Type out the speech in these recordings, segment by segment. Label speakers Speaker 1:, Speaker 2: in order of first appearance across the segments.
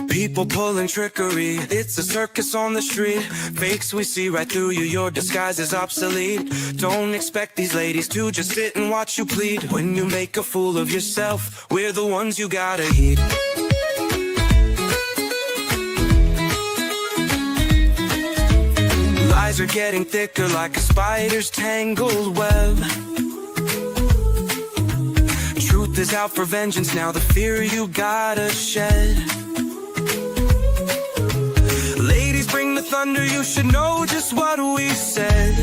Speaker 1: People pulling trickery, it's a circus on the street. Fakes we see right through you, your disguise is obsolete. Don't expect these ladies to just sit and watch you plead. When you make a fool of yourself, we're the ones you gotta heed. Lies are getting thicker like a spider's tangled web. Truth is out for vengeance now, the fear you gotta shed. Ladies bring the thunder, you should know just what we said.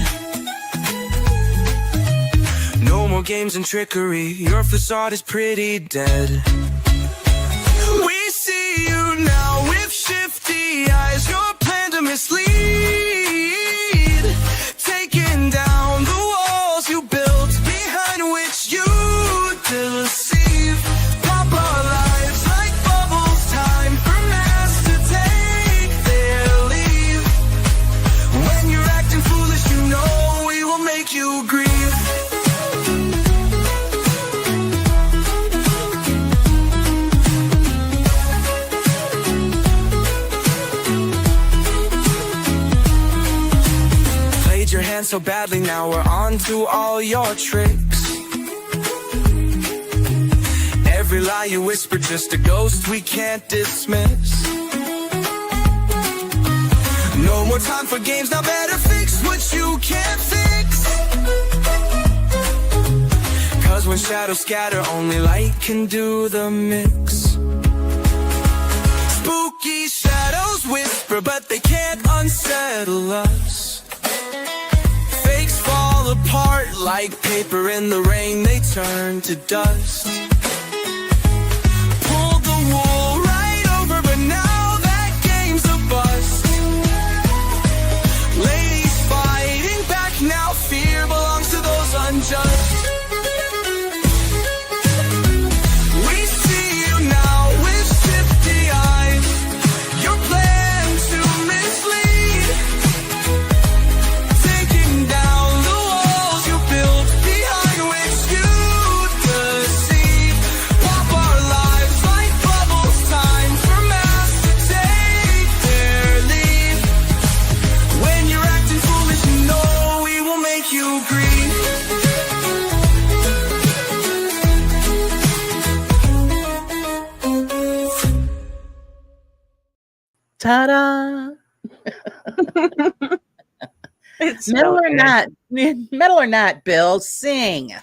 Speaker 1: No more games and trickery, your facade is pretty dead. We see you now with shifty eyes, your plan to mislead. Taking down the walls you built behind which you deceive. Pop our lives like bubbles, time for mass to take their leave. When you're acting foolish, you know we will make you grieve. Your hand so badly, now we're on to all your tricks. Every lie you whisper, just a ghost we can't dismiss. No more time for games, now better fix what you can't fix. Cause when shadows scatter, only light can do the mix. Spooky shadows whisper, but they can't unsettle us. Fakes fall apart like paper in the rain, they turn to dust. Pulled the wool right over, but now that game's a bust. Ladies fighting back now, fear belongs to those unjust. We see you now with shifty eyes, your plan to mislead. Taking down the walls you built behind which you deceive. Pop our lives like bubbles, time for mass to take their leave. When you're acting foolish, you know we will make you grieve.
Speaker 2: Ta-da!
Speaker 3: It's
Speaker 2: Metal
Speaker 3: so
Speaker 2: or
Speaker 3: good.
Speaker 2: not, metal or not, Bill, sing.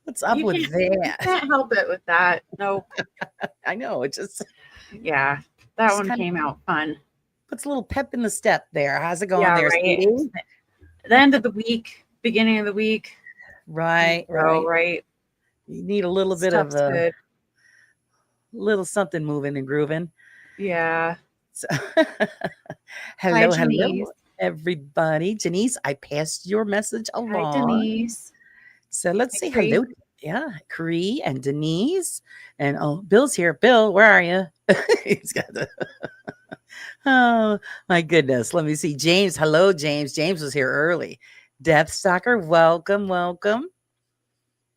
Speaker 2: What's up
Speaker 3: You
Speaker 2: with
Speaker 3: can't-
Speaker 2: that?
Speaker 3: Can't help it with that. Nope.
Speaker 2: I know, it just
Speaker 3: Yeah, that
Speaker 2: It's
Speaker 3: one
Speaker 2: kinda-
Speaker 3: came out fun.
Speaker 2: puts a little pep in the step there. How's it going
Speaker 3: Yeah,
Speaker 2: there,
Speaker 3: right.
Speaker 2: sweetie?
Speaker 3: The end of the week, beginning of the week.
Speaker 2: Right,
Speaker 3: Oh,
Speaker 2: right.
Speaker 3: right.
Speaker 2: You need a little bit
Speaker 3: Stuff's
Speaker 2: of a
Speaker 3: good.
Speaker 2: little something moving and grooving.
Speaker 3: Yeah.
Speaker 2: So,
Speaker 3: Hi,
Speaker 2: hello,
Speaker 3: Janice.
Speaker 2: everybody. Janice, I passed your message
Speaker 3: Hi,
Speaker 2: along.
Speaker 3: Denise.
Speaker 2: So let's
Speaker 3: Hi,
Speaker 2: say
Speaker 3: Cree.
Speaker 2: hello. Yeah, Cree and Denise. And oh, Bill's here. Bill, where are you? He's got the oh my goodness. Let me see. James. Hello, James. James was here early. Death Stalker, welcome, welcome.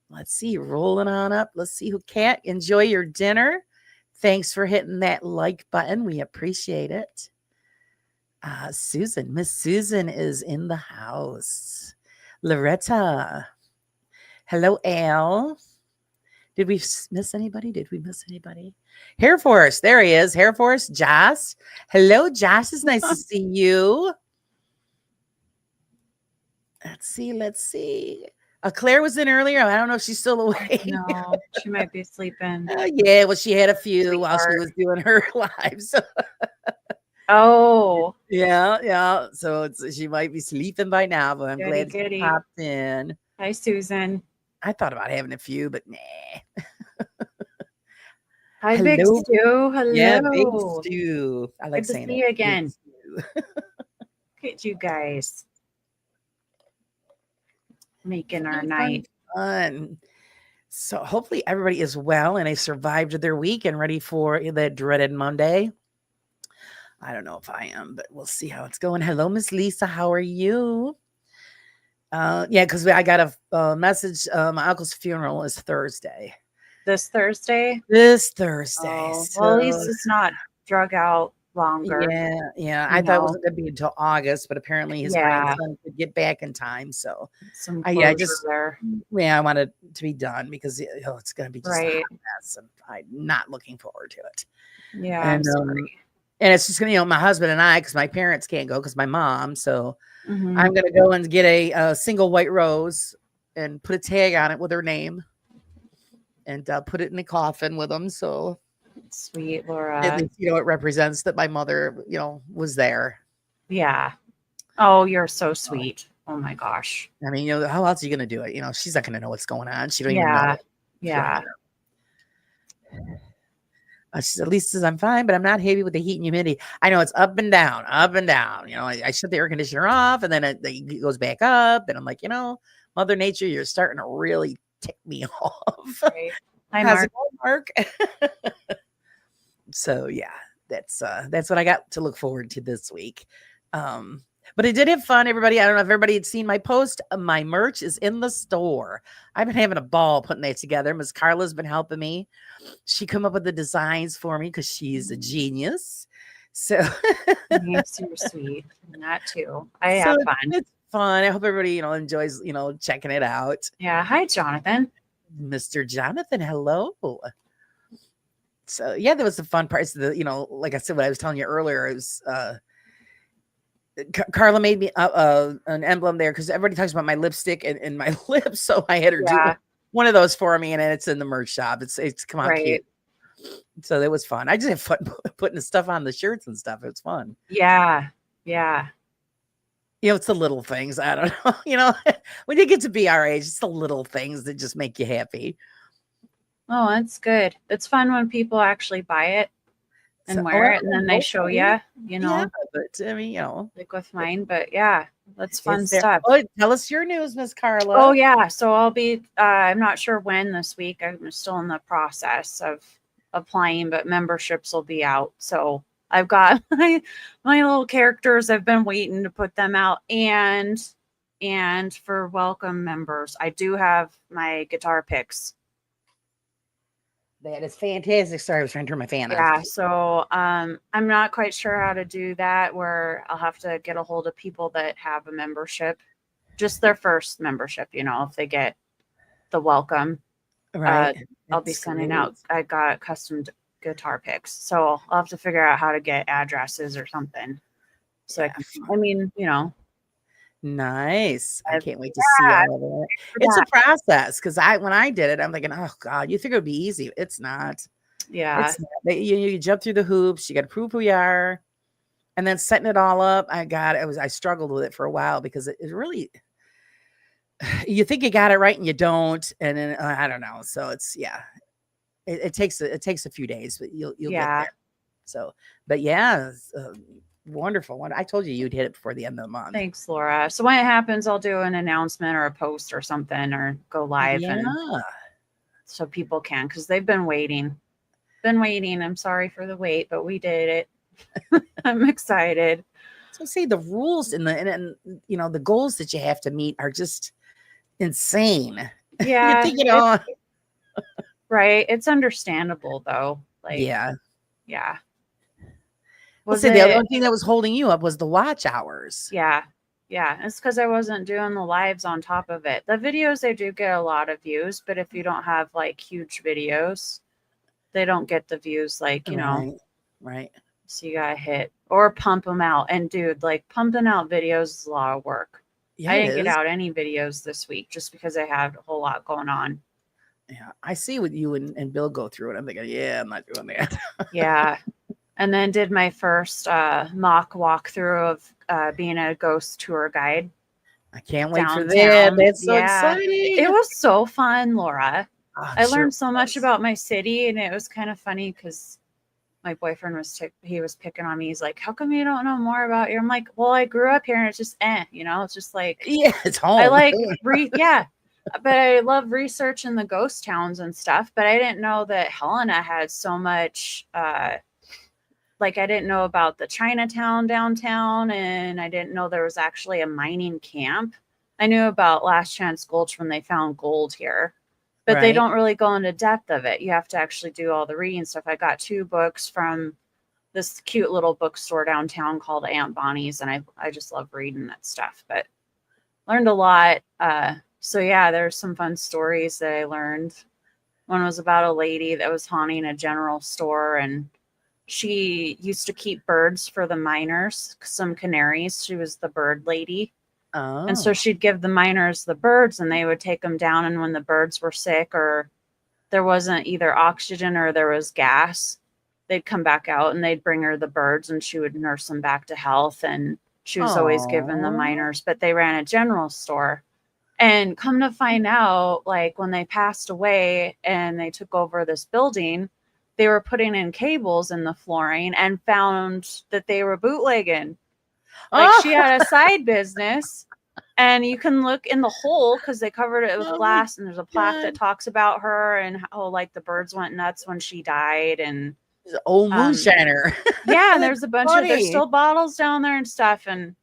Speaker 2: Let's see, rolling on up. Let's see who Cat. Enjoy your dinner. Thanks for hitting that like button. We appreciate it. Susan, Miss Susan is in the house. Loretta. Hello, Al. Did we miss anybody? Did we miss anybody? Hair Force. There he is. Hair Force. Josh. Hello, Josh. It's nice to see you. Let's see. Let's see. Claire was in earlier. I don't know if she's still awake.
Speaker 3: No, she might be sleeping.
Speaker 2: Yeah, well, she had a few while she
Speaker 3: Sweetheart.
Speaker 2: was doing her live. So,
Speaker 3: Oh,
Speaker 2: yeah. So she might be sleeping by now, but I'm
Speaker 3: Goody,
Speaker 2: glad she
Speaker 3: goody.
Speaker 2: popped in.
Speaker 3: hi, Susan.
Speaker 2: I thought about having a few, but nah.
Speaker 3: Hi, Big
Speaker 2: Hello.
Speaker 3: Stu. Hello.
Speaker 2: Yeah, Big Stew. I like
Speaker 3: Good to
Speaker 2: saying
Speaker 3: see
Speaker 2: it.
Speaker 3: you
Speaker 2: Big
Speaker 3: again.
Speaker 2: Stew.
Speaker 3: Look at you guys making our
Speaker 2: Fun,
Speaker 3: night.
Speaker 2: fun. So hopefully everybody is well and they survived their week and ready for that dreaded Monday. I don't know if I am, but we'll see how it's going. Hello, Miss Lisa. How are you? Yeah, because I got a message. My uncle's funeral is Thursday.
Speaker 3: This Thursday?
Speaker 2: This Thursday.
Speaker 3: Oh, well, at least
Speaker 2: So
Speaker 3: it's not drug out longer,
Speaker 2: yeah.
Speaker 3: you
Speaker 2: I thought it
Speaker 3: know?
Speaker 2: wasn't gonna be until August, but apparently his
Speaker 3: Yeah,
Speaker 2: grandson could get back in time. So
Speaker 3: some
Speaker 2: I
Speaker 3: closure
Speaker 2: just
Speaker 3: there.
Speaker 2: I want it to be done because it's gonna be just a hot
Speaker 3: Right.
Speaker 2: mess, and I'm not looking forward to it.
Speaker 3: Yeah, I'm
Speaker 2: And
Speaker 3: sorry.
Speaker 2: and it's just gonna, my husband and I, because my parents can't go because my mom. So
Speaker 3: Mhm.
Speaker 2: I'm gonna go and get a single white rose and put a tag on it with her name and put it in the coffin with them. So
Speaker 3: Sweet,
Speaker 2: at
Speaker 3: Laura.
Speaker 2: least, it represents that my mother, was there.
Speaker 3: Yeah. Oh, you're so
Speaker 2: So,
Speaker 3: sweet. Oh my gosh.
Speaker 2: I mean, how else are you gonna do it? She's not gonna know what's going on. She don't even
Speaker 3: Yeah.
Speaker 2: know. So,
Speaker 3: Yeah.
Speaker 2: she said, at least says I'm fine, but I'm not happy with the heat and humidity. I know it's up and down, up and down. I shut the air conditioner off, and then it goes back up, and I'm like, Mother Nature, you're starting to really tick me off.
Speaker 3: Right. Hi,
Speaker 2: How's
Speaker 3: Mark.
Speaker 2: it going, Mark? So yeah, that's what I got to look forward to this week. But I did have fun, everybody. I don't know if everybody had seen my post. My merch is in the store. I've been having a ball putting that together. Miss Carla's been helping me. She come up with the designs for me because she's a genius. So,
Speaker 3: Yes, you're sweet. And that too. I
Speaker 2: so
Speaker 3: have fun.
Speaker 2: it's fun. I hope everybody, enjoys, checking it out.
Speaker 3: Yeah. Hi, Jonathan.
Speaker 2: Mr. Jonathan, hello. So yeah, there was some fun parts of like I said, what I was telling you earlier, it was Carla made me an emblem there because everybody talks about my lipstick and my lips. So I had her do
Speaker 3: Yeah.
Speaker 2: one of those for me, and it's in the merch shop. It's come out cute.
Speaker 3: Right.
Speaker 2: So it was fun. I just had fun putting the stuff on the shirts and stuff. It's fun.
Speaker 3: Yeah. Yeah.
Speaker 2: It's the little things. I don't know. When you get to be our age, it's the little things that just make you happy.
Speaker 3: Oh, that's good. It's fun when people actually buy it and
Speaker 2: So,
Speaker 3: wear it, and then they show you,
Speaker 2: yeah, but I mean,
Speaker 3: like with mine. But yeah, that's fun
Speaker 2: is there?
Speaker 3: stuff.
Speaker 2: Oh, tell us your news, Miss Carla.
Speaker 3: Oh yeah, so I'll be. I'm not sure when this week. I'm still in the process of applying, but memberships will be out. So I've got my little characters. I've been waiting to put them out, and for welcome members, I do have my guitar picks.
Speaker 2: That is fantastic. Sorry, I was trying to turn my fan
Speaker 3: Yeah,
Speaker 2: on.
Speaker 3: so I'm not quite sure how to do that, where I'll have to get a hold of people that have a membership, just their first membership, if they get the welcome.
Speaker 2: Right.
Speaker 3: I'll be sending out, I got custom guitar picks, so I'll have to figure out how to get addresses or something. So
Speaker 2: Nice. I
Speaker 3: I've-
Speaker 2: can't wait to see all of it. It's a
Speaker 3: that.
Speaker 2: process because when I did it, I'm thinking, oh God, you think it would be easy. It's not.
Speaker 3: Yeah.
Speaker 2: It's not. You jump through the hoops, you gotta prove who you are, and then setting it all up. I struggled with it for a while because it really you think you got it right and you don't, and then I don't know. So it takes a few days, but you'll get
Speaker 3: Yeah.
Speaker 2: there. So, but yeah, it's, wonderful one. I told you you'd hit it before the end of the month.
Speaker 3: Thanks, Laura. So when it happens, I'll do an announcement or a post or something, or go live, and
Speaker 2: Yeah.
Speaker 3: so people can, because they've been waiting. I'm sorry for the wait, but we did it. I'm excited.
Speaker 2: So say the rules and the goals that you have to meet are just insane.
Speaker 3: Yeah.
Speaker 2: You think,
Speaker 3: Right. It's understandable though. Like,
Speaker 2: yeah.
Speaker 3: yeah.
Speaker 2: Well,
Speaker 3: Was
Speaker 2: say the
Speaker 3: it?
Speaker 2: only thing that was holding you up was the watch hours.
Speaker 3: Yeah. Yeah. It's because I wasn't doing the lives on top of it. The videos, they do get a lot of views, but if you don't have like huge videos, they don't get the views, like,
Speaker 2: Right.
Speaker 3: so you gotta hit or pump them out. And dude, like, pumping out videos is a lot of work.
Speaker 2: Yeah,
Speaker 3: I
Speaker 2: it
Speaker 3: didn't get
Speaker 2: is.
Speaker 3: out any videos this week just because I had a whole lot going on.
Speaker 2: Yeah, I see what you and Bill go through, and I'm thinking, yeah, I'm not doing that.
Speaker 3: Yeah. And then did my first mock walkthrough of being a ghost tour guide.
Speaker 2: I can't wait for that.
Speaker 3: Downtown.
Speaker 2: That's so
Speaker 3: Yeah.
Speaker 2: exciting.
Speaker 3: It was so fun, Laura.
Speaker 2: Oh,
Speaker 3: I
Speaker 2: sure
Speaker 3: learned so much
Speaker 2: was.
Speaker 3: about my city, and it was kind of funny because my boyfriend was picking on me. He's like, "How come you don't know more about here?" I'm like, "Well, I grew up here, and it's just it's just like
Speaker 2: Yeah, it's home.
Speaker 3: I like yeah." But I love researching the ghost towns and stuff. But I didn't know that Helena had so much. Like, I didn't know about the Chinatown downtown, and I didn't know there was actually a mining camp. I knew about Last Chance Gulch when they found gold here, but they
Speaker 2: Right.
Speaker 3: don't really go into depth of it. You have to actually do all the reading stuff. I got 2 books from this cute little bookstore downtown called Aunt Bonnie's, and I just love reading that stuff. But learned a lot. So yeah, there's some fun stories that I learned. One was about a lady that was haunting a general store, and she used to keep birds for the miners, some canaries. She was the bird lady. And so
Speaker 2: Oh.
Speaker 3: she'd give the miners the birds and they would take them down. And when the birds were sick or there wasn't either oxygen or there was gas, they'd come back out and they'd bring her the birds and she would nurse them back to health. And she was always giving the
Speaker 2: Oh.
Speaker 3: miners, but they ran a general store. And come to find out, like when they passed away and they took over this building, they were putting in cables in the flooring and found that they were bootlegging. Like she
Speaker 2: Oh,
Speaker 3: had a side business, and you can look in the hole because they covered it with
Speaker 2: oh my
Speaker 3: glass, and there's a plaque
Speaker 2: God.
Speaker 3: that talks about her and how like the birds went nuts when she died. And
Speaker 2: He's an old
Speaker 3: um
Speaker 2: moonshiner.
Speaker 3: yeah, and
Speaker 2: That's
Speaker 3: there's a bunch of there's
Speaker 2: funny.
Speaker 3: still bottles down there and stuff. And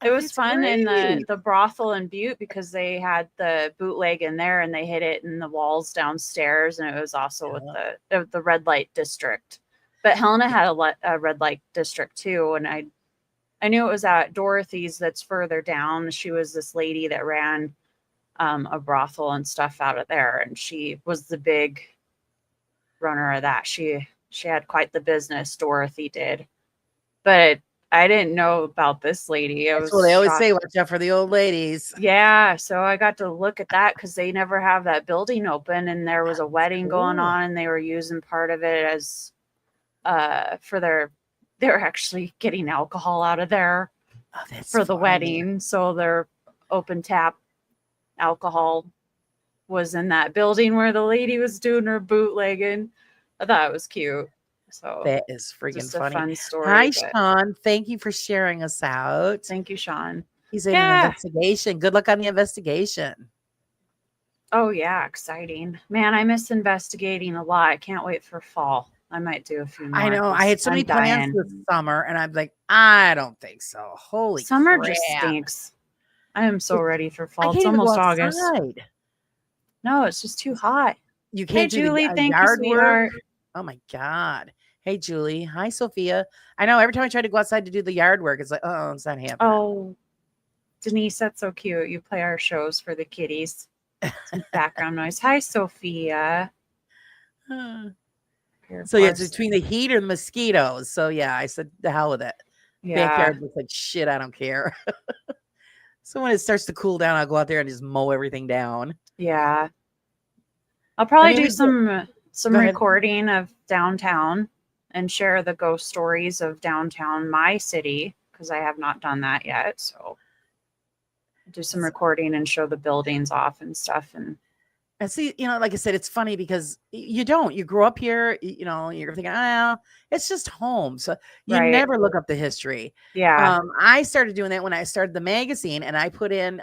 Speaker 3: it
Speaker 2: Oh,
Speaker 3: was
Speaker 2: that's
Speaker 3: fun in
Speaker 2: great.
Speaker 3: the brothel in Butte because they had the bootleg in there and they hid it in the walls downstairs, and it was also with
Speaker 2: Yeah.
Speaker 3: the red light district. But Helena had a red light district too, and I knew it was at Dorothy's that's further down. She was this lady that ran a brothel and stuff out of there, and she was the big runner of that. She had quite the business, Dorothy did. But I didn't know about this lady. I
Speaker 2: That's
Speaker 3: was
Speaker 2: what they always
Speaker 3: shocked.
Speaker 2: say. Watch out for the old ladies.
Speaker 3: Yeah, so I got to look at that because they never have that building open, and there was a
Speaker 2: That's
Speaker 3: wedding going
Speaker 2: cool.
Speaker 3: on, and they were using part of it as for their they were actually getting alcohol out of there
Speaker 2: Oh, that's
Speaker 3: for the
Speaker 2: funny.
Speaker 3: wedding. So their open tap alcohol was in that building where the lady was doing her bootlegging. I thought it was cute. So
Speaker 2: That is freaking
Speaker 3: just a
Speaker 2: funny.
Speaker 3: fun story,
Speaker 2: Hi,
Speaker 3: but
Speaker 2: Sean. Thank you for sharing us out.
Speaker 3: thank you, Sean.
Speaker 2: He's in an
Speaker 3: Yeah.
Speaker 2: investigation. Good luck on the investigation.
Speaker 3: Oh yeah, exciting. Man, I miss investigating a lot. I can't wait for fall. I might do a few
Speaker 2: I
Speaker 3: more
Speaker 2: know. I
Speaker 3: because
Speaker 2: had so
Speaker 3: I'm
Speaker 2: many plans this
Speaker 3: dying.
Speaker 2: summer, and I'm like, I don't think so. Holy
Speaker 3: Summer just
Speaker 2: crap.
Speaker 3: stinks. I am so ready for
Speaker 2: I
Speaker 3: fall.
Speaker 2: can't
Speaker 3: It's
Speaker 2: even go
Speaker 3: almost August.
Speaker 2: outside.
Speaker 3: No, it's just too hot.
Speaker 2: You
Speaker 3: Hey,
Speaker 2: can't do the
Speaker 3: Julie. Thank you,
Speaker 2: yard work.
Speaker 3: sweetheart.
Speaker 2: Oh my God. Hey, Julie. Hi, Sophia. I know every time I try to go outside to do the yard work, it's like, oh, it's not happening.
Speaker 3: Oh, Denise, that's so cute. You play our shows for the kitties. Some background noise. Hi, Sophia.
Speaker 2: So yeah, it's between the heat or the mosquitoes. So yeah, I said the hell with it.
Speaker 3: Yeah,
Speaker 2: Backyard looks like shit. I don't care. So when it starts to cool down, I'll go out there and just mow everything down.
Speaker 3: yeah. I'll
Speaker 2: I
Speaker 3: probably
Speaker 2: mean,
Speaker 3: do
Speaker 2: we
Speaker 3: some
Speaker 2: go ahead.
Speaker 3: recording of downtown and share the ghost stories of downtown my city because I have not done that yet. So do some recording and show the buildings off and stuff.
Speaker 2: And see, like I said, it's funny because you grow up here, you're thinking, oh, it's just home. So you
Speaker 3: Right.
Speaker 2: never look up the history.
Speaker 3: Yeah.
Speaker 2: I started doing that when I started the magazine, and I put in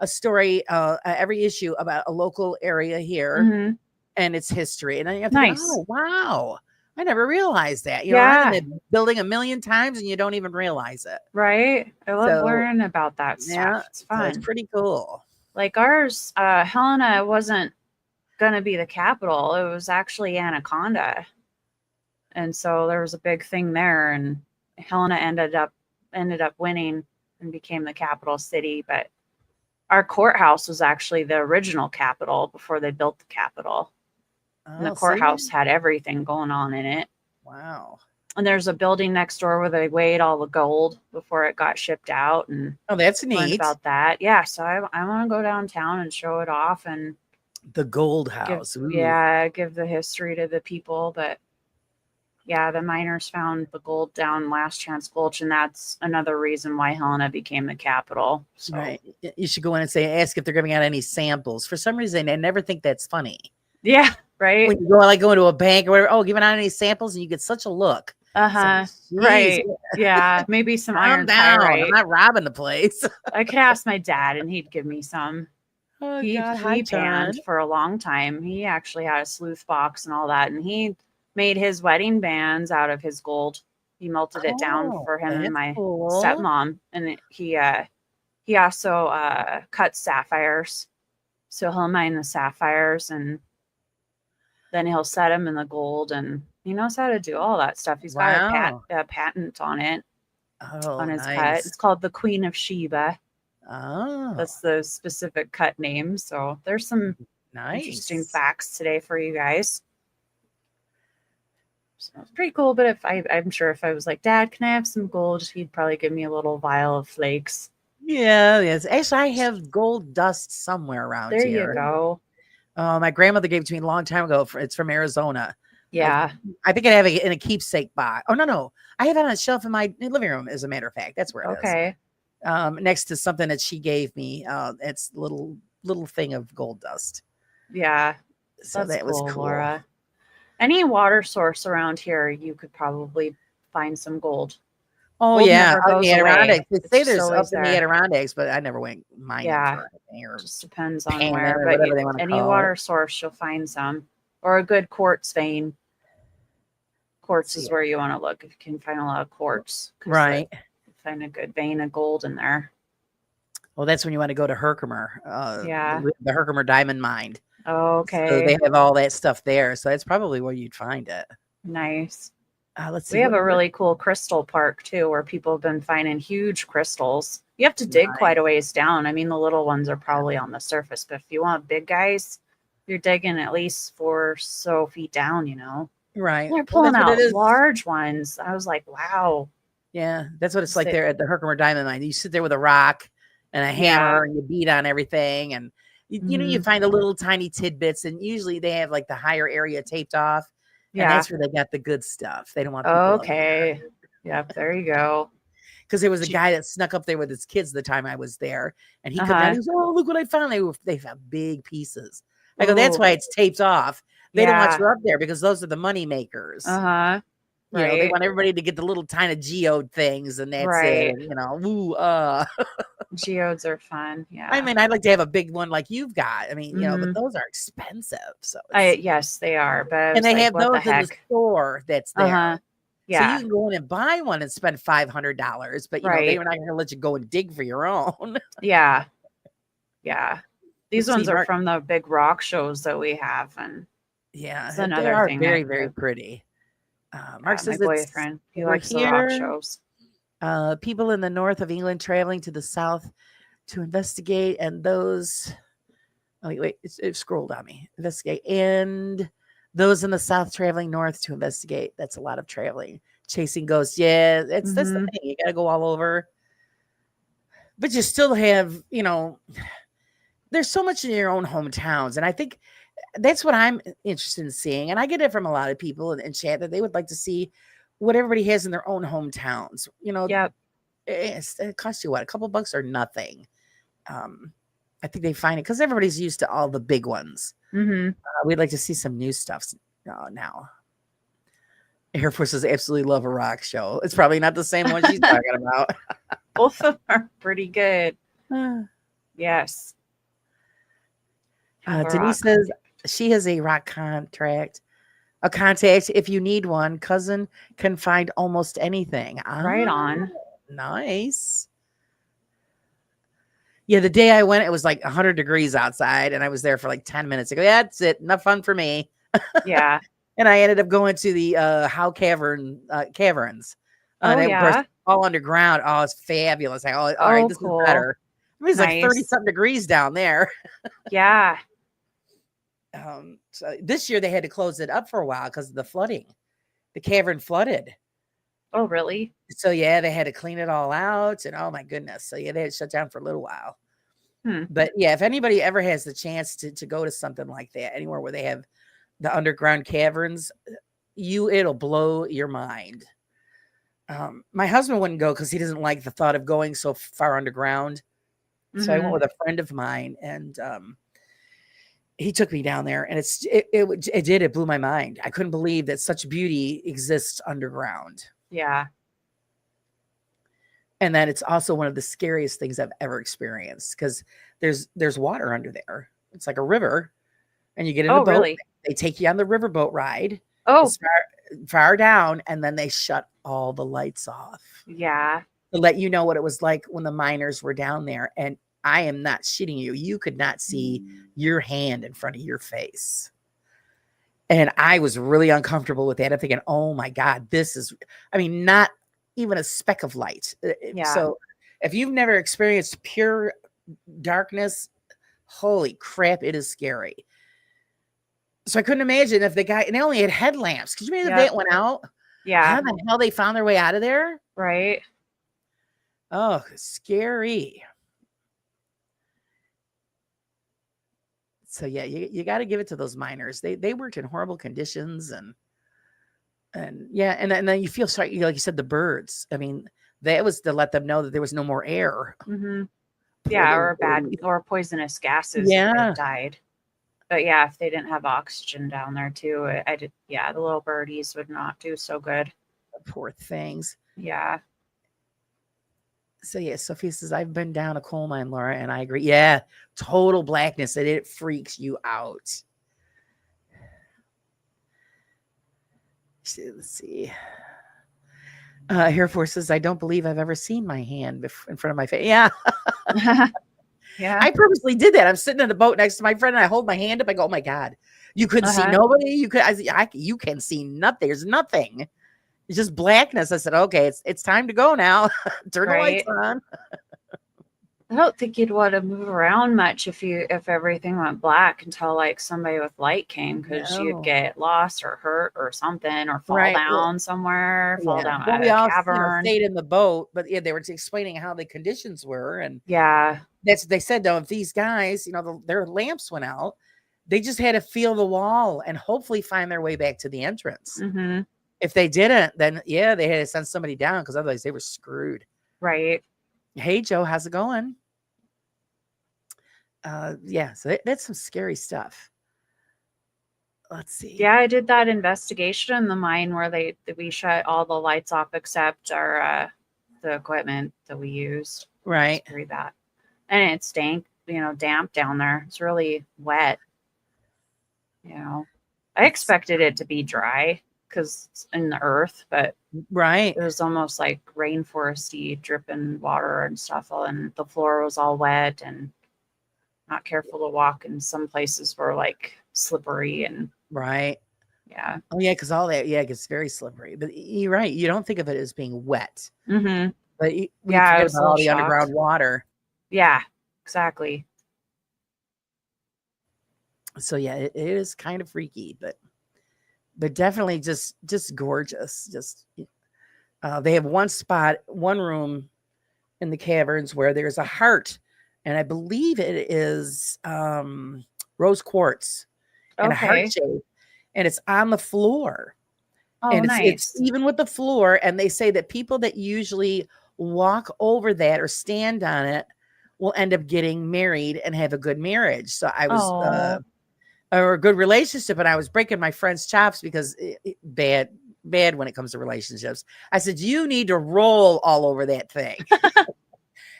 Speaker 2: a story every issue about a local area here
Speaker 3: Mhm.
Speaker 2: and its history. And then you're thinking,
Speaker 3: Nice.
Speaker 2: oh wow, I never realized that. You're
Speaker 3: Yeah.
Speaker 2: running the building a million times and you don't even realize it.
Speaker 3: Right. I love
Speaker 2: So
Speaker 3: learning about that
Speaker 2: yeah,
Speaker 3: stuff. It's
Speaker 2: so it's
Speaker 3: fun.
Speaker 2: pretty cool.
Speaker 3: Like ours, Helena wasn't going to be the capital. It was actually Anaconda. And so there was a big thing there, and Helena ended up winning and became the capital city. But our courthouse was actually the original capital before they built the capital. And the
Speaker 2: Oh, see?
Speaker 3: courthouse had everything going on in it.
Speaker 2: Wow.
Speaker 3: And there's a building next door where they weighed all the gold before it got shipped out, and
Speaker 2: Oh, that's
Speaker 3: learned
Speaker 2: neat.
Speaker 3: about that. Yeah, so I want to go downtown and show it off and
Speaker 2: The Gold
Speaker 3: give
Speaker 2: House. Ooh.
Speaker 3: give the history to the people. But yeah, the miners found the gold down Last Chance Gulch, and that's another reason why Helena became the capital. So.
Speaker 2: Right. You should go in and ask if they're giving out any samples. For some reason, I never think that's funny.
Speaker 3: Yeah, right.
Speaker 2: When you go into a bank or whatever, giving out any samples, and you get such a look.
Speaker 3: Uh-huh.
Speaker 2: Like,
Speaker 3: right. Yeah, maybe some
Speaker 2: calm
Speaker 3: iron
Speaker 2: down.
Speaker 3: pyrite.
Speaker 2: I'm not robbing the place.
Speaker 3: I could ask my dad, and he'd give me some.
Speaker 2: Oh,
Speaker 3: He
Speaker 2: God. Hi,
Speaker 3: panned
Speaker 2: John.
Speaker 3: for a long time. He actually had a sleuth box and all that, and he made his wedding bands out of his gold. He melted it down for him and
Speaker 2: that's
Speaker 3: my
Speaker 2: cool.
Speaker 3: stepmom, and he he also cuts sapphires. So he'll mine the sapphires and then he'll set them in the gold, and he knows how to do all that stuff. He's got
Speaker 2: Wow.
Speaker 3: a patent on it, on
Speaker 2: Oh,
Speaker 3: his cut.
Speaker 2: nice.
Speaker 3: It's called the Queen of Sheba.
Speaker 2: Oh,
Speaker 3: That's the specific cut name. So there's some interesting
Speaker 2: nice.
Speaker 3: facts today for you guys. So it's pretty cool. But I'm sure if I was like, Dad, can I have some gold? He'd probably give me a little vial of flakes.
Speaker 2: Yeah, yes. Actually, I have gold dust somewhere around
Speaker 3: There you
Speaker 2: here.
Speaker 3: go.
Speaker 2: My grandmother gave it to me a long time ago. It's from Arizona.
Speaker 3: Yeah.
Speaker 2: I think I have it in a keepsake box. Oh, no. I have it on a shelf in my living room, as a matter of fact. That's where it is.
Speaker 3: Okay.
Speaker 2: Next to something that she gave me. It's little thing of gold dust.
Speaker 3: Yeah.
Speaker 2: So
Speaker 3: That's
Speaker 2: that was
Speaker 3: cool,
Speaker 2: cool.
Speaker 3: Laura. Any water source around here, you could probably find some gold.
Speaker 2: Oh,
Speaker 3: Gold
Speaker 2: yeah.
Speaker 3: never
Speaker 2: Out in
Speaker 3: goes
Speaker 2: the
Speaker 3: away.
Speaker 2: Adirondacks. They
Speaker 3: It's
Speaker 2: say
Speaker 3: just
Speaker 2: there's up
Speaker 3: always
Speaker 2: in the
Speaker 3: there.
Speaker 2: Adirondacks, but I never went mining
Speaker 3: Yeah.
Speaker 2: for anything or
Speaker 3: Just depends on
Speaker 2: panning
Speaker 3: where.
Speaker 2: or
Speaker 3: But
Speaker 2: whatever they want to
Speaker 3: any
Speaker 2: call it.
Speaker 3: water source, you'll find some. Or a good quartz vein. Quartz is
Speaker 2: Yeah.
Speaker 3: where you want to look if you can find a lot of quartz. 'Cause
Speaker 2: Right.
Speaker 3: you find a good vein of gold in there.
Speaker 2: Well, that's when you want to go to Herkimer,
Speaker 3: Yeah.
Speaker 2: the Herkimer Diamond Mine. So
Speaker 3: Okay.
Speaker 2: they have all that stuff there. So that's probably where you'd find it.
Speaker 3: Nice.
Speaker 2: Let's see.
Speaker 3: We have a really cool crystal park too, where people have been finding huge crystals. You have to dig quite a ways down. I mean, the little ones are probably on the surface, but if you want big guys, you're digging at least 4 so feet down, you know.
Speaker 2: Right.
Speaker 3: They're
Speaker 2: Well,
Speaker 3: pulling
Speaker 2: that's what it
Speaker 3: out
Speaker 2: is.
Speaker 3: large ones. I was like, wow.
Speaker 2: Yeah, that's what it's like
Speaker 3: They-
Speaker 2: there at the Herkimer Diamond Mine. You sit there with a rock and a hammer and you beat on everything, and you know, you
Speaker 3: Mhm.
Speaker 2: find the little tiny tidbits, and usually they have like the higher area taped off, and
Speaker 3: Yeah.
Speaker 2: that's where they got the good stuff. They don't want people up there.
Speaker 3: Okay. Yep. There you go.
Speaker 2: Because there was a guy that snuck up there with his kids the time I was there, and he couldn't.
Speaker 3: Uh-huh.
Speaker 2: He was, oh, look what I found! They found big pieces. I go, that's
Speaker 3: Ooh.
Speaker 2: why it's taped off. They don't want
Speaker 3: Yeah.
Speaker 2: you up there because those are the money makers.
Speaker 3: Uh-huh.
Speaker 2: You know, they
Speaker 3: Right.
Speaker 2: want everybody to get the little tiny geode things, and that's it.
Speaker 3: Right.
Speaker 2: And, you know,
Speaker 3: Geodes are fun. Yeah.
Speaker 2: I mean, I'd like to have a big one like you've got. I mean, you know, but
Speaker 3: Mhm.
Speaker 2: those are expensive. So,
Speaker 3: Yes, they are. But I
Speaker 2: and
Speaker 3: was
Speaker 2: they
Speaker 3: like,
Speaker 2: have
Speaker 3: what the
Speaker 2: those in the
Speaker 3: heck?
Speaker 2: store that's there.
Speaker 3: Uh-huh.
Speaker 2: So
Speaker 3: Yeah.
Speaker 2: you can go in and buy one and spend $500, but you know,
Speaker 3: Right.
Speaker 2: they're not going to let you go and dig for your own.
Speaker 3: Yeah. Yeah. These
Speaker 2: Let's see,
Speaker 3: ones are
Speaker 2: Mark.
Speaker 3: from the big rock shows that we have. And
Speaker 2: Yeah,
Speaker 3: it's
Speaker 2: they
Speaker 3: another
Speaker 2: are
Speaker 3: thing
Speaker 2: very,
Speaker 3: that
Speaker 2: very pretty. Mark
Speaker 3: my
Speaker 2: says
Speaker 3: boyfriend, he
Speaker 2: we're
Speaker 3: likes the rock
Speaker 2: here.
Speaker 3: shows.
Speaker 2: People in the north of England traveling to the south to investigate, and those. Oh, wait, it scrolled on me. Investigate, and those in the south traveling north to investigate. That's a lot of traveling, chasing ghosts. Yeah, that's the
Speaker 3: Mhm.
Speaker 2: thing. You got to go all over, but you still have, you know, there's so much in your own hometowns, and I think that's what I'm interested in seeing. And I get it from a lot of people in chat that they would like to see what everybody has in their own hometowns. You know,
Speaker 3: Yep.
Speaker 2: it costs you what, a couple bucks or nothing. I think they find it because everybody's used to all the big ones.
Speaker 3: Mhm.
Speaker 2: We'd like to see some new stuff now. Air Forces absolutely love a rock show. It's probably not the same one she's talking about.
Speaker 3: Both of them are pretty good. Yes. Have a
Speaker 2: Denise
Speaker 3: rock.
Speaker 2: says she has a rock contact. A contact if you need one. Cousin can find almost anything.
Speaker 3: Right on.
Speaker 2: Nice. Yeah, the day I went, it was like 100 degrees outside, and I was there for like 10 minutes. I go, yeah, that's it. Enough fun for me.
Speaker 3: Yeah.
Speaker 2: And I ended up going to the Howe Caverns.
Speaker 3: Oh,
Speaker 2: And it was
Speaker 3: yeah.
Speaker 2: all underground. Oh, it's fabulous. All right, this
Speaker 3: cool.
Speaker 2: is better. I mean, it's like 30
Speaker 3: Nice.
Speaker 2: something degrees down there.
Speaker 3: Yeah.
Speaker 2: So this year they had to close it up for a while because of the flooding. The cavern flooded.
Speaker 3: Oh, really?
Speaker 2: So yeah, they had to clean it all out, and oh my goodness. So yeah, they had to shut down for a little while. But yeah, if anybody ever has the chance to go to something like that, anywhere where they have the underground caverns, it'll blow your mind. My husband wouldn't go because he doesn't like the thought of going so far underground. So I went with a friend of mine, and he took me down there, and it blew my mind. I couldn't believe that such beauty exists underground.
Speaker 3: Yeah.
Speaker 2: And then it's also one of the scariest things I've ever experienced because there's water under there. It's like a river, and you get in a boat.
Speaker 3: Really?
Speaker 2: They take you on the riverboat ride.
Speaker 3: Oh,
Speaker 2: It's far down, and then they shut all the lights off.
Speaker 3: yeah.
Speaker 2: to let you know what it was like when the miners were down there. And I am not shitting you. You could not see your hand in front of your face. And I was really uncomfortable with that. I'm thinking, oh my God, this is, I mean, not even a speck of light.
Speaker 3: Yeah.
Speaker 2: So if you've never experienced pure darkness, holy crap, it is scary. So I couldn't imagine if the guy, and they only had headlamps. Could you imagine if
Speaker 3: Yep.
Speaker 2: that went out?
Speaker 3: Yeah.
Speaker 2: How the hell they found their way out of there?
Speaker 3: Right.
Speaker 2: Oh, scary. So yeah, you got to give it to those miners. They worked in horrible conditions and yeah, and then you feel sorry, like you said, the birds. I mean, that was to let them know that there was no more air.
Speaker 3: Mm-hmm.
Speaker 2: Poor
Speaker 3: Yeah,
Speaker 2: little
Speaker 3: or bad
Speaker 2: birdies.
Speaker 3: or poisonous gases if
Speaker 2: Yeah,
Speaker 3: they died. But yeah, if they didn't have oxygen down there too, I did. Yeah, the little birdies would not do so good.
Speaker 2: poor things.
Speaker 3: Yeah.
Speaker 2: So yeah, Sophia says, I've been down a coal mine, Laura, and I agree. Yeah, total blackness, and it freaks you out. Let's see. Air Force says, I don't believe I've ever seen my hand in front of my face. Yeah.
Speaker 3: Yeah.
Speaker 2: I purposely did that. I'm sitting in a boat next to my friend and I hold my hand up. I go, oh my God, you couldn't see nobody. You could, you can see nothing. There's nothing. It's just blackness. I said, okay, it's time to go now. Turn the lights on.
Speaker 3: I don't think you'd want to move around much if everything went black until like somebody with light came, because you'd get lost or hurt or something, or fall down somewhere, fall down
Speaker 2: well,
Speaker 3: out
Speaker 2: we
Speaker 3: of a
Speaker 2: all
Speaker 3: cavern.
Speaker 2: stayed in the boat, but yeah, they were explaining how the conditions were, and
Speaker 3: Yeah,
Speaker 2: that's what they said. Though, if these guys, their lamps went out, they just had to feel the wall and hopefully find their way back to the entrance.
Speaker 3: mm-hmm.
Speaker 2: If they didn't, then yeah, they had to send somebody down because otherwise they were screwed.
Speaker 3: Right.
Speaker 2: Hey, Joe, how's it going? Yeah, so that's some scary stuff. Let's see.
Speaker 3: Yeah, I did that investigation in the mine where we shut all the lights off except our the equipment that we used.
Speaker 2: Right.
Speaker 3: Screw that. And it stank, damp down there. It's really wet. I expected it to be dry because it's in the earth, but
Speaker 2: right,
Speaker 3: it was almost like rainforesty dripping water and stuff, and the floor was all wet and not careful to walk, and some places were like slippery and
Speaker 2: right.
Speaker 3: Yeah.
Speaker 2: Oh yeah, because all that, yeah, it gets very slippery. But you're right. You don't think of it as being wet.
Speaker 3: Mm-hmm.
Speaker 2: But we
Speaker 3: Yeah,
Speaker 2: forget about all the underground water.
Speaker 3: Yeah, exactly.
Speaker 2: So yeah, it is kind of freaky, but definitely just gorgeous. Just they have one room in the caverns where there's a heart, and I believe it is rose quartz and a heart shape, and it's on the floor.
Speaker 3: Oh,
Speaker 2: and
Speaker 3: nice.
Speaker 2: It's even with the floor, and they say that people that usually walk over that or stand on it will end up getting married and have a good marriage. So I was or a good relationship, and I was breaking my friend's chops because bad when it comes to relationships. I said, you need to roll all over that thing.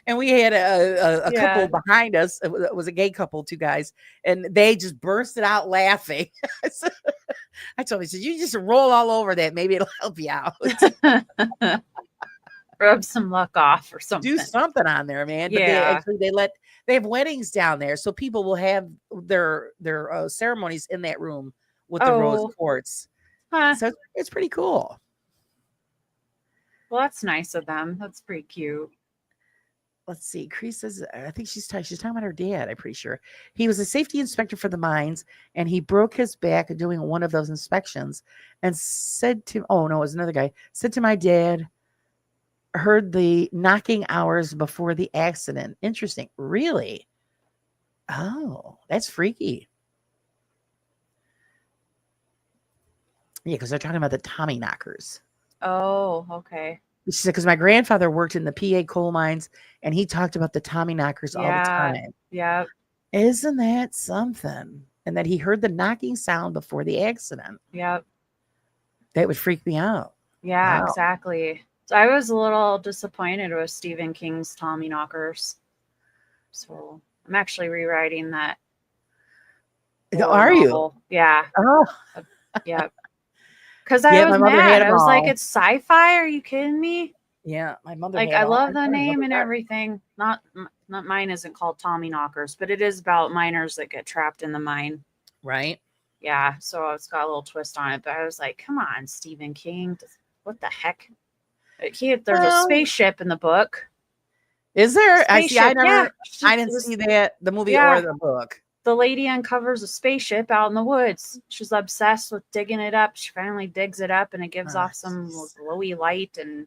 Speaker 2: And we had a couple behind us. It was a gay couple, two guys, and they just bursted out laughing. I told him, I said, you just roll all over that. Maybe it'll help you out.
Speaker 3: Rub some luck off or something.
Speaker 2: Do something on there, man. But they have weddings down there, so people will have their ceremonies in that room with the rose quartz. So it's pretty cool.
Speaker 3: Well, that's nice of them. That's pretty cute.
Speaker 2: Let's see. Cree says, I think she's talking about her dad. I'm pretty sure he was a safety inspector for the mines, and he broke his back doing one of those inspections, and said to, oh no, it was another guy, said to my dad, heard the knocking hours before the accident. Interesting. Really? Oh, that's freaky. Yeah, because they're talking about the Tommy knockers.
Speaker 3: Oh, okay.
Speaker 2: She said, because my grandfather worked in the PA coal mines, and he talked about the Tommy knockers all the time.
Speaker 3: Yeah.
Speaker 2: Isn't that something? And that he heard the knocking sound before the accident.
Speaker 3: Yep.
Speaker 2: That would freak me out.
Speaker 3: Yeah, exactly. So I was a little disappointed with Stephen King's Tommy knockers. So I'm actually rewriting that.
Speaker 2: Are you?
Speaker 3: Yeah.
Speaker 2: Oh.
Speaker 3: Yeah. Because I was mad. I was like, it's sci-fi? Are you kidding me?
Speaker 2: Yeah, my mother
Speaker 3: Like,
Speaker 2: had
Speaker 3: I
Speaker 2: all.
Speaker 3: love the
Speaker 2: My
Speaker 3: name
Speaker 2: mother
Speaker 3: and
Speaker 2: got-
Speaker 3: everything. Not mine isn't called Tommy Knockers, but it is about miners that get trapped in the mine.
Speaker 2: right.
Speaker 3: Yeah, so it's got a little twist on it. But I was like, come on, Stephen King. What the heck? There's a
Speaker 2: Well,
Speaker 3: spaceship in the book.
Speaker 2: is there? I see.
Speaker 3: Spaceship, yeah.
Speaker 2: I didn't see that the movie or
Speaker 3: Yeah.
Speaker 2: the book.
Speaker 3: The lady uncovers a spaceship out in the woods. She's obsessed with digging it up. She finally digs it up and it gives off some
Speaker 2: Jeez.
Speaker 3: glowy light. And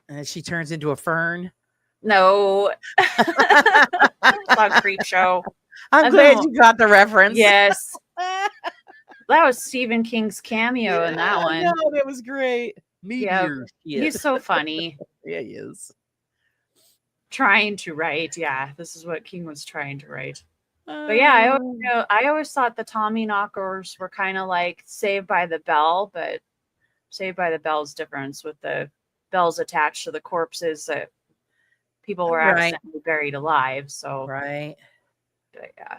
Speaker 2: And she turns into a fern.
Speaker 3: no, it's on Creep Show.
Speaker 2: I'm
Speaker 3: I've
Speaker 2: glad
Speaker 3: been-
Speaker 2: you got the reference.
Speaker 3: Yes, that was Stephen King's cameo in that one.
Speaker 2: No, that was great. Meteor.
Speaker 3: He's so funny.
Speaker 2: Yeah, he is.
Speaker 3: Trying to write. Yeah, this is what King was trying to write. But yeah, I always thought the Tommy Knockers were kind of like Saved by the Bell, but Saved by the Bell's difference with the bells attached to the corpses that people were
Speaker 2: Right.
Speaker 3: accidentally buried alive. So
Speaker 2: Right.
Speaker 3: but yeah,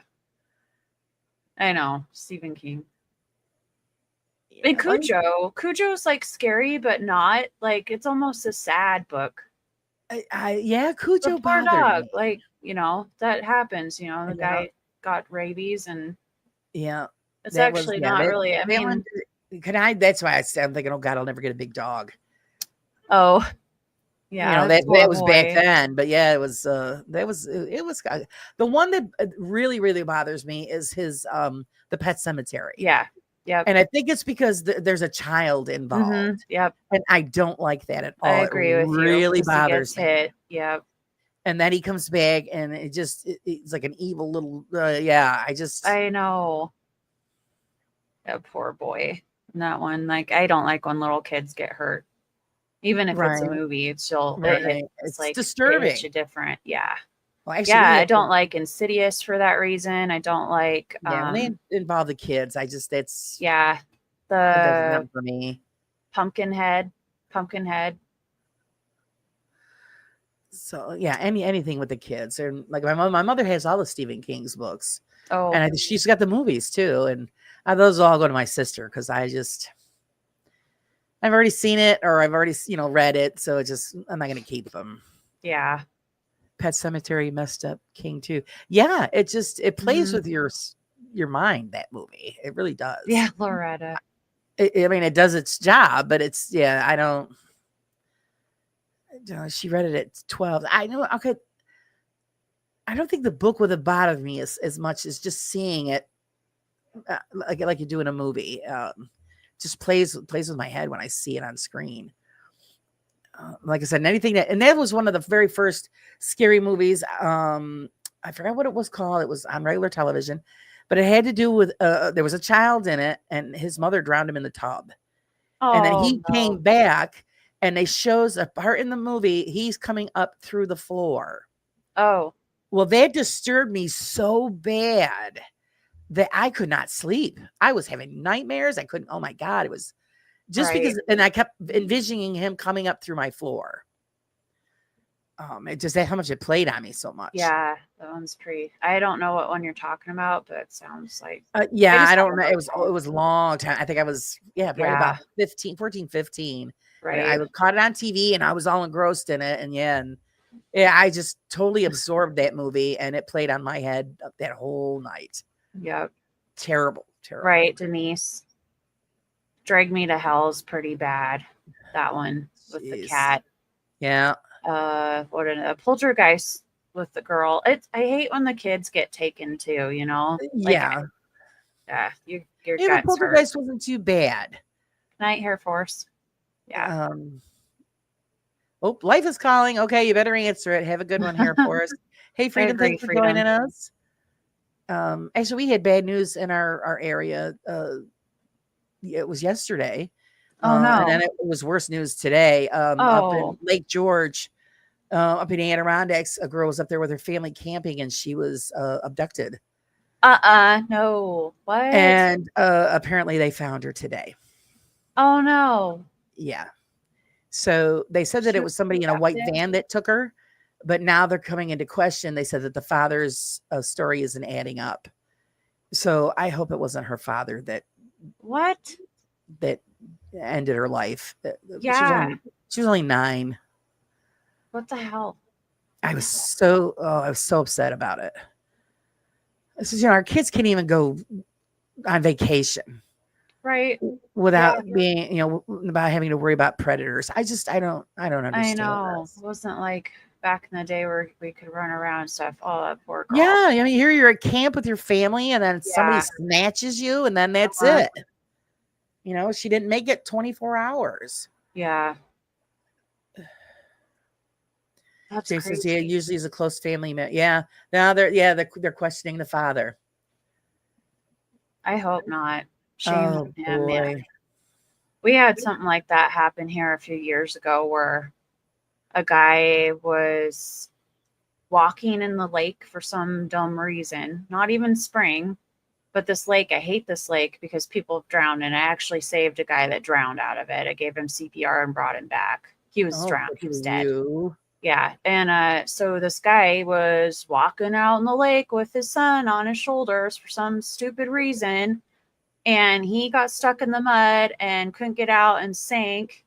Speaker 3: I know Stephen King.
Speaker 2: Yeah.
Speaker 3: And Cujo's like scary, but not like it's almost a sad book.
Speaker 2: Yeah, Cujo
Speaker 3: The poor
Speaker 2: bothered
Speaker 3: dog,
Speaker 2: me.
Speaker 3: like that happens. The
Speaker 2: Yeah.
Speaker 3: guy got rabies, and
Speaker 2: Yeah.
Speaker 3: it's
Speaker 2: That was-
Speaker 3: actually
Speaker 2: yeah,
Speaker 3: not
Speaker 2: that-
Speaker 3: really. I
Speaker 2: that
Speaker 3: mean,
Speaker 2: one- can I? That's why I'm thinking, oh God, I'll never get a big dog.
Speaker 3: oh, yeah,
Speaker 2: that
Speaker 3: poor
Speaker 2: was back
Speaker 3: boy.
Speaker 2: then. But yeah, it was. It was the one that really, really bothers me is his the Pet Cemetery.
Speaker 3: Yeah, yep,
Speaker 2: And I think it's because there's a child involved,
Speaker 3: mhm, yep.
Speaker 2: and I don't like that at all.
Speaker 3: I agree
Speaker 2: It
Speaker 3: with you.
Speaker 2: really
Speaker 3: 'Cause he
Speaker 2: bothers
Speaker 3: gets
Speaker 2: me.
Speaker 3: hit. Yep.
Speaker 2: And then he comes back, and it's like an evil little. Yeah,
Speaker 3: I know. That poor boy. And that one, like, I don't like when little kids get hurt. Even if it's a
Speaker 2: Right.
Speaker 3: movie, it's still
Speaker 2: Right.
Speaker 3: it's
Speaker 2: It's
Speaker 3: like it
Speaker 2: disturbing.
Speaker 3: hits you different. Yeah.
Speaker 2: Well, actually,
Speaker 3: Yeah,
Speaker 2: we
Speaker 3: I
Speaker 2: had-
Speaker 3: don't like Insidious for that reason. I don't like
Speaker 2: Yeah, when they involve the kids,
Speaker 3: yeah,
Speaker 2: it doesn't
Speaker 3: the
Speaker 2: come for me.
Speaker 3: Pumpkinhead.
Speaker 2: So yeah, anything with the kids, and like my mother has all the Stephen King's books,
Speaker 3: Oh,
Speaker 2: and she's got the movies too, and those all go to my sister because I've already seen it or I've already read it, so I'm not gonna keep them.
Speaker 3: yeah.
Speaker 2: Pet Cemetery messed up King too. Yeah, it plays
Speaker 3: Mhm.
Speaker 2: with your mind. That movie, it really does.
Speaker 3: Yeah, Loretta.
Speaker 2: I mean, it does its job, but I don't. She read it at 12. I know. Okay. I don't think the book would have bothered me as much as just seeing it, like you do in a movie. Just plays with my head when I see it on screen. Like I said, and that was one of the very first scary movies. I forgot what it was called. It was on regular television, but it had to do with there was a child in it, and his mother drowned him in the tub. And then he came back, and they shows a part in the movie. He's coming up through the floor.
Speaker 3: Oh,
Speaker 2: Well, that disturbed me so bad that I could not sleep. I was having nightmares. I couldn't. Oh my God. It was just
Speaker 3: Right.
Speaker 2: because, and I kept envisioning him coming up through my floor. It just how much it played on me so much.
Speaker 3: yeah, that one's pretty. I don't know what one you're talking about, but it sounds like
Speaker 2: Yeah,
Speaker 3: just
Speaker 2: I don't
Speaker 3: haven't
Speaker 2: know.
Speaker 3: looked
Speaker 2: It was a long time. I think I was, probably about 15.
Speaker 3: right.
Speaker 2: And I caught it on TV and I was all engrossed in it. And yeah, I just totally absorbed that movie and it played on my head that whole night.
Speaker 3: Yep.
Speaker 2: Terrible.
Speaker 3: Right, Denise. Drag Me to Hell is pretty bad. That one with the
Speaker 2: Jeez.
Speaker 3: cat.
Speaker 2: Yeah.
Speaker 3: What a Poltergeist with the girl. I hate when the kids get taken too, Like,
Speaker 2: Yeah.
Speaker 3: yeah, your
Speaker 2: Even
Speaker 3: guts hurt.
Speaker 2: Poltergeist wasn't too bad.
Speaker 3: Night Hair Force. Yeah.
Speaker 2: Oh, life is calling. Okay, you better answer it. Have a good one here for us. Hey, Freedom,
Speaker 3: agree,
Speaker 2: thanks for
Speaker 3: Freedom.
Speaker 2: joining us. Actually, we had bad news in our area. It was yesterday.
Speaker 3: Oh, no.
Speaker 2: And then it was worse news today. Up in
Speaker 3: Oh.
Speaker 2: Lake George, up in Adirondacks, a girl was up there with her family camping, and she was abducted.
Speaker 3: No. What?
Speaker 2: And apparently, they found her today.
Speaker 3: Oh no.
Speaker 2: Yeah. So they said that
Speaker 3: She
Speaker 2: it was somebody in a white
Speaker 3: abducted?
Speaker 2: van that took her, but now they're coming into question. They said that the father's story isn't adding up. So I hope it wasn't her father
Speaker 3: What?
Speaker 2: that ended her life.
Speaker 3: Yeah.
Speaker 2: She was only 9.
Speaker 3: What the hell?
Speaker 2: I was so upset about it. This is, our kids can't even go on vacation
Speaker 3: Right.
Speaker 2: without
Speaker 3: Yeah.
Speaker 2: being, about having to worry about predators. I don't
Speaker 3: I
Speaker 2: understand
Speaker 3: know.
Speaker 2: this.
Speaker 3: It wasn't like back in the day where we could run around and stuff. Oh, that poor girl.
Speaker 2: Yeah, I mean, here you're at camp with your family, and then somebody
Speaker 3: Yeah.
Speaker 2: snatches you, and then that's
Speaker 3: Uh-huh.
Speaker 2: it. She didn't make it 24 hours.
Speaker 3: Yeah. That's
Speaker 2: James says, yeah,
Speaker 3: crazy.
Speaker 2: usually is a close family member. Yeah, now they're questioning the father.
Speaker 3: I hope not. Shame
Speaker 2: Oh
Speaker 3: on him, man.
Speaker 2: boy.
Speaker 3: We had something like that happen here a few years ago where a guy was walking in the lake for some dumb reason, not even spring, but this lake. I hate this lake because people have drowned, and I actually saved a guy that drowned out of it. I gave him CPR and brought him back. He was
Speaker 2: Oh,
Speaker 3: drowned,
Speaker 2: good
Speaker 3: he was
Speaker 2: for
Speaker 3: dead.
Speaker 2: you.
Speaker 3: Yeah. And so this guy was walking out in the lake with his son on his shoulders for some stupid reason. And he got stuck in the mud and couldn't get out and sank.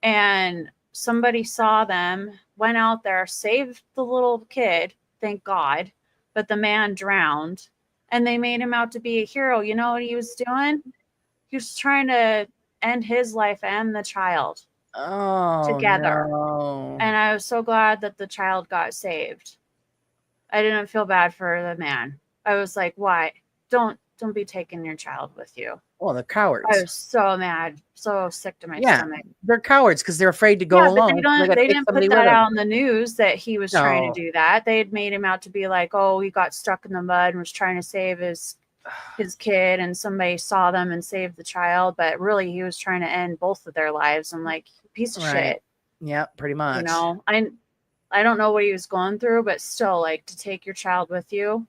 Speaker 3: And somebody saw them, went out there, saved the little kid, thank God. But the man drowned. And they made him out to be a hero. You know what he was doing? He was trying to end his life and the child
Speaker 2: Oh
Speaker 3: together.
Speaker 2: no.
Speaker 3: And I was so glad that the child got saved. I didn't feel bad for the man. I was like, why? Don't be taking your child with you.
Speaker 2: Well, the
Speaker 3: I
Speaker 2: cowards.
Speaker 3: was so mad, so sick to my
Speaker 2: Yeah,
Speaker 3: stomach.
Speaker 2: they're cowards because they're afraid to go
Speaker 3: Yeah, but
Speaker 2: alone. So they got to
Speaker 3: they
Speaker 2: take
Speaker 3: didn't
Speaker 2: somebody
Speaker 3: put
Speaker 2: with
Speaker 3: that
Speaker 2: them.
Speaker 3: out in the news that he was trying to
Speaker 2: No.
Speaker 3: do that. They had made him out to be like, oh, he got stuck in the mud and was trying to save his kid, and somebody saw them and saved the child, but really he was trying to end both of their lives. I'm like, piece of shit.
Speaker 2: Yeah, pretty much.
Speaker 3: I don't know what he was going through, but still, like, to take your child with you.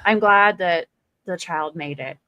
Speaker 3: I'm glad that the child made it.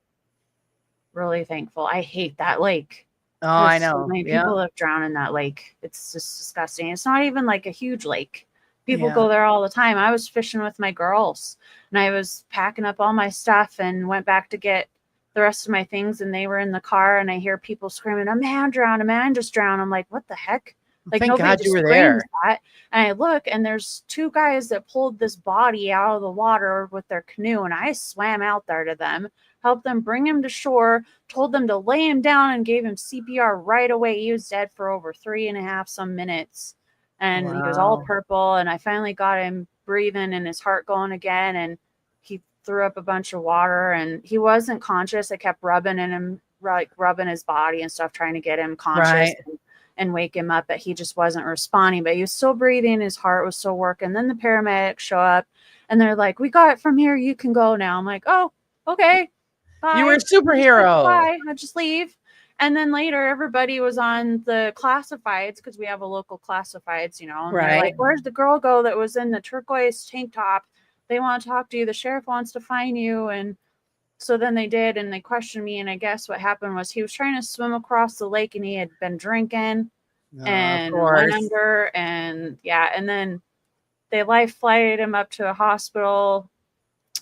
Speaker 3: Really thankful. I hate that lake.
Speaker 2: Oh, I
Speaker 3: So
Speaker 2: know.
Speaker 3: many
Speaker 2: Yeah.
Speaker 3: people have drowned in that lake. It's just disgusting. It's not even like a huge lake. People
Speaker 2: Yeah.
Speaker 3: go there all the time. I was fishing with my girls, and I was packing up all my stuff and went back to get the rest of my things, and they were in the car, and I hear people screaming, "A man drowned, a man just drowned." I'm like, what the heck? Like,
Speaker 2: Thank
Speaker 3: nobody
Speaker 2: God
Speaker 3: just
Speaker 2: you were
Speaker 3: screams
Speaker 2: there.
Speaker 3: that. And I look, and there's two guys that pulled this body out of the water with their canoe, and I swam out there to them, helped them bring him to shore, told them to lay him down, and gave him CPR right away. He was dead for over 3.5 some minutes, and he was all
Speaker 2: Wow.
Speaker 3: purple. And I finally got him breathing and his heart going again, and he threw up a bunch of water, and he wasn't conscious. I kept rubbing in him, like rubbing his body and stuff, trying to get him conscious.
Speaker 2: Right.
Speaker 3: And wake him up, but he just wasn't responding. But he was still breathing, his heart was still working. Then the paramedics show up, and they're like, "We got it from here, you can go now." I'm like, "Oh, okay, bye."
Speaker 2: You were a superhero.
Speaker 3: Bye. I just leave. And then later, everybody was on the classifieds, because we have a local classifieds, and they're
Speaker 2: Right.
Speaker 3: like, "Where's the girl go that was in the turquoise tank top? They want to talk to you. The sheriff wants to find you." And so then they did, and they questioned me. And I guess what happened was he was trying to swim across the lake, and he had been drinking
Speaker 2: Of
Speaker 3: and went
Speaker 2: course.
Speaker 3: under. And yeah, and then they life flighted him up to a hospital,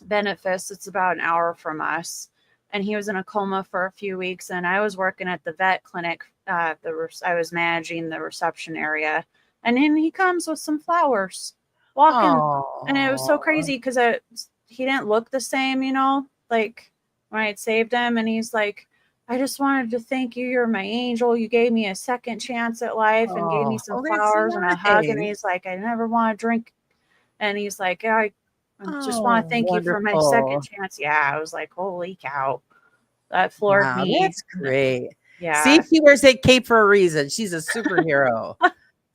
Speaker 3: Benefice. It's about an hour from us, and he was in a coma for a few weeks. And I was working at the vet clinic. I was managing the reception area, and then he comes with some flowers, walking, and it was so
Speaker 2: Oh.
Speaker 3: crazy because he didn't look the same, like when I had saved him. And he's like, "I just wanted to thank you. You're my angel. You gave me a second chance at life," and gave me some
Speaker 2: That's
Speaker 3: flowers and a hug. And
Speaker 2: nice.
Speaker 3: he's like, "I never want to drink." And he's like, "I just want to
Speaker 2: Oh,
Speaker 3: thank you for my second
Speaker 2: wonderful.
Speaker 3: chance." Yeah, I was like, holy cow. That floored
Speaker 2: Wow,
Speaker 3: me.
Speaker 2: that's great. See,
Speaker 3: Yeah.
Speaker 2: she wears that cape for a reason. She's a superhero.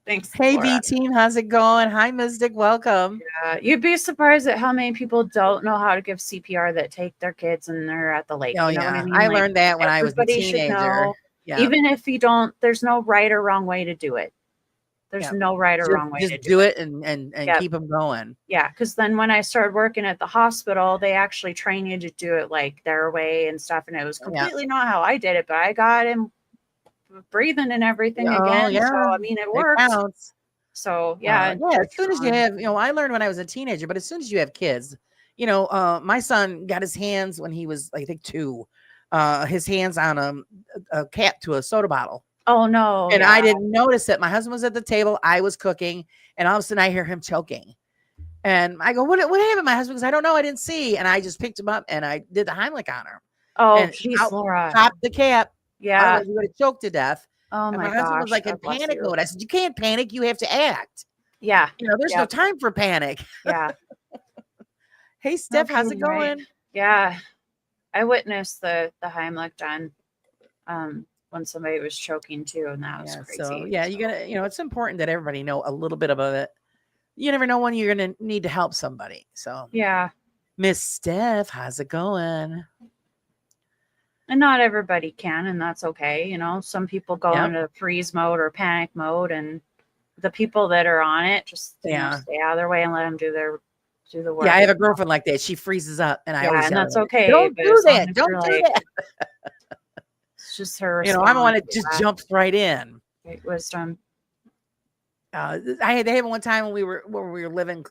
Speaker 3: Thanks,
Speaker 2: Hey,
Speaker 3: Laura.
Speaker 2: V team, how's it going? Hi, Mystic. Welcome.
Speaker 3: You'd be surprised at how many people don't know how to give CPR that take their kids and they're at the lake.
Speaker 2: Oh,
Speaker 3: You know what I
Speaker 2: yeah.
Speaker 3: mean?
Speaker 2: I
Speaker 3: Like,
Speaker 2: learned that when I was a
Speaker 3: everybody should
Speaker 2: teenager.
Speaker 3: know.
Speaker 2: Yeah.
Speaker 3: Even if you don't, there's no right or wrong way to do it. There's
Speaker 2: Yeah.
Speaker 3: no right or wrong way to
Speaker 2: Just
Speaker 3: do
Speaker 2: do
Speaker 3: it.
Speaker 2: it and
Speaker 3: Yep.
Speaker 2: keep them going.
Speaker 3: Yeah, because then when I started working at the hospital, they actually train you to do it like their way and stuff. And it was completely not how I did it, but I got him breathing and everything
Speaker 2: Oh,
Speaker 3: again.
Speaker 2: yeah.
Speaker 3: So, I mean, it
Speaker 2: It
Speaker 3: works.
Speaker 2: counts.
Speaker 3: So, yeah.
Speaker 2: Yeah, as soon as you have, I learned when I was a teenager, but as soon as you have kids, my son got his hands when he was, I think, 2, his hands on a cap to a soda bottle.
Speaker 3: Oh no.
Speaker 2: And
Speaker 3: Yeah.
Speaker 2: I didn't notice it. My husband was at the table. I was cooking. And all of a sudden I hear him choking. And I go, what happened? My husband goes, I don't know. I didn't see. And I just picked him up and I did the Heimlich on her.
Speaker 3: Oh,
Speaker 2: And
Speaker 3: geez,
Speaker 2: out
Speaker 3: Laura.
Speaker 2: popped the cap.
Speaker 3: Yeah.
Speaker 2: Otherwise, you would have choked to death.
Speaker 3: Oh
Speaker 2: And
Speaker 3: my
Speaker 2: my husband was
Speaker 3: gosh.
Speaker 2: like in
Speaker 3: God bless
Speaker 2: panic
Speaker 3: you.
Speaker 2: mode. I said, you can't panic. You have to act.
Speaker 3: Yeah.
Speaker 2: There's no time for panic.
Speaker 3: Yeah.
Speaker 2: Hey, Steph, how's
Speaker 3: Okay,
Speaker 2: it
Speaker 3: right.
Speaker 2: going?
Speaker 3: Yeah. I witnessed the Heimlich done when somebody was choking too, and that was crazy.
Speaker 2: So you gotta, it's important that everybody know a little bit about it. You never know when you're gonna need to help somebody. So
Speaker 3: yeah.
Speaker 2: Miss Steph, how's it going?
Speaker 3: And not everybody can, and that's okay. Some people go
Speaker 2: Yep.
Speaker 3: into freeze mode or panic mode, and the people that are on it just stay out of their way and let them do the work.
Speaker 2: Yeah, I have a girlfriend like that. She freezes up, and I always
Speaker 3: and
Speaker 2: yell
Speaker 3: that's
Speaker 2: at her,
Speaker 3: okay.
Speaker 2: Don't
Speaker 3: but
Speaker 2: do
Speaker 3: as long
Speaker 2: that.
Speaker 3: as
Speaker 2: Don't
Speaker 3: you're
Speaker 2: do
Speaker 3: like,
Speaker 2: that.
Speaker 3: it's just her
Speaker 2: I'm the
Speaker 3: response.
Speaker 2: one that just jumps right in.
Speaker 3: Great wisdom.
Speaker 2: They had one time when we were living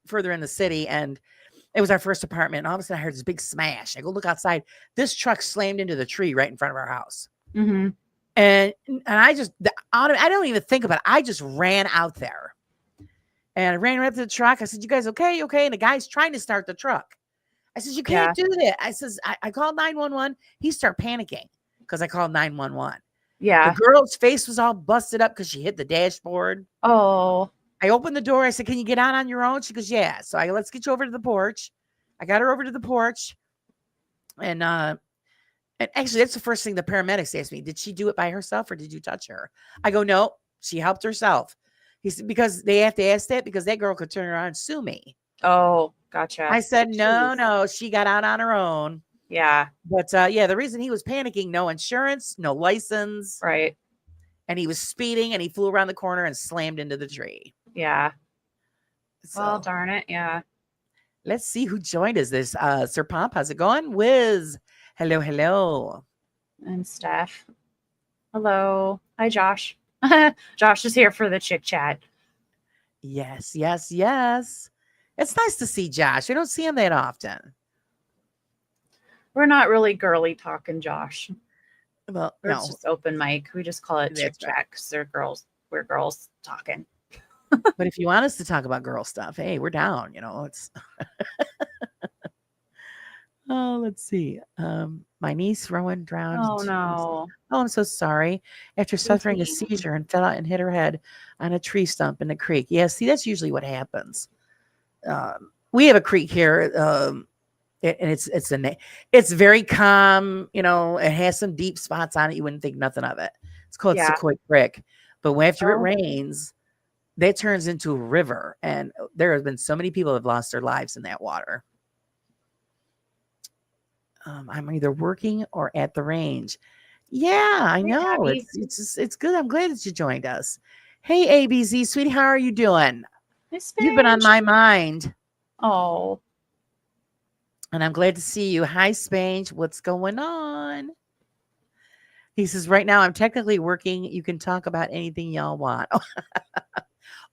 Speaker 2: further in the city, and it was our first apartment. And all of a sudden, I heard this big smash. I go look outside. This truck slammed into the tree right in front of our house.
Speaker 3: Mm-hmm.
Speaker 2: And I don't even think about it. I just ran out there, and I ran right up to the truck. I said, "You guys okay? Okay?" And the guy's trying to start the truck. I said, "You can't do that." I says, "I called 911." He started panicking because I called 911.
Speaker 3: Yeah.
Speaker 2: The girl's face was all busted up because she hit the dashboard.
Speaker 3: Oh.
Speaker 2: I opened the door. I said, "Can you get out on your own?" She goes, "Yeah." So let's get you over to the porch. I got her over to the porch. And actually, that's the first thing the paramedics asked me. Did she do it by herself or did you touch her? I go, no, she helped herself. He said, because they have to ask that because that girl could turn around and sue me.
Speaker 3: Oh, gotcha.
Speaker 2: I said, no, she got out on her own.
Speaker 3: Yeah.
Speaker 2: But the reason he was panicking, no insurance, no license.
Speaker 3: Right.
Speaker 2: And he was speeding and he flew around the corner and slammed into the tree.
Speaker 3: Yeah.
Speaker 2: So,
Speaker 3: well, darn it. Yeah.
Speaker 2: Let's see who joined us. This Sir Pomp, how's it going? Wiz. Hello.
Speaker 3: And Steph. Hello. Hi, Josh. Josh is here for the chit chat.
Speaker 2: Yes. It's nice to see Josh. We don't see him that often.
Speaker 3: We're not really girly talking, Josh.
Speaker 2: Well,
Speaker 3: no. It's just open mic. We just call it chit chat because they're girls. We're girls talking.
Speaker 2: But if you want us to talk about girl stuff, hey, we're down. It's. Oh, let's see. My niece Rowan drowned.
Speaker 3: Oh no!
Speaker 2: Oh, I'm so sorry. After suffering a seizure and fell out and hit her head on a tree stump in the creek. Yeah, see, that's usually what happens. We have a creek here, and it's very calm. It has some deep spots on it. You wouldn't think nothing of it. It's called Sequoia Creek. But after it rains, that turns into a river, and there have been so many people that have lost their lives in that water. I'm either working or at the range. Yeah, I know. It's good. I'm glad that you joined us. Hey, ABZ, sweetie, how are you doing? You've been on my mind.
Speaker 3: Oh.
Speaker 2: And I'm glad to see you. Hi, Spange. What's going on? He says, right now I'm technically working. You can talk about anything y'all want.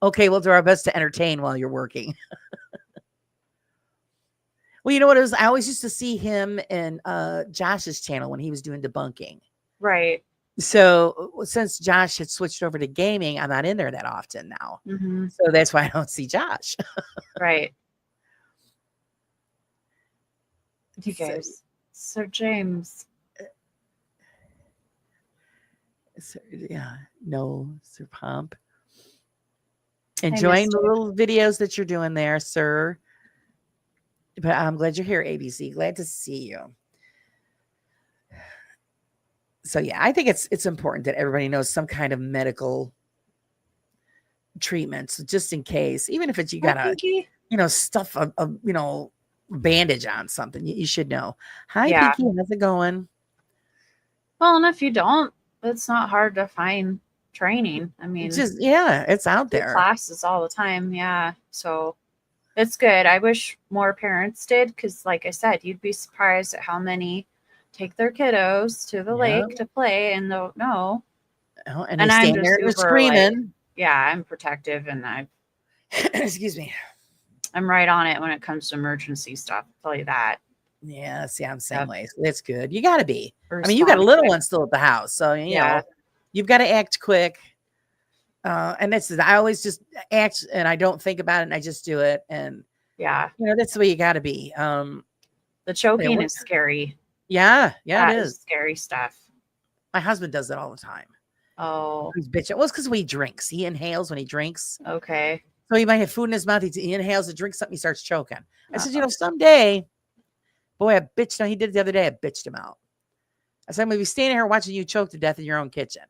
Speaker 2: Okay, we'll do our best to entertain while you're working. Well, you know what it was? I always used to see him in Josh's channel when he was doing debunking.
Speaker 3: Right.
Speaker 2: So since Josh had switched over to gaming, I'm not in there that often now.
Speaker 3: Mm-hmm.
Speaker 2: So that's why I don't see Josh.
Speaker 3: Right. You guys. So James.
Speaker 2: No, Sir Pomp. Enjoying the little videos that you're doing there, sir. But I'm glad you're here, ABC. Glad to see you. So yeah, I think it's important that everybody knows some kind of medical treatments just in case, even if you got stuff a bandage on something, you should know. Hi, Pinky, how's it going?
Speaker 3: Well, and if you don't, it's not hard to find training. I mean,
Speaker 2: it's out there.
Speaker 3: Classes all the time. Yeah, so. It's good. I wish more parents did because, like I said, you'd be surprised at how many take their kiddos to the lake to play and don't know.
Speaker 2: Oh, and they stand there and screaming.
Speaker 3: I'm protective and
Speaker 2: excuse me.
Speaker 3: I'm right on it when it comes to emergency stuff. I'll tell you that.
Speaker 2: Yeah, see, I'm the same way. So that's good. You got to be. I mean, you got a little one still at the house, so you know. You've got to act quick. And this is, I always just act and I don't think about it and I just do it. And,
Speaker 3: Yeah.
Speaker 2: that's the way you got to be.
Speaker 3: The choking is scary.
Speaker 2: Yeah, it
Speaker 3: That
Speaker 2: is.
Speaker 3: scary stuff.
Speaker 2: My husband does that all the time.
Speaker 3: Oh,
Speaker 2: He's bitching. Well, it's because he drinks. He inhales when he drinks.
Speaker 3: okay.
Speaker 2: So he might have food in his mouth. He inhales and drinks something. He starts choking. I said, someday, boy, I bitched him. He did it the other day. I bitched him out. I said, I'm going to be standing here watching you choke to death in your own kitchen.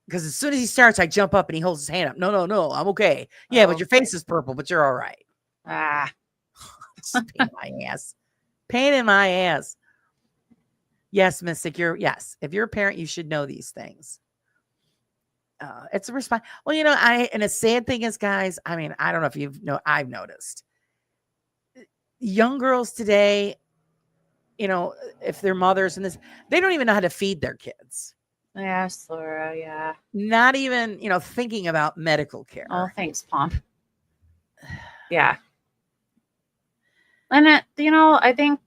Speaker 2: Because as soon as he starts, I jump up and he holds his hand up. No, I'm okay. Yeah, but your face is purple, but you're all right. Pain in my ass. Pain in my ass. Yes, Mystic, if you're a parent, you should know these things. It's a response. Well, and a sad thing is, guys, I mean, I don't know if I've noticed young girls today, if they're mothers and this, they don't even know how to feed their kids.
Speaker 3: Yes, Laura. Yeah.
Speaker 2: Not even, thinking about medical care.
Speaker 3: Oh, thanks, Pomp. Yeah. And I think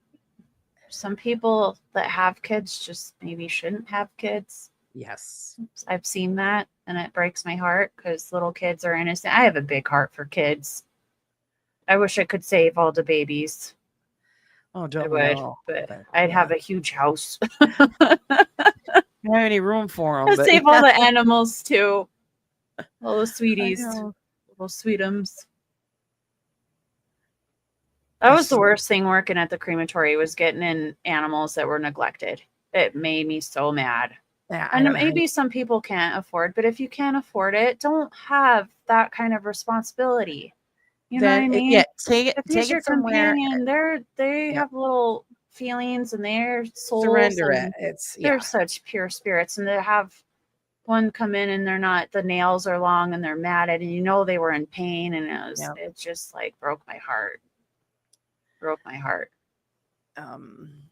Speaker 3: some people that have kids just maybe shouldn't have kids.
Speaker 2: Yes.
Speaker 3: I've seen that and it breaks my heart because little kids are innocent. I have a big heart for kids. I wish I could save all the babies.
Speaker 2: Oh, don't
Speaker 3: I would,
Speaker 2: know.
Speaker 3: but I'd have a huge house.
Speaker 2: I don't have any room for them.
Speaker 3: I'd save all the animals too. All the sweeties. Little sweetums. That was the worst thing working at the crematory was getting in animals that were neglected. It made me so mad.
Speaker 2: Yeah,
Speaker 3: and maybe some people can't afford, but if you can't afford it, don't have that kind of responsibility. You know what I mean?
Speaker 2: Yeah, take
Speaker 3: your
Speaker 2: it somewhere.
Speaker 3: Companion, they have little feelings and their souls.
Speaker 2: Surrender it.
Speaker 3: They're such pure spirits, and to have one come in and the nails are long and they're matted, and they were in pain, and it just like broke my heart.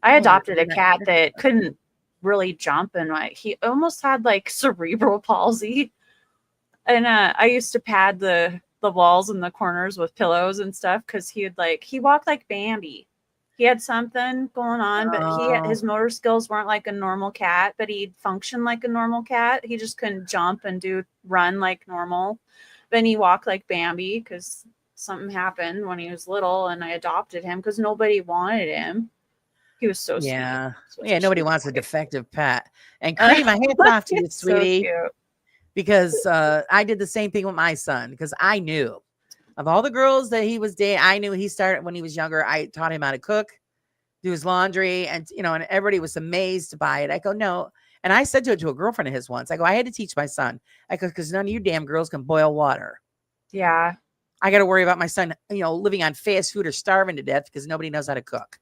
Speaker 3: I adopted a cat that couldn't really jump, and he almost had like cerebral palsy. And I used to pad the walls and the corners with pillows and stuff because he walked like Bambi. He had something going on, but his motor skills weren't like a normal cat, but he'd function like a normal cat. He just couldn't jump and run like normal. Then he walked like Bambi because something happened when he was little, and I adopted him because nobody wanted him. He was so sweet.
Speaker 2: Nobody wants a defective pet. And Cream, I hats off to you, sweetie.
Speaker 3: So cute.
Speaker 2: Because I did the same thing with my son because I knew of all the girls that he was dating. I knew he started when he was younger. I taught him how to cook, do his laundry, and and everybody was amazed by it. I go, no. And I said to a girlfriend of his once, I go, I had to teach my son. I go, because none of you damn girls can boil water.
Speaker 3: Yeah.
Speaker 2: I got to worry about my son, living on fast food or starving to death because nobody knows how to cook.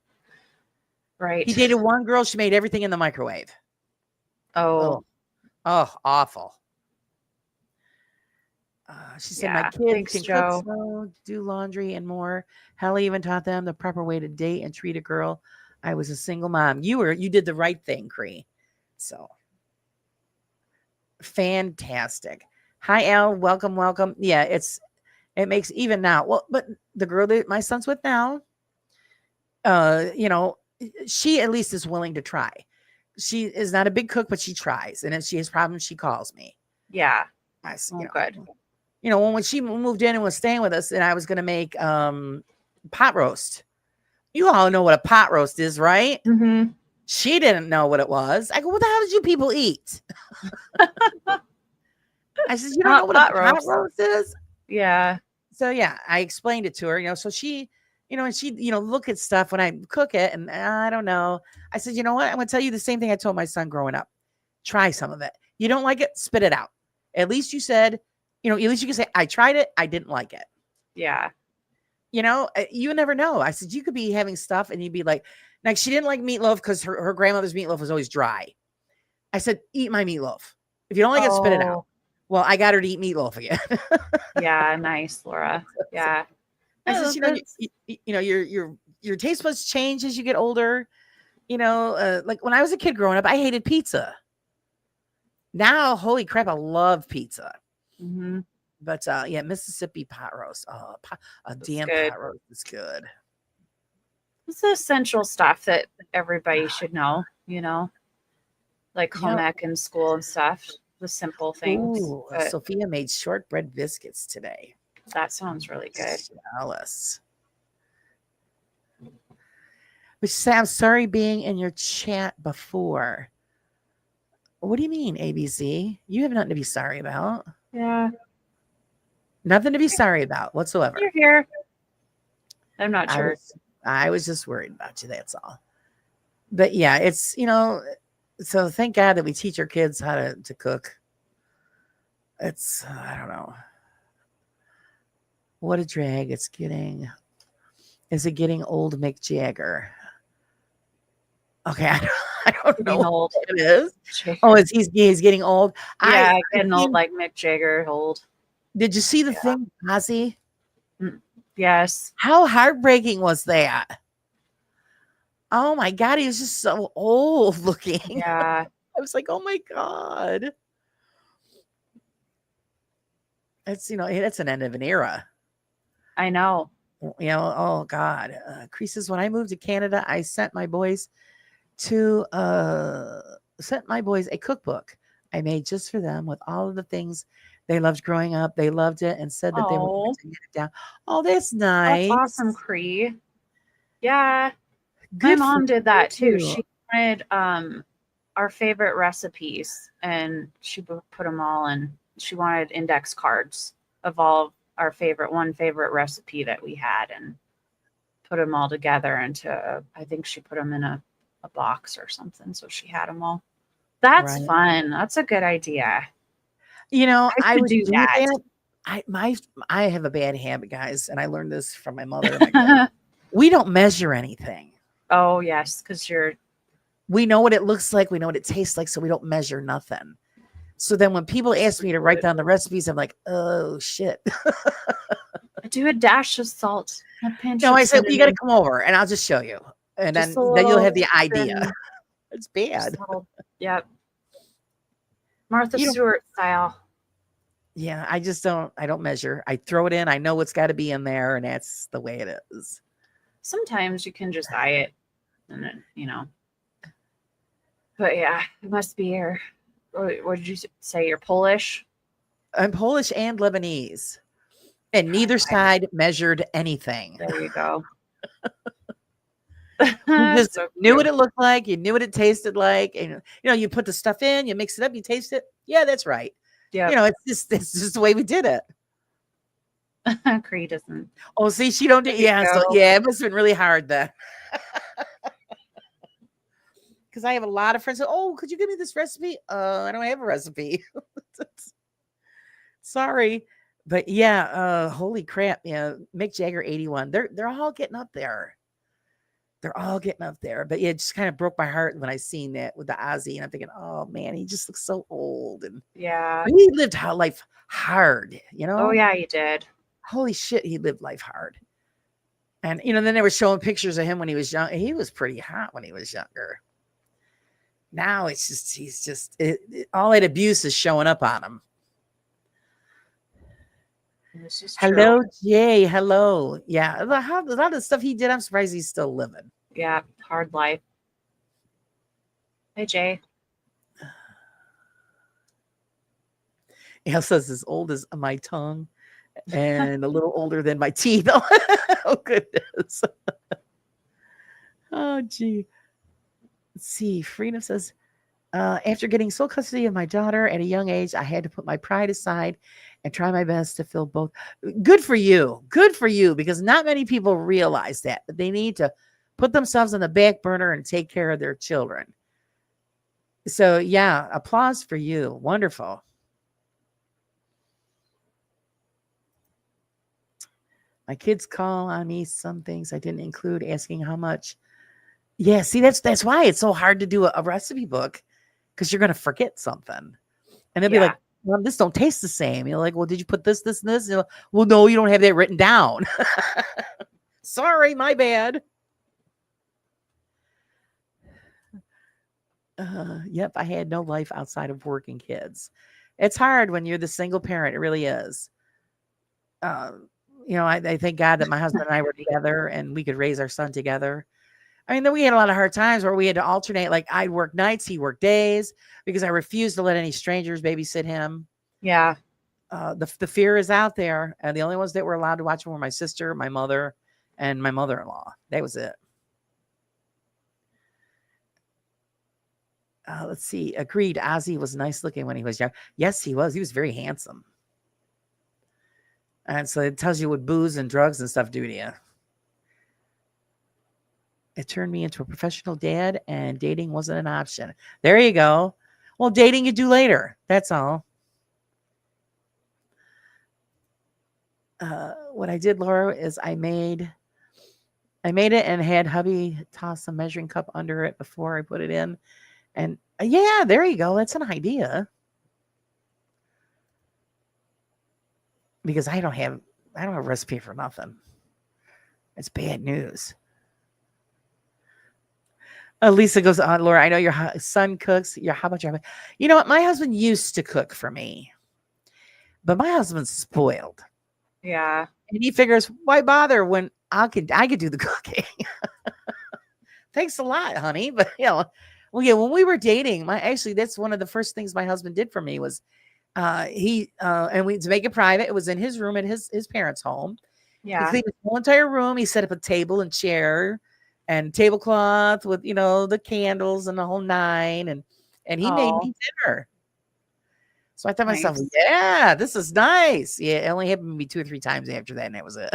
Speaker 3: Right.
Speaker 2: He dated one girl. She made everything in the microwave.
Speaker 3: Oh,
Speaker 2: awful. She said, my kids can cook, do laundry and more. Hallie even taught them the proper way to date and treat a girl. I was a single mom. You did the right thing, Cree. So fantastic. Hi, Al. Welcome. Yeah, it makes even now. Well, but the girl that my son's with now, she at least is willing to try. She is not a big cook, but she tries. And if she has problems, she calls me.
Speaker 3: Yeah.
Speaker 2: Good. When she moved in and was staying with us, and I was going to make pot roast. You all know what a pot roast is, right?
Speaker 3: Mm-hmm.
Speaker 2: She didn't know what it was. I go, what the hell did you people eat? I said, you don't know what a pot roast is?
Speaker 3: Yeah.
Speaker 2: So, yeah, I explained it to her, so she, and she, look at stuff when I cook it, and I don't know. I said, you know what? I'm going to tell you the same thing I told my son growing up. Try some of it. You don't like it, spit it out. At least you said, at least you can say, I tried it. I didn't like it.
Speaker 3: Yeah.
Speaker 2: You never know. I said, you could be having stuff and you'd be like she didn't like meatloaf because her grandmother's meatloaf was always dry. I said, eat my meatloaf. If you don't like it, spit it out. Well, I got her to eat meatloaf again.
Speaker 3: Yeah. Nice, Laura. Yeah.
Speaker 2: I said, your taste buds change as you get older. Like when I was a kid growing up, I hated pizza. Now, holy crap, I love pizza.
Speaker 3: Mm-hmm.
Speaker 2: But Mississippi pot roast. Oh, pot roast is good.
Speaker 3: It's the essential stuff that everybody should know, like home
Speaker 2: Yeah.
Speaker 3: ec in school and stuff, the simple things.
Speaker 2: Ooh,
Speaker 3: But
Speaker 2: Sophia made shortbread biscuits today.
Speaker 3: that sounds really good.
Speaker 2: Jealous. But she said, I'm sorry being in your chat before. What do you mean, ABC? You have nothing to be sorry about.
Speaker 3: Yeah,
Speaker 2: Nothing to be sorry about whatsoever.
Speaker 3: you're here. I'm not
Speaker 2: I
Speaker 3: sure.
Speaker 2: was just worried about you, that's all. But yeah, it's, so thank God that we teach our kids how to cook. It's, I don't know. What a drag it's getting. Is it getting old Mick Jagger? Okay, I don't know
Speaker 3: Getting old.
Speaker 2: what it is.
Speaker 3: Jagger.
Speaker 2: Oh, he's getting old.
Speaker 3: Yeah,
Speaker 2: I
Speaker 3: getting old
Speaker 2: seen-
Speaker 3: like Mick Jagger old.
Speaker 2: Did you see the
Speaker 3: Yeah.
Speaker 2: thing, Ozzy?
Speaker 3: Yes.
Speaker 2: How heartbreaking was that? Oh my God, he was just so old looking.
Speaker 3: Yeah.
Speaker 2: I was like, oh my God. That's, that's an end of an era.
Speaker 3: I know.
Speaker 2: Oh God. Creases, when I moved to Canada, I sent my boys a cookbook I made just for them with all of the things they loved growing up. They loved it and said that they were going
Speaker 3: Oh,
Speaker 2: to get it down. Oh, that's
Speaker 3: that's
Speaker 2: nice.
Speaker 3: awesome, Cree. Yeah.
Speaker 2: Good
Speaker 3: My mom
Speaker 2: for
Speaker 3: did that too.
Speaker 2: you.
Speaker 3: She wanted our favorite recipes and she put them all in. She wanted index cards of all our one favorite recipe that we had and put them all together into I think she put them in a box or something. So she had them all. That's
Speaker 2: Right.
Speaker 3: fun. That's a good idea.
Speaker 2: I
Speaker 3: I should
Speaker 2: would
Speaker 3: do that.
Speaker 2: I have a bad habit, guys, and I learned this from my mother. And my we don't measure anything.
Speaker 3: Oh yes, because
Speaker 2: We know what it looks like. We know what it tastes like, so we don't measure nothing. So then when people ask me to write down the recipes, I'm like, oh shit.
Speaker 3: I do a dash of salt. A pinch
Speaker 2: No,
Speaker 3: of
Speaker 2: I said, you got to
Speaker 3: cinnamon,
Speaker 2: come over and I'll just show you. And
Speaker 3: just a
Speaker 2: then you'll
Speaker 3: little
Speaker 2: have the idea.
Speaker 3: spin,
Speaker 2: It's
Speaker 3: just
Speaker 2: bad.
Speaker 3: a little, yep. Martha
Speaker 2: You don't-
Speaker 3: Stewart style.
Speaker 2: Yeah, I don't measure. I throw it in. I know what's got to be in there, and that's the way it is.
Speaker 3: Sometimes you can just eye it, and then But yeah, it must be your. What did you say? You're Polish.
Speaker 2: I'm Polish and Lebanese, and neither side measured anything.
Speaker 3: There you go.
Speaker 2: You just
Speaker 3: So
Speaker 2: knew what
Speaker 3: cute.
Speaker 2: it looked like. You knew what it tasted like, and you put the stuff in, you mix it up, you taste it. Yeah, that's right.
Speaker 3: Yeah,
Speaker 2: It's just the way we did it.
Speaker 3: Cree doesn't.
Speaker 2: Oh, see, she don't do.
Speaker 3: There you
Speaker 2: Yeah, so
Speaker 3: go.
Speaker 2: yeah, it must have been really hard then. Because I have a lot of friends. Oh, could you give me this recipe? I don't have a recipe. Sorry, but yeah. Holy crap! Yeah, Mick Jagger 81. They're all getting up there. They're all getting up there. But yeah, it just kind of broke my heart when I seen that with the Ozzy, and I'm thinking, oh man, he just looks so old, and
Speaker 3: Yeah.
Speaker 2: he lived life hard.
Speaker 3: Oh yeah, you did.
Speaker 2: Holy shit, he lived life hard. And then they were showing pictures of him when he was young. He was pretty hot when he was younger. Now it's just all that abuse is showing up on him.
Speaker 3: This is
Speaker 2: Hello,
Speaker 3: true.
Speaker 2: Jay. Hello. Yeah, a lot of the stuff he did, I'm surprised he's still living.
Speaker 3: Yeah, hard life. Hey Jay.
Speaker 2: He says as old as my tongue and a little older than my teeth. Oh, goodness. Oh, gee. Let's see. Freedom says, after getting sole custody of my daughter at a young age, I had to put my pride aside and try my best to fill both. Good for you. Good for you, because not many people realize that they need to put themselves on the back burner and take care of their children. So, yeah, applause for you. Wonderful. My kids call on me some things I didn't include, asking how much. Yeah, see, that's why it's so hard to do a recipe book, because you're going to forget something. And they'll be like, well, this don't taste the same. You're like, well, did you put this, this, and this? Well, no, you don't have that written down. Sorry, my bad. Yep, I had no life outside of working kids. It's hard when you're the single parent. It really is. I thank God that my husband and I were together and we could raise our son together. I mean, then we had a lot of hard times where we had to alternate. Like I'd work nights, he'd work days because I refused to let any strangers babysit him.
Speaker 3: Yeah.
Speaker 2: The fear is out there. And the only ones that were allowed to watch him were my sister, my mother, and my mother-in-law. That was it. Let's see. Agreed. Ozzy was nice looking when he was young. Yes, he was. He was very handsome. And so it tells you what booze and drugs and stuff do to you. It turned me into a professional dad, and dating wasn't an option. There you go. Well, dating you do later. That's all. What I did, Laura, is I made it and had hubby toss a measuring cup under it before I put it in. And yeah, there you go. That's an idea. Because I don't have a recipe for nothing. It's bad news. Lisa goes on, Laura, I know your son cooks. How about your husband? You know what? My husband used to cook for me, but my husband's spoiled.
Speaker 3: Yeah.
Speaker 2: And he figures, why bother when I could do the cooking? Thanks a lot, honey. But well, yeah, when we were dating, that's one of the first things my husband did for me was and to make it private, it was in his room at his parents' home.
Speaker 3: Yeah.
Speaker 2: He cleaned the whole entire room. He set up a table and chair and tablecloth with, the candles and the whole nine. And he made me dinner. So I thought to myself, yeah, this is nice. Yeah, it only happened to me 2 or 3 times after that, and that was it.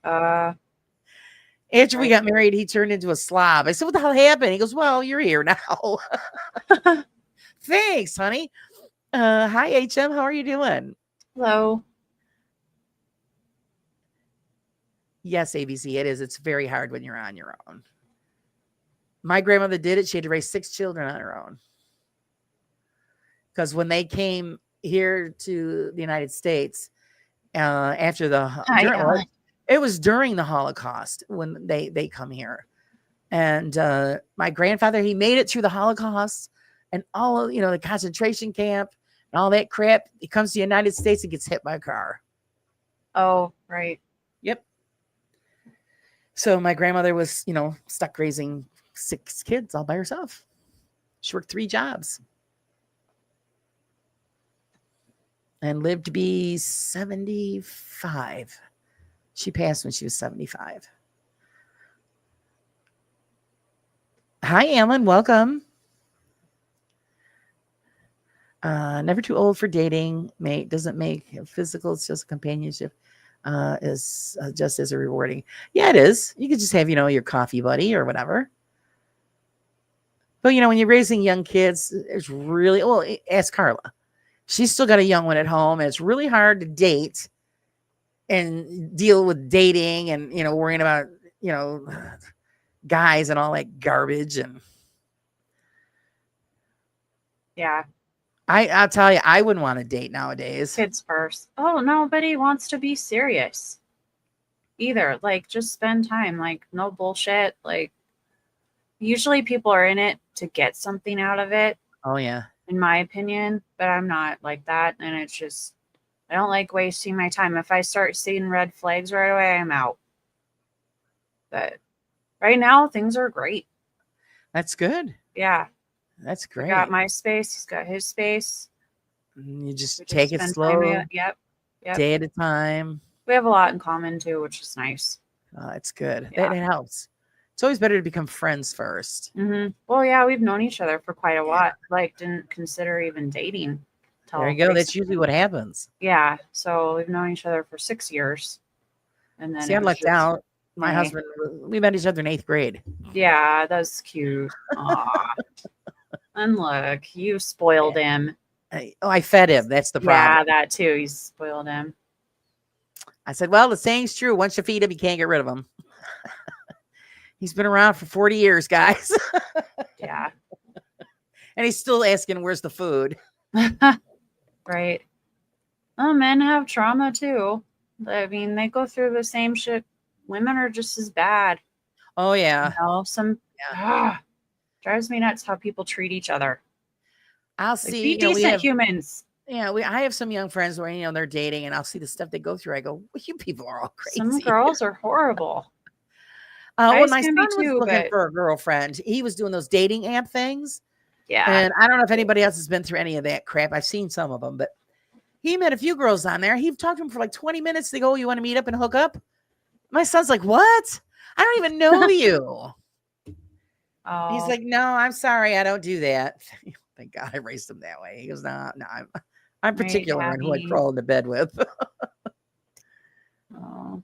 Speaker 2: After we got married, he turned into a slob. I said, what the hell happened? He goes, well, you're here now. Thanks, honey. Hi, HM. How are you doing?
Speaker 3: Hello.
Speaker 2: Yes, ABC, it is. It's very hard when you're on your own. My grandmother did it. She had to raise 6 children on her own. Because when they came here to the United States, after it was during the Holocaust when they come here. And my grandfather, he made it through the Holocaust and all of, the concentration camp and all that crap. He comes to the United States and gets hit by a car.
Speaker 3: Oh, right.
Speaker 2: Yep. So my grandmother was, stuck raising 6 kids all by herself. She worked 3 jobs. And lived to be 75. She passed when she was 75. Hi, Alan. Welcome. Never too old for dating. Doesn't make physical. It's just companionship. Is just as rewarding. Yeah, it is. You could just have, your coffee buddy or whatever. But, when you're raising young kids, it's really, well, ask Carla. She's still got a young one at home, and it's really hard to date and deal with dating and, worrying about, guys and all that garbage. And
Speaker 3: yeah,
Speaker 2: I'll tell you, I wouldn't want to date nowadays.
Speaker 3: Kids first. Oh, nobody wants to be serious either. Like, just spend time. Like, no bullshit. Like, usually people are in it to get something out of it.
Speaker 2: Oh, yeah.
Speaker 3: In my opinion, but I'm not like that. And it's just, I don't like wasting my time. If I start seeing red flags right away, I'm out. But right now, things are great.
Speaker 2: That's good.
Speaker 3: Yeah.
Speaker 2: That's great.
Speaker 3: I got my space. He's got his space.
Speaker 2: You just take it slow.
Speaker 3: Yep.
Speaker 2: Day at a time.
Speaker 3: We have a lot in common too, which is nice.
Speaker 2: It's good.
Speaker 3: Yeah.
Speaker 2: That helps. It's always better to become friends first.
Speaker 3: Mm-hmm. Well, yeah, we've known each other for quite a while. Like, didn't consider even dating.
Speaker 2: There you go. That's usually what happens.
Speaker 3: Yeah. So we've known each other for 6 years. And then
Speaker 2: I lucked out. My husband, we met each other in 8th grade.
Speaker 3: Yeah, that's cute. Aw. And look, you spoiled him.
Speaker 2: I fed him. That's the problem.
Speaker 3: Yeah, that too. You spoiled him.
Speaker 2: I said, well, the saying's true. Once you feed him, you can't get rid of him. He's been around for 40 years, guys.
Speaker 3: Yeah.
Speaker 2: And he's still asking, where's the food?
Speaker 3: Right. Oh, men have trauma too. I mean, they go through the same shit. Women are just as bad.
Speaker 2: Oh, yeah.
Speaker 3: Drives me nuts how people treat each other.
Speaker 2: I'll
Speaker 3: Like,
Speaker 2: see.
Speaker 3: be decent humans.
Speaker 2: Yeah, I have some young friends where, they're dating, and I'll see the stuff they go through. I go, well, you people are all crazy.
Speaker 3: Some girls are horrible.
Speaker 2: When
Speaker 3: Guys
Speaker 2: my
Speaker 3: can
Speaker 2: son
Speaker 3: be
Speaker 2: was
Speaker 3: too,
Speaker 2: looking
Speaker 3: but
Speaker 2: for a girlfriend, he was doing those dating app things.
Speaker 3: yeah.
Speaker 2: And I don't know if anybody else has been through any of that crap. I've seen some of them, but he met a few girls on there. He talked to them for like 20 minutes. They go, you want to meet up and hook up? My son's like, what? I don't even know you. He's
Speaker 3: Oh,
Speaker 2: like, no, I'm sorry. I don't do that. Thank God I raised him that way. He goes, no, I'm
Speaker 3: right,
Speaker 2: particular in who I
Speaker 3: Abby.
Speaker 2: crawl into bed with.
Speaker 3: Oh.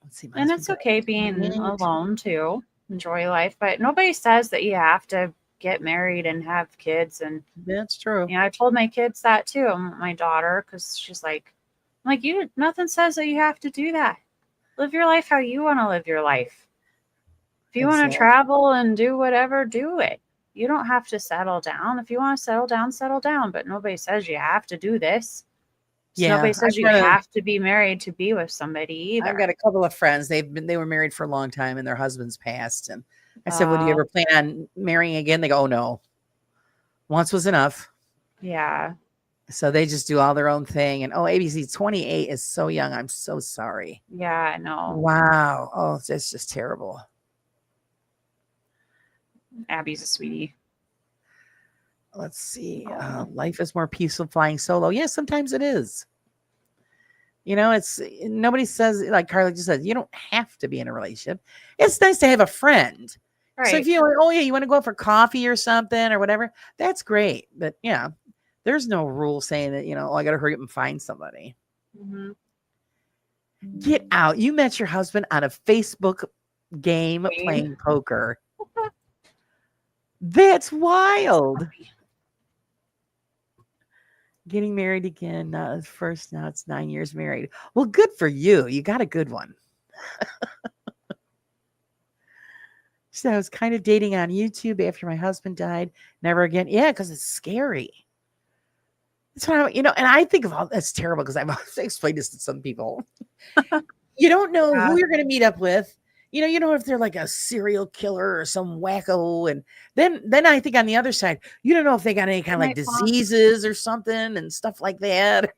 Speaker 2: Let's see. My
Speaker 3: And
Speaker 2: husband
Speaker 3: it's
Speaker 2: got
Speaker 3: okay being
Speaker 2: engaged.
Speaker 3: alone too. Enjoy life, but nobody says that you have to get married and have kids. And
Speaker 2: That's true.
Speaker 3: I told my kids that too. My daughter, because she's like, I'm like, you. Nothing says that you have to do that. Live your life how you want to live your life. If you want to
Speaker 2: Exactly.
Speaker 3: travel and do whatever, do it. You don't have to settle down. If you want to settle down, settle down. But nobody says you have to do this. So nobody
Speaker 2: Yeah.
Speaker 3: says you have to be married to be with somebody
Speaker 2: I've
Speaker 3: either.
Speaker 2: got a couple of friends. They were married for a long time and their husbands passed. And I said, would you
Speaker 3: Uh,
Speaker 2: ever plan on marrying again? They go, oh no. Once was enough.
Speaker 3: yeah.
Speaker 2: So they just do all their own thing. And ABC 28 is so young. I'm so sorry.
Speaker 3: Yeah, I know.
Speaker 2: Wow. Oh, that's just terrible.
Speaker 3: Abby's a sweetie.
Speaker 2: Let's see.
Speaker 3: Oh,
Speaker 2: Life is more peaceful flying solo. Yeah, sometimes it is. It's nobody says, like Carla just said, you don't have to be in a relationship. It's nice to have a friend. So if
Speaker 3: right.
Speaker 2: you want to go out for coffee or something or whatever, that's great. But yeah, there's no rule saying that, I got to hurry up and find somebody.
Speaker 3: Mm-hmm.
Speaker 2: Get out. You met your husband on a Facebook game playing poker. That's wild. Getting married again. Not at first. Now it's 9 years married. Well, good for you. You got a good one. So I was kind of dating on YouTube after my husband died. Never again. Yeah, because it's scary. That's what and I think of all that's terrible because I've explained this to some people. You don't know
Speaker 3: Yeah.
Speaker 2: who you're going to meet up with. You don't know if they're like a serial killer or some wacko. And then I think on the other side, you don't know if they got any kind of like diseases or something and stuff like that.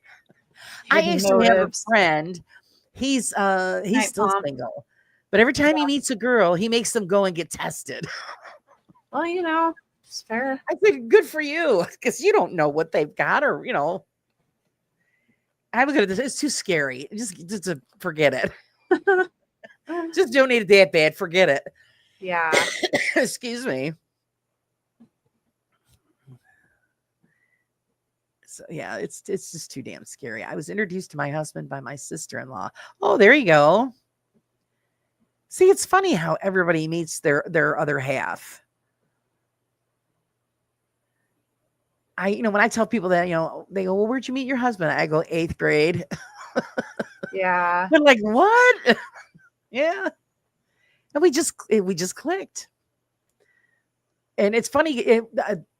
Speaker 2: I actually have a friend. He's still single. But every time he meets a girl, he makes them go and get tested.
Speaker 3: Well, it's fair.
Speaker 2: I said, good for you, because you don't know what they've got, or I look at this. It's too scary. Just forget it. Just don't need it that bad. Forget it.
Speaker 3: Yeah.
Speaker 2: Excuse me. So yeah, it's just too damn scary. I was introduced to my husband by my sister-in-law. Oh, there you go. See, it's funny how everybody meets their other half. When I tell people that, they go, well, where'd you meet your husband? I go, 8th grade.
Speaker 3: Yeah.
Speaker 2: They're like, what? Yeah. And we just clicked. And it's funny.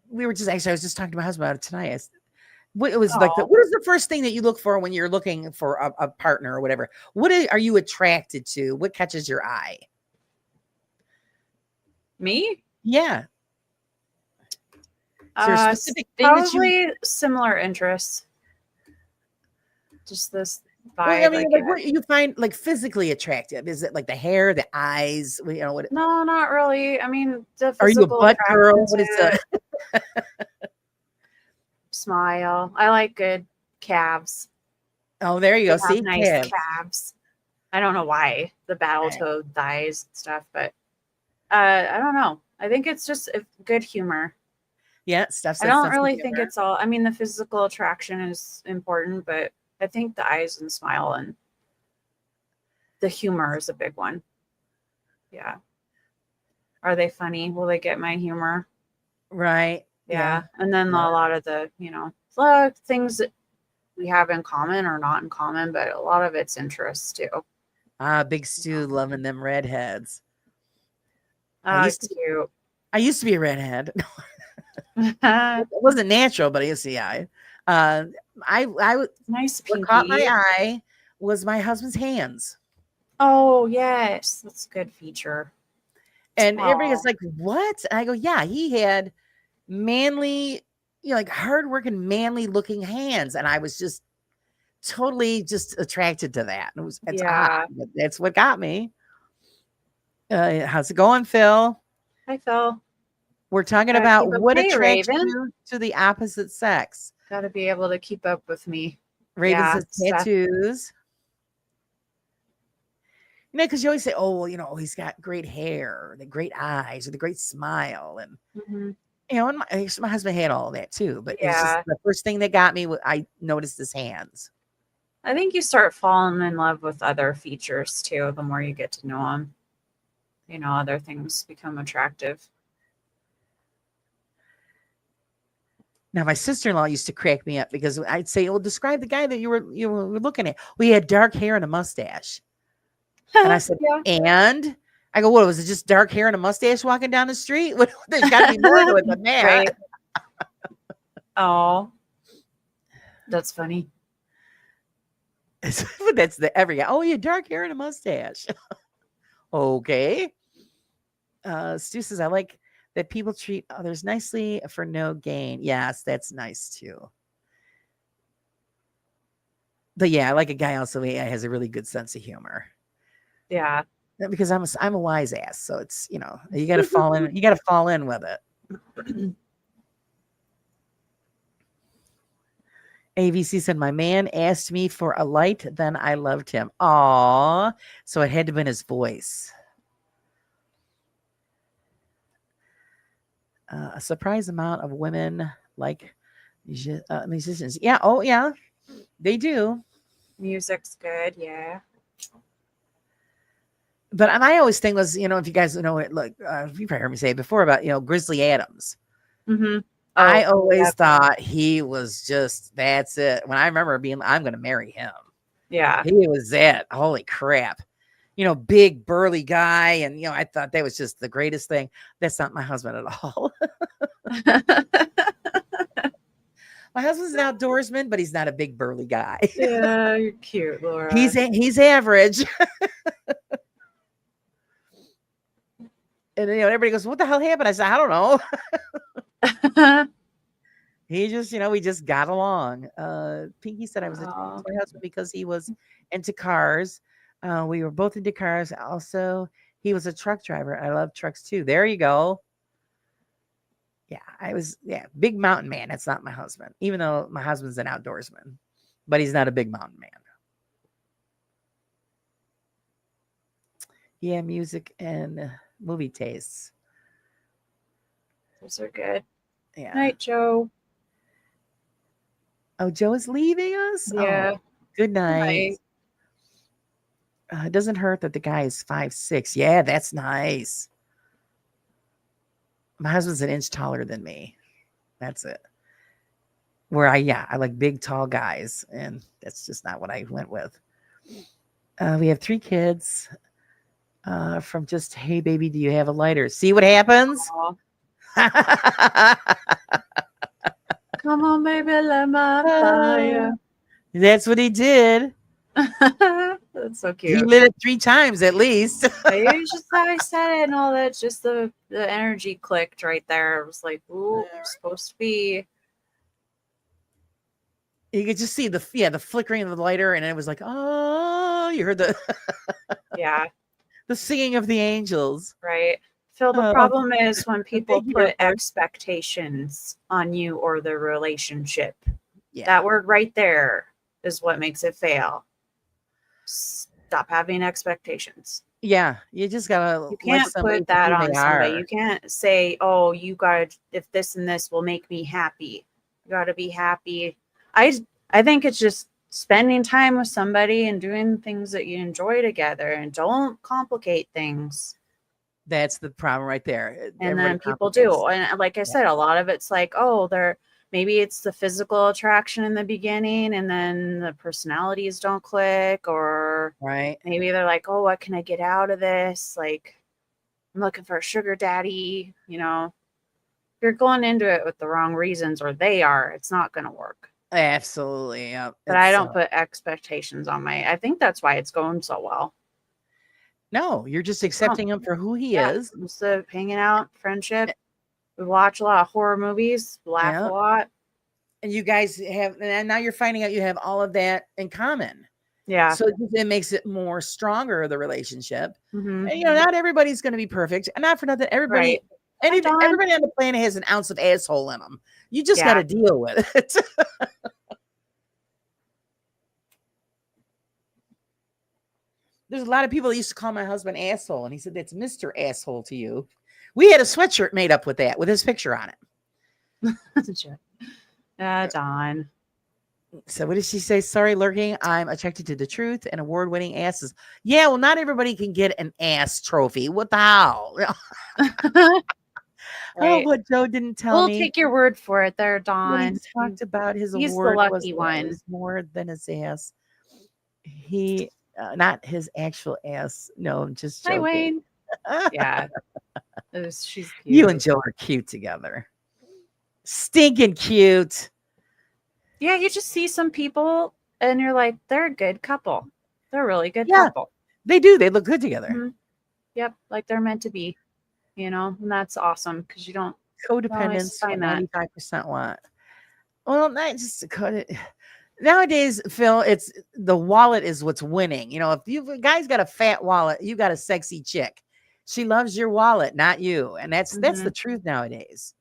Speaker 2: We were just actually, I was just talking to my husband about it tonight. It was like, what is the first thing that you look for when you're looking for a partner or whatever? What are you attracted to? What catches your eye?
Speaker 3: Me?
Speaker 2: Yeah. Is there a specific thing
Speaker 3: probably similar interests. Just this vibe.
Speaker 2: Well, I mean, what you find like physically attractive? Is it like the hair, the eyes? What?
Speaker 3: No, not really. I mean, the
Speaker 2: Are you a
Speaker 3: physical
Speaker 2: butt girl?
Speaker 3: attraction
Speaker 2: What is
Speaker 3: to
Speaker 2: that?
Speaker 3: smile. I like good calves.
Speaker 2: Oh, there you go.
Speaker 3: They have
Speaker 2: See,
Speaker 3: nice calves. I don't know why the battle-toed thighs and stuff, but I don't know. I think it's just good humor.
Speaker 2: Yeah, stuff.
Speaker 3: I don't really think it's all. I mean, the physical attraction is important, but I think the eyes and smile and the humor is a big one. Yeah. Are they funny? Will they get my humor?
Speaker 2: Right.
Speaker 3: Yeah. And then a lot of the, a lot of things that we have in common or not in common, but a lot of it's interests too.
Speaker 2: Big Stu loving them redheads.
Speaker 3: Cute.
Speaker 2: I used to be a redhead. It wasn't natural, but I used to. Yeah. I
Speaker 3: nice.
Speaker 2: What caught my eye was my husband's hands.
Speaker 3: Oh yes, that's a good feature.
Speaker 2: And everybody's like, "What?" And I go, "Yeah, he had manly, like hardworking, manly looking hands," and I was just totally just attracted to that. It's odd, but that's what got me. How's it going, Phil?
Speaker 3: Hi, Phil.
Speaker 2: We're talking
Speaker 3: Gotta
Speaker 2: about
Speaker 3: keep up.
Speaker 2: what
Speaker 3: Hey,
Speaker 2: attracts
Speaker 3: Raven.
Speaker 2: you to the opposite sex.
Speaker 3: Got to be able to keep up with me.
Speaker 2: Raven
Speaker 3: Yeah,
Speaker 2: says tattoos. You know, because you always say, "Oh, well, he's got great hair, or the great eyes, or the great smile," and
Speaker 3: Mhm.
Speaker 2: and my husband had all that too. But it's just
Speaker 3: Yeah.
Speaker 2: the first thing that got me. I noticed his hands.
Speaker 3: I think you start falling in love with other features too. The more you get to know them, other things become attractive.
Speaker 2: Now, my sister-in-law used to crack me up because I'd say, "Well, describe the guy that you were looking at." Well, he had dark hair and a mustache, and I said,
Speaker 3: Yeah.
Speaker 2: "And." I go, "What was it? Just dark hair and a mustache walking down the street? There's got to be more to it than
Speaker 3: Right.
Speaker 2: that."
Speaker 3: Oh, that's funny.
Speaker 2: But that's the every guy. Oh, you dark hair and a mustache. Okay. Stu says, I like that people treat others nicely for no gain. Yes, that's nice too. But yeah, I like a guy also who has a really good sense of humor.
Speaker 3: Yeah.
Speaker 2: Because I'm a wise ass, so it's you got to fall in. You got to fall in with it. AVC said, my man asked me for a light, then I loved him. Aw, so it had to have been his voice. A surprise amount of women like musicians. Yeah. Oh, yeah. They do.
Speaker 3: Music's good. Yeah.
Speaker 2: But my always thing was, if you guys know it, look, you probably heard me say it before about, Grizzly Adams.
Speaker 3: Mm-hmm.
Speaker 2: I
Speaker 3: Oh,
Speaker 2: always
Speaker 3: yeah.
Speaker 2: thought he was just, that's it. When I remember I'm going to marry him.
Speaker 3: Yeah.
Speaker 2: He was it. Holy crap. Big burly guy. And, I thought that was just the greatest thing. That's not my husband at all. My husband's an outdoorsman, but he's not a big burly guy.
Speaker 3: Yeah, you're cute, Laura.
Speaker 2: He's average. And everybody goes, what the hell happened? I said, I don't know. He just, we just got along. Pinky said I was attracted to my husband because he was into cars. We were both into cars. Also, he was a truck driver. I love trucks too. There you go. Yeah, big mountain man. That's not my husband, even though my husband's an outdoorsman, but he's not a big mountain man. Yeah, music and movie tastes.
Speaker 3: Those are good.
Speaker 2: Yeah.
Speaker 3: Night, Joe.
Speaker 2: Oh, Joe is leaving us?
Speaker 3: Yeah.
Speaker 2: Oh, good night. It doesn't hurt that the guy is 5'6". Yeah, that's nice. My husband's an inch taller than me. That's it. Where I like big, tall guys, and that's just not what I went with. We have 3 kids. From just, hey, baby, do you have a lighter? See what happens?
Speaker 3: Come on, baby, light my fire.
Speaker 2: That's what he did.
Speaker 3: That's so cute.
Speaker 2: He lit it 3 times at least.
Speaker 3: Maybe it's just how I said it and all that. Just the energy clicked right there. It was like, ooh, we're supposed to be.
Speaker 2: You could just see the flickering of the lighter, and it was like, oh, you heard the
Speaker 3: Yeah.
Speaker 2: the singing of the angels.
Speaker 3: Right. Phil, the problem is when people put expectations on you or the relationship.
Speaker 2: Yeah.
Speaker 3: That word right there is what makes it fail. Stop having expectations.
Speaker 2: Yeah, you just gotta.
Speaker 3: You can't put that on somebody. You can't say, "Oh, you got if this and this will make me happy." You got to be happy. I think it's just spending time with somebody and doing things that you enjoy together, and don't complicate things.
Speaker 2: That's the problem right there.
Speaker 3: And then people do, and like I said, a lot of it's like, oh, maybe it's the physical attraction in the beginning, and then the personalities don't click, or
Speaker 2: right.
Speaker 3: Maybe they're like, oh, what can I get out of this? Like, I'm looking for a sugar daddy. If you're going into it with the wrong reasons, or they are, it's not going to work.
Speaker 2: Absolutely. Yeah.
Speaker 3: But I don't put expectations on I think that's why it's going so well.
Speaker 2: No, you're just accepting him for who he is.
Speaker 3: Just hanging out, friendship. We watch a lot of horror movies, laugh a lot.
Speaker 2: And you guys have, and now you're finding out you have all of that in common.
Speaker 3: Yeah.
Speaker 2: So it makes it more stronger, the relationship.
Speaker 3: Hmm.
Speaker 2: And, not everybody's going to be perfect. And not for nothing,
Speaker 3: Right. Hi, Dawn.
Speaker 2: everybody on the planet has an ounce of asshole in them. You just got
Speaker 3: Yeah.
Speaker 2: to deal with it. There's a lot of people that used to call my husband asshole. And he said, that's Mr. Asshole to you. We had a sweatshirt made up with that, with his picture on it.
Speaker 3: That's a joke. Dawn.
Speaker 2: So what did she say? Sorry, lurking. I'm attracted to the truth and award-winning asses. Yeah, well, not everybody can get an ass trophy. What the hell? Oh,
Speaker 3: Right.
Speaker 2: what Joe didn't tell
Speaker 3: We'll
Speaker 2: me.
Speaker 3: take your word for it there,
Speaker 2: When he
Speaker 3: Dawn.
Speaker 2: talked about his
Speaker 3: He's the
Speaker 2: award
Speaker 3: lucky one.
Speaker 2: was more than his ass. He, not his actual ass. No, I'm just
Speaker 3: Hi,
Speaker 2: joking.
Speaker 3: Wayne. Yeah. She's cute.
Speaker 2: You and Joe are cute together. Stinking cute.
Speaker 3: Yeah, you just see some people and you're like, they're a good couple. They're a really good
Speaker 2: Yeah.
Speaker 3: couple.
Speaker 2: They do. They look good together.
Speaker 3: Mhm. Yep, like they're meant to be, and that's awesome because you don't
Speaker 2: Codependence,
Speaker 3: find
Speaker 2: what
Speaker 3: that.
Speaker 2: 95% want. Well, not just to cut it. Nowadays, Phil, it's the wallet is what's winning. If a guy's got a fat wallet, you got a sexy chick. She loves your wallet, not you. And that's the truth nowadays.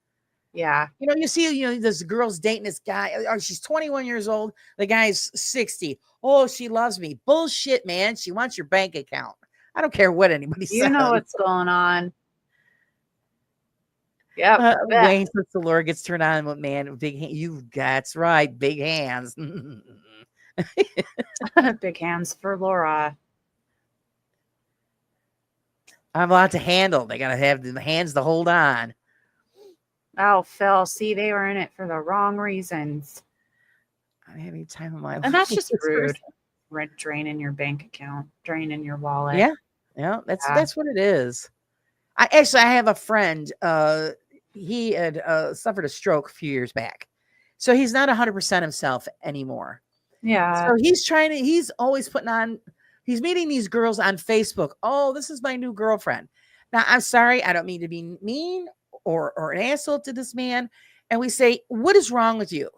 Speaker 3: Yeah.
Speaker 2: You see, this girl's dating this guy. Or she's 21 years old. The guy's 60. Oh, she loves me. Bullshit, man. She wants your bank account. I don't care what anybody says.
Speaker 3: You know what's going on. Yep.
Speaker 2: Wayne says the Lord gets turned on with man. That's right. Big hands.
Speaker 3: Big hands for Laura.
Speaker 2: I'm allowed to handle. They got to have the hands to hold on.
Speaker 3: Oh, Phil, see, they were in it for the wrong reasons.
Speaker 2: I'm having time of my life.
Speaker 3: And that's just rude. Draining your bank account, draining your wallet.
Speaker 2: Yeah. That's what it is. I have a friend. He had suffered a stroke a few years back, so he's not 100% himself anymore.
Speaker 3: Yeah.
Speaker 2: So he's always putting on. He's meeting these girls on Facebook. Oh, this is my new girlfriend. Now, I'm sorry, I don't mean to be mean or an asshole to this man. And we say, what is wrong with you?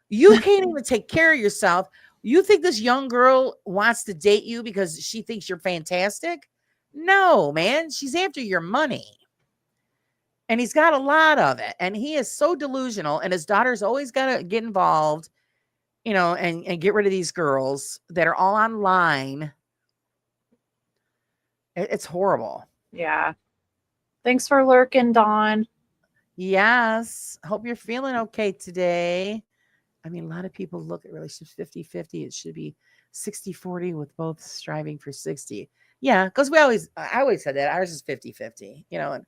Speaker 2: You can't even take care of yourself. You think this young girl wants to date you because she thinks you're fantastic? No, man. She's after your money. And he's got a lot of it. And he is so delusional. And his daughter's always got to get involved, and get rid of these girls that are all online. It's horrible.
Speaker 3: Yeah. Thanks for lurking, Dawn.
Speaker 2: Yes. Hope you're feeling okay today. I mean, a lot of people look at relationships 50-50. It should be 60-40 with both striving for 60. Yeah, because I always said that. Ours is 50-50, and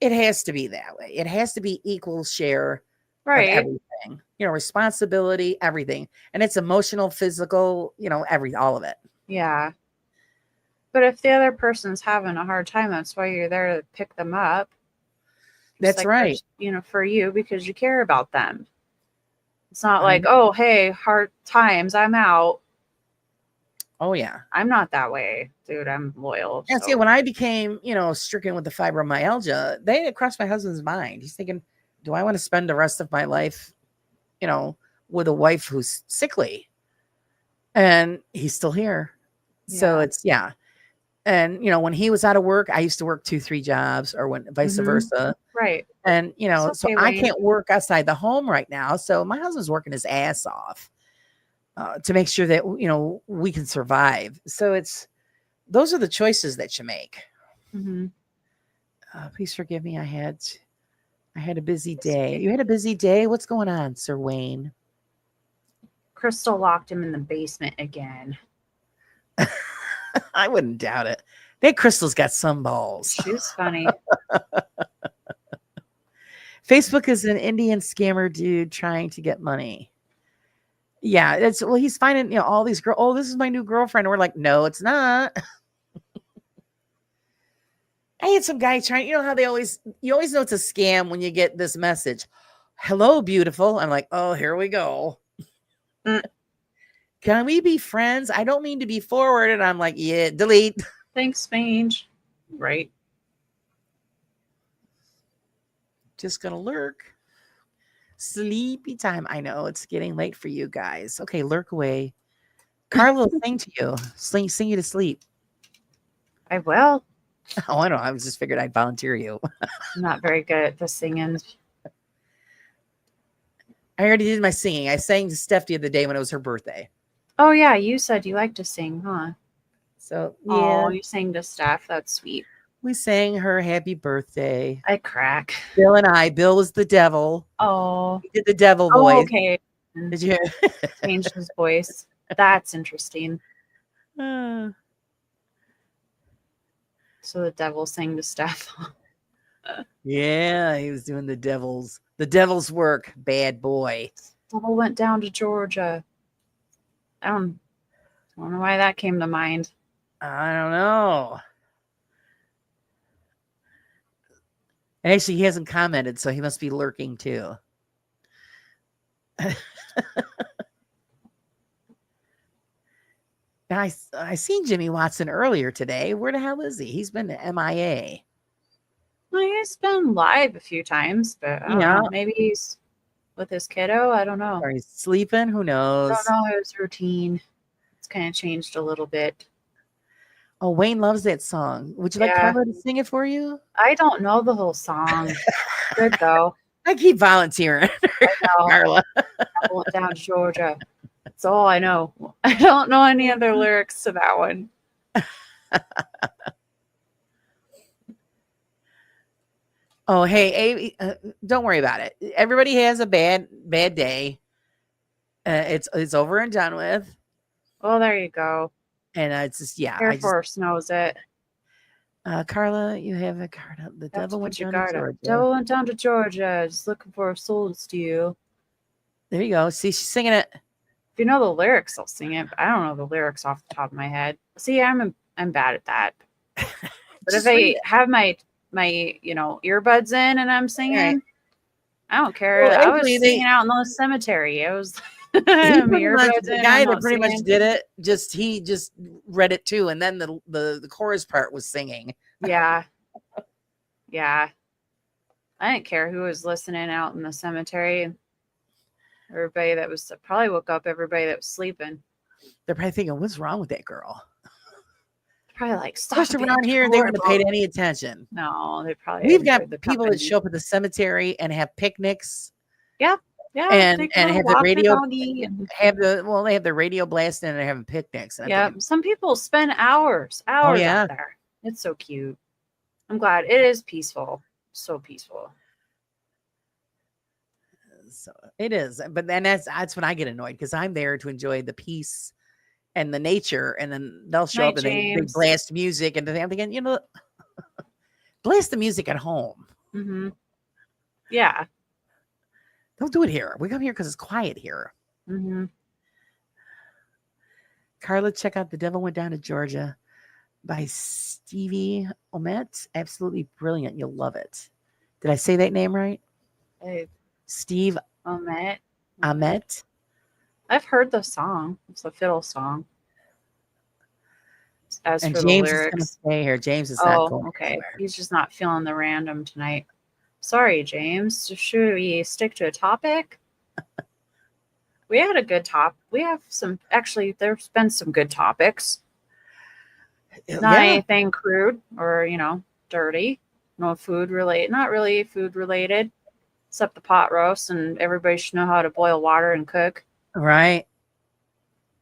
Speaker 2: it has to be that way. It has to be equal share of everything, responsibility, everything. And it's emotional, physical, all of it.
Speaker 3: Yeah. But if the other person's having a hard time, that's why you're there to pick them up.
Speaker 2: That's right.
Speaker 3: For you, because you care about them. It's not like, oh, hey, hard times, I'm out.
Speaker 2: Oh, yeah.
Speaker 3: I'm not that way, dude. I'm loyal.
Speaker 2: Yeah, see, when I became, stricken with the fibromyalgia, it crossed my husband's mind. He's thinking, do I want to spend the rest of my life, with a wife who's sickly? And he's still here. Yeah. So it's, yeah. And, when he was out of work, I used to work 2-3 jobs, or vice versa.
Speaker 3: Right.
Speaker 2: And,
Speaker 3: okay,
Speaker 2: so Wayne. I can't work outside the home right now. So my husband's working his ass off to make sure that, we can survive. So those are the choices that you make.
Speaker 3: Mm-hmm.
Speaker 2: Please forgive me. I had a busy day. You had a busy day? What's going on, Sir Wayne?
Speaker 3: Crystal locked him in the basement again.
Speaker 2: I wouldn't doubt it. That Crystal's got some balls.
Speaker 3: She's funny.
Speaker 2: Facebook is an Indian scammer dude trying to get money. Yeah, he's finding, all these girls. Oh, this is my new girlfriend. And we're like, no, it's not. I had some guy trying, how you always know it's a scam when you get this message. Hello, beautiful. I'm like, oh, here we go. Can we be friends? I don't mean to be forward. And I'm like, yeah, delete.
Speaker 3: Thanks, Mange. Right.
Speaker 2: Just going to lurk. Sleepy time. I know it's getting late for you guys. Okay, lurk away. Carla will sing to you, sing you to sleep.
Speaker 3: I will.
Speaker 2: Oh, I don't know. I was just figured I'd volunteer you.
Speaker 3: I'm not very good at the singing.
Speaker 2: I already did my singing. I sang to Steph the other day when it was her birthday.
Speaker 3: Oh yeah, you said you like to sing, huh?
Speaker 2: So
Speaker 3: Oh,
Speaker 2: yeah,
Speaker 3: you sang to Steph. That's sweet.
Speaker 2: we sang her happy birthday.
Speaker 3: I crack.
Speaker 2: Bill and I. Bill was the devil.
Speaker 3: Oh.
Speaker 2: He did the devil
Speaker 3: Oh,
Speaker 2: voice.
Speaker 3: okay.
Speaker 2: Did you?
Speaker 3: Changed his voice. That's interesting.
Speaker 2: Uh,
Speaker 3: So the devil sang to Steph.
Speaker 2: yeah, he was doing the devil's work. Bad boy.
Speaker 3: Devil went down to Georgia. I don't know why that came to mind.
Speaker 2: I don't know. Actually, he hasn't commented, so he must be lurking too. I seen Jimmy Watson earlier today. Where the hell is he? He's been to MIA.
Speaker 3: Well, he's been live a few times, but I don't know. Maybe he's with his kiddo. I don't know.
Speaker 2: Or he's sleeping. Who
Speaker 3: I
Speaker 2: knows?
Speaker 3: don't know his routine. It's kind of changed a little bit.
Speaker 2: Oh, Wayne loves that song. Would you like Carla to sing it for you?
Speaker 3: I don't know the whole song. Good though.
Speaker 2: I keep volunteering.
Speaker 3: I know.
Speaker 2: Carla.
Speaker 3: I went down to Georgia. That's all I know. I don't know any other lyrics to that one.
Speaker 2: Oh, hey, don't worry about it. Everybody has a bad day. It's over and done with.
Speaker 3: Well, there you go.
Speaker 2: And it's just
Speaker 3: Air Force knows it.
Speaker 2: Carla, you have a card. The devil went down to Georgia.
Speaker 3: Devil went down to Georgia, just looking for a soul to steal.
Speaker 2: There you go. See, she's singing it.
Speaker 3: If you know the lyrics, I'll sing it. But I don't know the lyrics off the top of my head. See, I'm bad at that. But if I have my earbuds in and I'm singing, right. I don't care. Well, I was singing out in the cemetery. I was
Speaker 2: the guy that pretty much did it. He just read it too, and then the chorus part was singing.
Speaker 3: Yeah. I didn't care who was listening out in the cemetery. Everybody that was probably woke up everybody that was sleeping.
Speaker 2: They're probably thinking, what's wrong with that girl?
Speaker 3: Probably like, stop
Speaker 2: around here, they wouldn't have paid any attention.
Speaker 3: No, they probably.
Speaker 2: We've got people that show up at the cemetery and have picnics.
Speaker 3: Yeah,
Speaker 2: and have the radio. They have the radio blasting and they're having picnics.
Speaker 3: Yeah, some people spend hours out there. It's so cute. I'm glad it is peaceful. So peaceful.
Speaker 2: So it is, but then that's when I get annoyed because I'm there to enjoy the peace and the nature, and then they'll show up and they blast music, and I'm thinking, blast the music at home.
Speaker 3: Mm-hmm. Yeah,
Speaker 2: don't do it here. We come here because it's quiet here.
Speaker 3: Mm-hmm.
Speaker 2: Carla, check out "The Devil Went Down to Georgia" by Stevie Omet. Absolutely brilliant. You'll love it. Did I say that name right? Steve
Speaker 3: Omet.
Speaker 2: I've
Speaker 3: heard the song. It's a fiddle song. As
Speaker 2: and
Speaker 3: for
Speaker 2: James
Speaker 3: the lyrics,
Speaker 2: is going to stay here. James is not going.
Speaker 3: Okay.
Speaker 2: Anywhere.
Speaker 3: He's just not feeling the random tonight. Sorry, James. Should we stick to a topic? We had a good top. We have some. Actually, there's been some good topics. Not anything crude or dirty. No food related. Not really food related. Except the pot roast, and everybody should know how to boil water and cook.
Speaker 2: Right.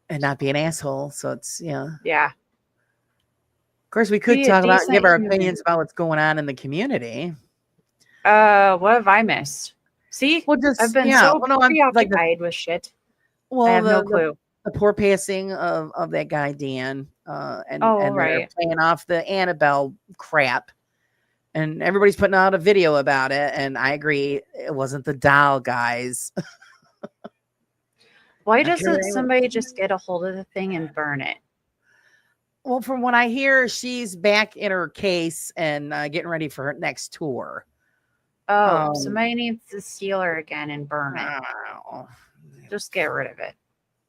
Speaker 2: And not be an asshole. So it's,
Speaker 3: Yeah.
Speaker 2: Of course, we could talk about and give our opinions about what's going on in the community.
Speaker 3: What have I missed? See? I've been so preoccupied with shit.
Speaker 2: Well,
Speaker 3: I have no clue.
Speaker 2: The poor passing of that guy, Dan. And they're playing off the Annabelle crap. And everybody's putting out a video about it. And I agree. It wasn't the doll, guys.
Speaker 3: Why doesn't somebody just get a hold of the thing and burn it?
Speaker 2: Well, from what I hear, she's back in her case and getting ready for her next tour.
Speaker 3: Oh, somebody needs to steal her again and burn it. Just get rid of it.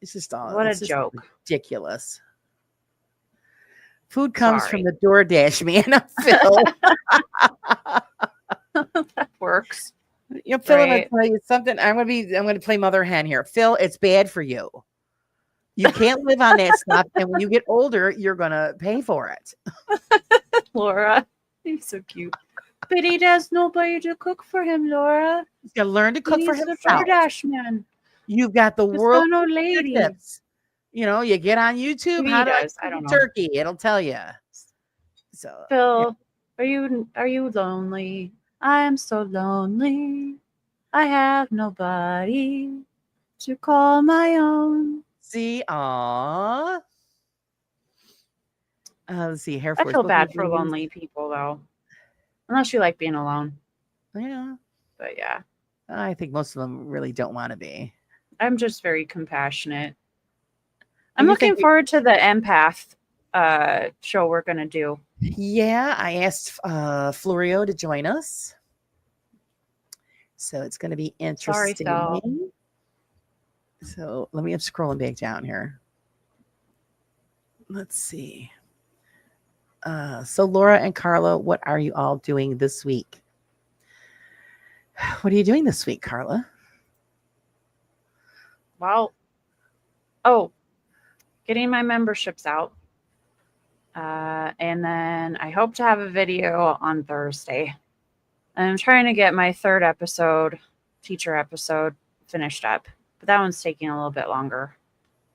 Speaker 2: It's just all.
Speaker 3: What a joke.
Speaker 2: Ridiculous. Food comes from the DoorDash man, Phil.
Speaker 3: That works.
Speaker 2: Phil, I'm gonna tell you something. I'm gonna play mother hen here. Phil, it's bad for you. You can't live on that stuff. And when you get older, you're going to pay for it.
Speaker 3: Laura, he's so cute. But he has nobody to cook for him, Laura.
Speaker 2: He's got to learn to
Speaker 3: He
Speaker 2: cook for
Speaker 3: needs a
Speaker 2: himself.
Speaker 3: DoorDash man.
Speaker 2: You've got the
Speaker 3: He's
Speaker 2: world
Speaker 3: got no lady.
Speaker 2: tips. You know, you get on YouTube.
Speaker 3: Maybe
Speaker 2: How
Speaker 3: he
Speaker 2: do I
Speaker 3: does. I
Speaker 2: cook
Speaker 3: don't
Speaker 2: a
Speaker 3: know.
Speaker 2: turkey? It'll tell you. So,
Speaker 3: Phil, are you lonely? I'm so lonely. I have nobody to call my own.
Speaker 2: see, aw. Let's see. Hair
Speaker 3: I
Speaker 2: Force.
Speaker 3: feel
Speaker 2: Book
Speaker 3: bad for
Speaker 2: reviews.
Speaker 3: lonely people though. Unless you like being alone.
Speaker 2: Yeah,
Speaker 3: But yeah,
Speaker 2: I think most of them really don't want to be.
Speaker 3: I'm just very compassionate.
Speaker 2: And
Speaker 3: I'm
Speaker 2: you
Speaker 3: looking
Speaker 2: think
Speaker 3: forward to the empath show we're gonna do.
Speaker 2: Yeah, I asked Florio to join us. So it's going to be
Speaker 3: Sorry,
Speaker 2: interesting.
Speaker 3: Phil.
Speaker 2: So let me, I'm scrolling back down here. Let's see. So Laura and Carla, what are you all doing this week? What are you doing this week, Carla?
Speaker 3: Well, getting my memberships out. And then I hope to have a video on Thursday. I'm trying to get my third episode, teacher episode, finished up. But that one's taking a little bit longer.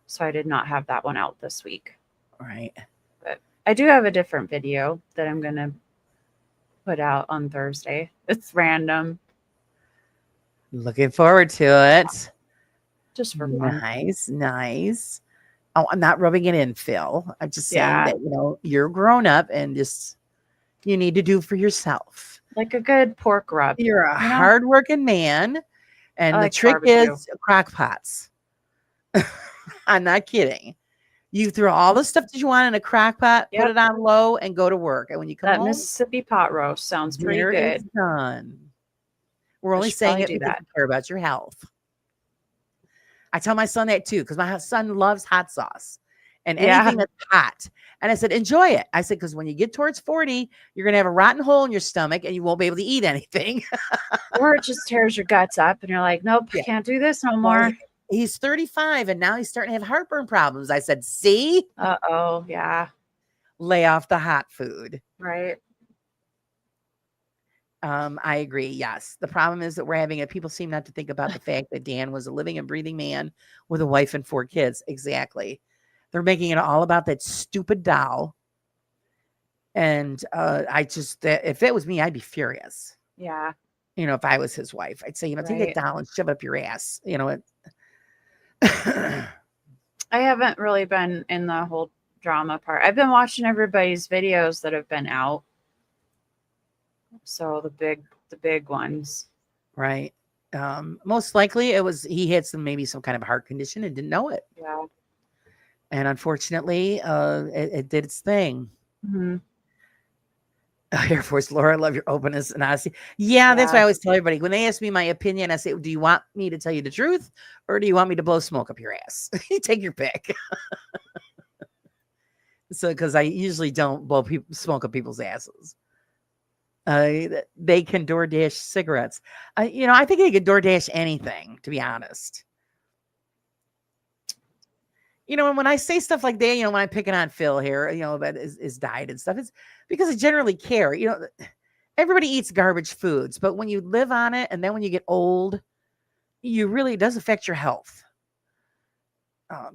Speaker 3: So I did not have that one out this week.
Speaker 2: All right.
Speaker 3: But I do have a different video that I'm going to put out on Thursday. It's random.
Speaker 2: Looking forward to it.
Speaker 3: Just for fun.
Speaker 2: Nice. Oh, I'm not rubbing it in, Phil. I'm just saying
Speaker 3: Yeah.
Speaker 2: that, you know, you're grown up and just, you need to do for yourself.
Speaker 3: Like a good pork rub.
Speaker 2: You're a
Speaker 3: you know?
Speaker 2: hardworking man. And
Speaker 3: I
Speaker 2: the
Speaker 3: like
Speaker 2: trick
Speaker 3: barbecue.
Speaker 2: is crock pots. I'm not kidding. You throw all the stuff that you want in a crock pot,
Speaker 3: Yep.
Speaker 2: put it on low, and go to work. And when you come
Speaker 3: That
Speaker 2: home,
Speaker 3: Mississippi pot roast sounds pretty
Speaker 2: dinner is
Speaker 3: good.
Speaker 2: done. We're
Speaker 3: I
Speaker 2: only
Speaker 3: should
Speaker 2: saying
Speaker 3: probably
Speaker 2: it
Speaker 3: do
Speaker 2: because
Speaker 3: that.
Speaker 2: we care about your health. I tell my son that too, because my son loves hot sauce and
Speaker 3: Yeah.
Speaker 2: anything that's hot. And I said, enjoy it. I said, because when you get towards 40, you're going to have a rotten hole in your stomach and you won't be able to eat anything.
Speaker 3: Or it just tears your guts up and you're like, nope,
Speaker 2: Yeah.
Speaker 3: can't do this no
Speaker 2: Well,
Speaker 3: more.
Speaker 2: he's 35 and now he's starting to have heartburn problems. I said, see,
Speaker 3: Uh-oh. Yeah.
Speaker 2: lay off the hot food.
Speaker 3: Right.
Speaker 2: I agree. Yes. The problem is that we're having it. People seem not to think about the fact that Dan was a living and breathing man with a wife and 4 kids. Exactly. They're making it all about that stupid doll. And if it was me, I'd be furious.
Speaker 3: Yeah.
Speaker 2: You know, if I was his wife, I'd say, you know, take
Speaker 3: Right.
Speaker 2: that doll and shove it up your ass. You know,
Speaker 3: I haven't really been in the whole drama part. I've been watching everybody's videos that have been out. So the big ones.
Speaker 2: right. Most likely he had maybe some kind of heart condition and didn't know it.
Speaker 3: Yeah.
Speaker 2: And unfortunately, it did its thing.
Speaker 3: Mm-hmm.
Speaker 2: Air Force, Laura, I love your openness and honesty. Yeah, that's why I always tell everybody when they ask me my opinion, I say, do you want me to tell you the truth or do you want me to blow smoke up your ass? You take your pick. So, because I usually don't blow smoke up people's asses. They can DoorDash cigarettes. You know, I think they could DoorDash anything, to be honest. You know, and when I say stuff like that, you know, when I'm picking on Phil here, you know, about his diet and stuff, it's because I generally care. You know, everybody eats garbage foods, but when you live on it and then when you get old, it does affect your health.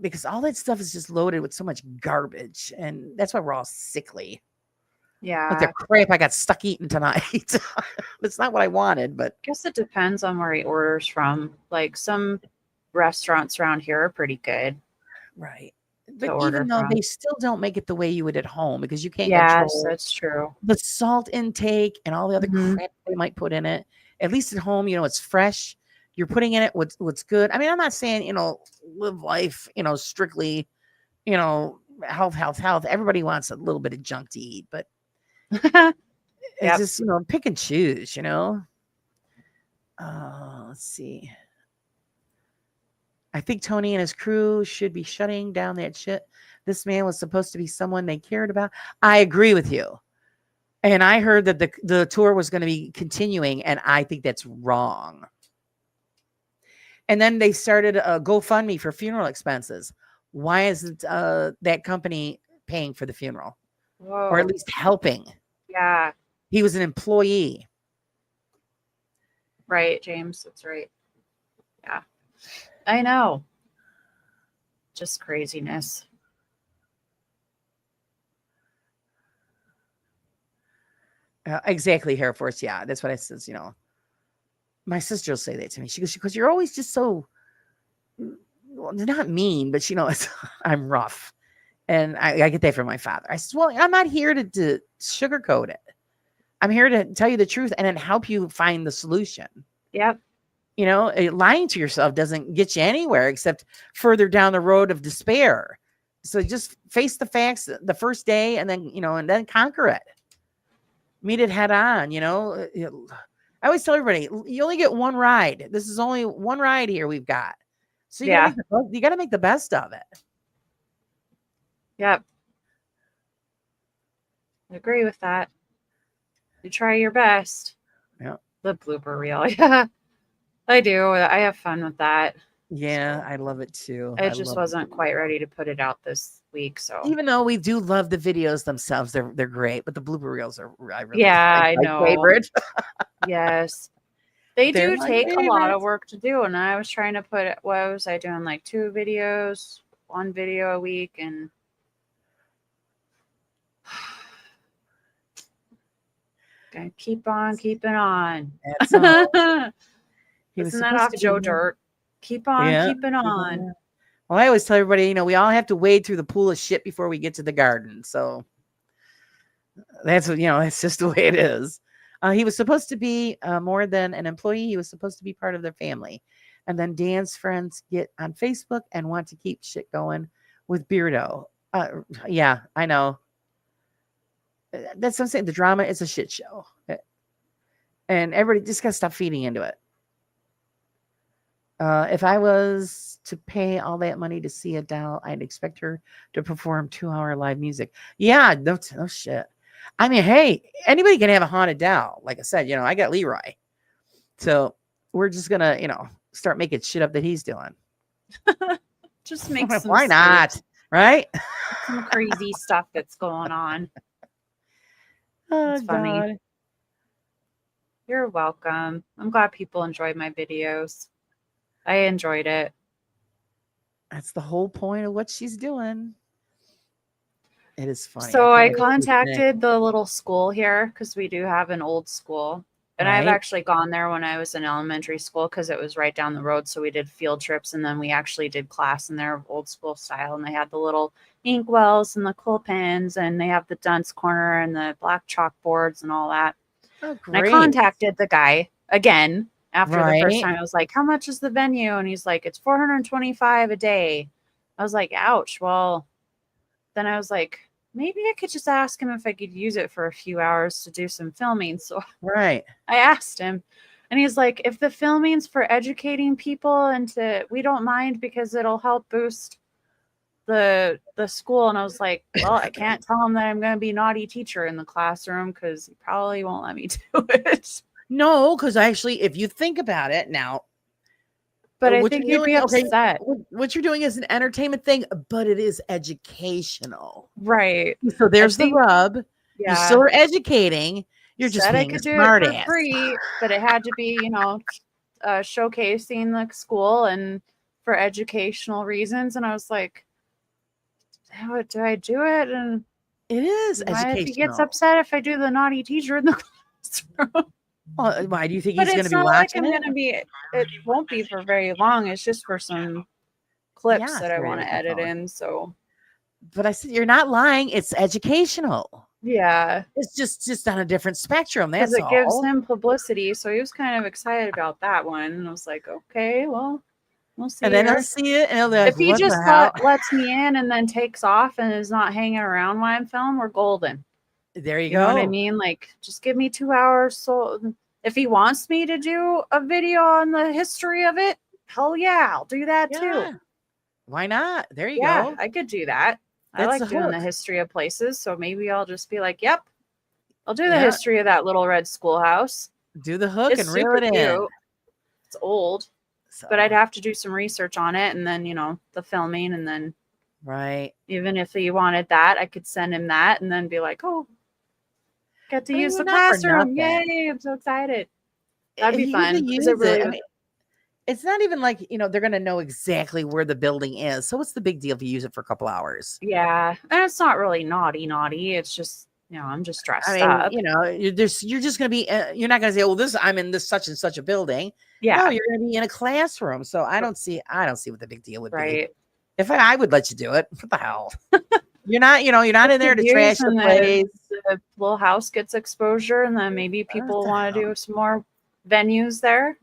Speaker 2: Because all that stuff is just loaded with so much garbage. And that's why we're all sickly.
Speaker 3: Yeah.
Speaker 2: Like the crap I got stuck eating tonight. It's not what I wanted, but
Speaker 3: I guess it depends on where he orders from. Like some restaurants around here are pretty good.
Speaker 2: right.
Speaker 3: to
Speaker 2: But
Speaker 3: order
Speaker 2: even though
Speaker 3: from.
Speaker 2: they still don't make it the way you would at home because you can't
Speaker 3: Yes,
Speaker 2: control
Speaker 3: that's true.
Speaker 2: the salt intake and all the other
Speaker 3: Mhm.
Speaker 2: crap they might put in it. At least at home, you know, it's fresh. You're putting in it what's good. I mean, I'm not saying, you know, live life, you know, strictly, you know, health. Everybody wants a little bit of junk to eat, but it's
Speaker 3: Yep.
Speaker 2: just, you know, pick and choose, you know. Let's see. I think Tony and his crew should be shutting down that shit. This man was supposed to be someone they cared about. I agree with you. And I heard that the tour was going to be continuing, and I think that's wrong. And then they started a GoFundMe for funeral expenses. Why isn't that company paying for the funeral or at
Speaker 3: Whoa.
Speaker 2: least helping?
Speaker 3: Yeah.
Speaker 2: He was an employee.
Speaker 3: Right, James. That's right. Yeah. I know. Just craziness.
Speaker 2: Exactly, Air Force. Yeah, that's what I says. My sister will say that to me. She goes, because you're always just so, well, not mean, but I'm rough. And I get that from my father. I said, well, I'm not here to sugarcoat it. I'm here to tell you the truth and then help you find the solution.
Speaker 3: Yep.
Speaker 2: Lying to yourself doesn't get you anywhere except further down the road of despair. So just face the facts the first day and then conquer it. Meet it head on, I always tell everybody, you only get one ride. This is only one ride here we've got. So you got to make the best of it.
Speaker 3: Yep. I agree with that. You try your best.
Speaker 2: Yeah.
Speaker 3: The blooper reel. Yeah. I do. I have fun with that.
Speaker 2: Yeah, I love it too.
Speaker 3: I just wasn't quite ready to put it out this week. So
Speaker 2: even though we do love the videos themselves, they're great, but the blooper reels are
Speaker 3: I
Speaker 2: my
Speaker 3: know.
Speaker 2: favorite.
Speaker 3: Yes. They
Speaker 2: They're
Speaker 3: do
Speaker 2: my
Speaker 3: take a lot
Speaker 2: favorites.
Speaker 3: of work to do. And I was trying to put it, what was I doing? Like 2 videos, 1 video a week, and gonna keep on keeping on.
Speaker 2: That's all. He was
Speaker 3: Isn't that
Speaker 2: supposed
Speaker 3: off
Speaker 2: to be
Speaker 3: Joe
Speaker 2: here.
Speaker 3: Dirt? Keep on
Speaker 2: Yeah,
Speaker 3: keeping on.
Speaker 2: Well, I always tell everybody, we all have to wade through the pool of shit before we get to the garden. So that's that's just the way it is. He was supposed to be more than an employee. He was supposed to be part of their family. And then Dan's friends get on Facebook and want to keep shit going with Beardo. Yeah, I know. That's what I'm saying. The drama is a shit show. And everybody just got to stop feeding into it. If I was to pay all that money to see Adele, I'd expect her to perform 2-hour live music. Yeah, no shit. I mean, hey, anybody can have a haunted Adele. Like I said, I got Leroy. So we're just going to, start making shit up that he's doing.
Speaker 3: Just make some
Speaker 2: Why not? Right?
Speaker 3: Some crazy stuff that's going on.
Speaker 2: Oh,
Speaker 3: It's funny.
Speaker 2: God.
Speaker 3: You're welcome. I'm glad people enjoyed my videos. I enjoyed it.
Speaker 2: That's the whole point of what she's doing. It is funny.
Speaker 3: So I contacted the little school here because we do have an old school. And I've actually gone there when I was in elementary school because it was right down the road. So we did field trips and then we actually did class in their old school style. And they had the little ink wells and the quill pens and they have the dunce corner and the black chalkboards and all that.
Speaker 2: Oh,
Speaker 3: and I
Speaker 2: great.
Speaker 3: contacted the guy again after the first
Speaker 2: Right.
Speaker 3: time. I was like, how much is the venue? And he's like, it's $425 a day. I was like, ouch. Well, then I was like, maybe I could just ask him if I could use it for a few hours to do some filming. So
Speaker 2: Right.
Speaker 3: I asked him and he's like, if the filming's for educating people we don't mind because it'll help boost the school. And I was like, well, I can't tell him that I'm going to be a naughty teacher in the classroom because he probably won't let me do it.
Speaker 2: No, because actually, if you think about it now,
Speaker 3: but I think you'd be upset.
Speaker 2: What you're doing is an entertainment thing, but it is educational.
Speaker 3: Right.
Speaker 2: So there's the rub.
Speaker 3: Yeah.
Speaker 2: You still are educating. You're just being a smart ass.
Speaker 3: Free, but it had to be, showcasing the school and for educational reasons. And I was like, how do I do it? And
Speaker 2: it is educational.
Speaker 3: If he gets upset if I do the naughty teacher in the classroom.
Speaker 2: Well, why do you think he's going to be
Speaker 3: watching?
Speaker 2: It
Speaker 3: won't be for very long. It's just for some clips that I want to edit in. So,
Speaker 2: but I said you're not lying. It's educational.
Speaker 3: Yeah,
Speaker 2: it's just on a different spectrum. That's all.
Speaker 3: It gives him publicity, so he was kind of excited about that one. And I was like, okay, well, we'll see.
Speaker 2: And then he'll see it, and he'll be like,
Speaker 3: if he just lets me in and then takes off and is not hanging around while I'm filming, we're golden.
Speaker 2: There you
Speaker 3: go. You know what I mean? Like, just give me 2 hours. So if he wants me to do a video on the history of it, hell yeah, I'll do that too.
Speaker 2: Why not? There you go.
Speaker 3: I could do that. I like doing the history of places. So maybe I'll just be like, yep, I'll do the history of that little red schoolhouse.
Speaker 2: Do the hook and reel it in.
Speaker 3: It's old, but I'd have to do some research on it and then, the filming and then
Speaker 2: Right.
Speaker 3: Even if he wanted that, I could send him that and then be like, oh, get to
Speaker 2: I mean,
Speaker 3: use
Speaker 2: well,
Speaker 3: the
Speaker 2: not for
Speaker 3: classroom.
Speaker 2: nothing.
Speaker 3: Yay, I'm so excited. That'd be
Speaker 2: You
Speaker 3: fun
Speaker 2: can
Speaker 3: because it
Speaker 2: use it.
Speaker 3: really
Speaker 2: I
Speaker 3: would.
Speaker 2: mean, it's not even like, they're going to know exactly where the building is. So what's the big deal if you use it for a couple hours?
Speaker 3: Yeah. And it's not really naughty. It's just, I'm just
Speaker 2: I
Speaker 3: dressed
Speaker 2: mean,
Speaker 3: up.
Speaker 2: you're just going to be, you're not going to say, oh, I'm in this such and such a building.
Speaker 3: Yeah.
Speaker 2: No, you're going to be in a classroom. So I don't see what the big deal would be.
Speaker 3: Right.
Speaker 2: If I would let you do it, what the hell? You're not in there to trash the place.
Speaker 3: The little house gets exposure, and then maybe
Speaker 2: What
Speaker 3: people
Speaker 2: the
Speaker 3: want to
Speaker 2: hell?
Speaker 3: do some more venues there.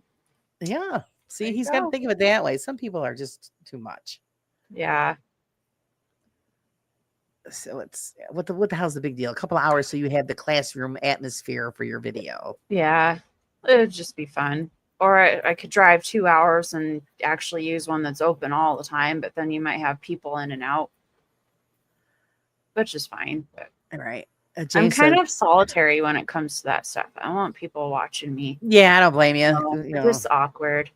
Speaker 2: Yeah. See,
Speaker 3: There you
Speaker 2: he's got to
Speaker 3: go.
Speaker 2: think of it that way. Some people are just too much.
Speaker 3: Yeah.
Speaker 2: So it's what the hell's the big deal? A couple of hours so you have the classroom atmosphere for your video.
Speaker 3: Yeah. It'd just be fun. Or I could drive 2 hours and actually use one that's open all the time, but then you might have people in and out, which is fine. But
Speaker 2: All right.
Speaker 3: I'm
Speaker 2: James
Speaker 3: kind
Speaker 2: says,
Speaker 3: of solitary when it comes to that stuff. I don't want people watching me.
Speaker 2: yeah, I don't blame you.
Speaker 3: No, it's just awkward.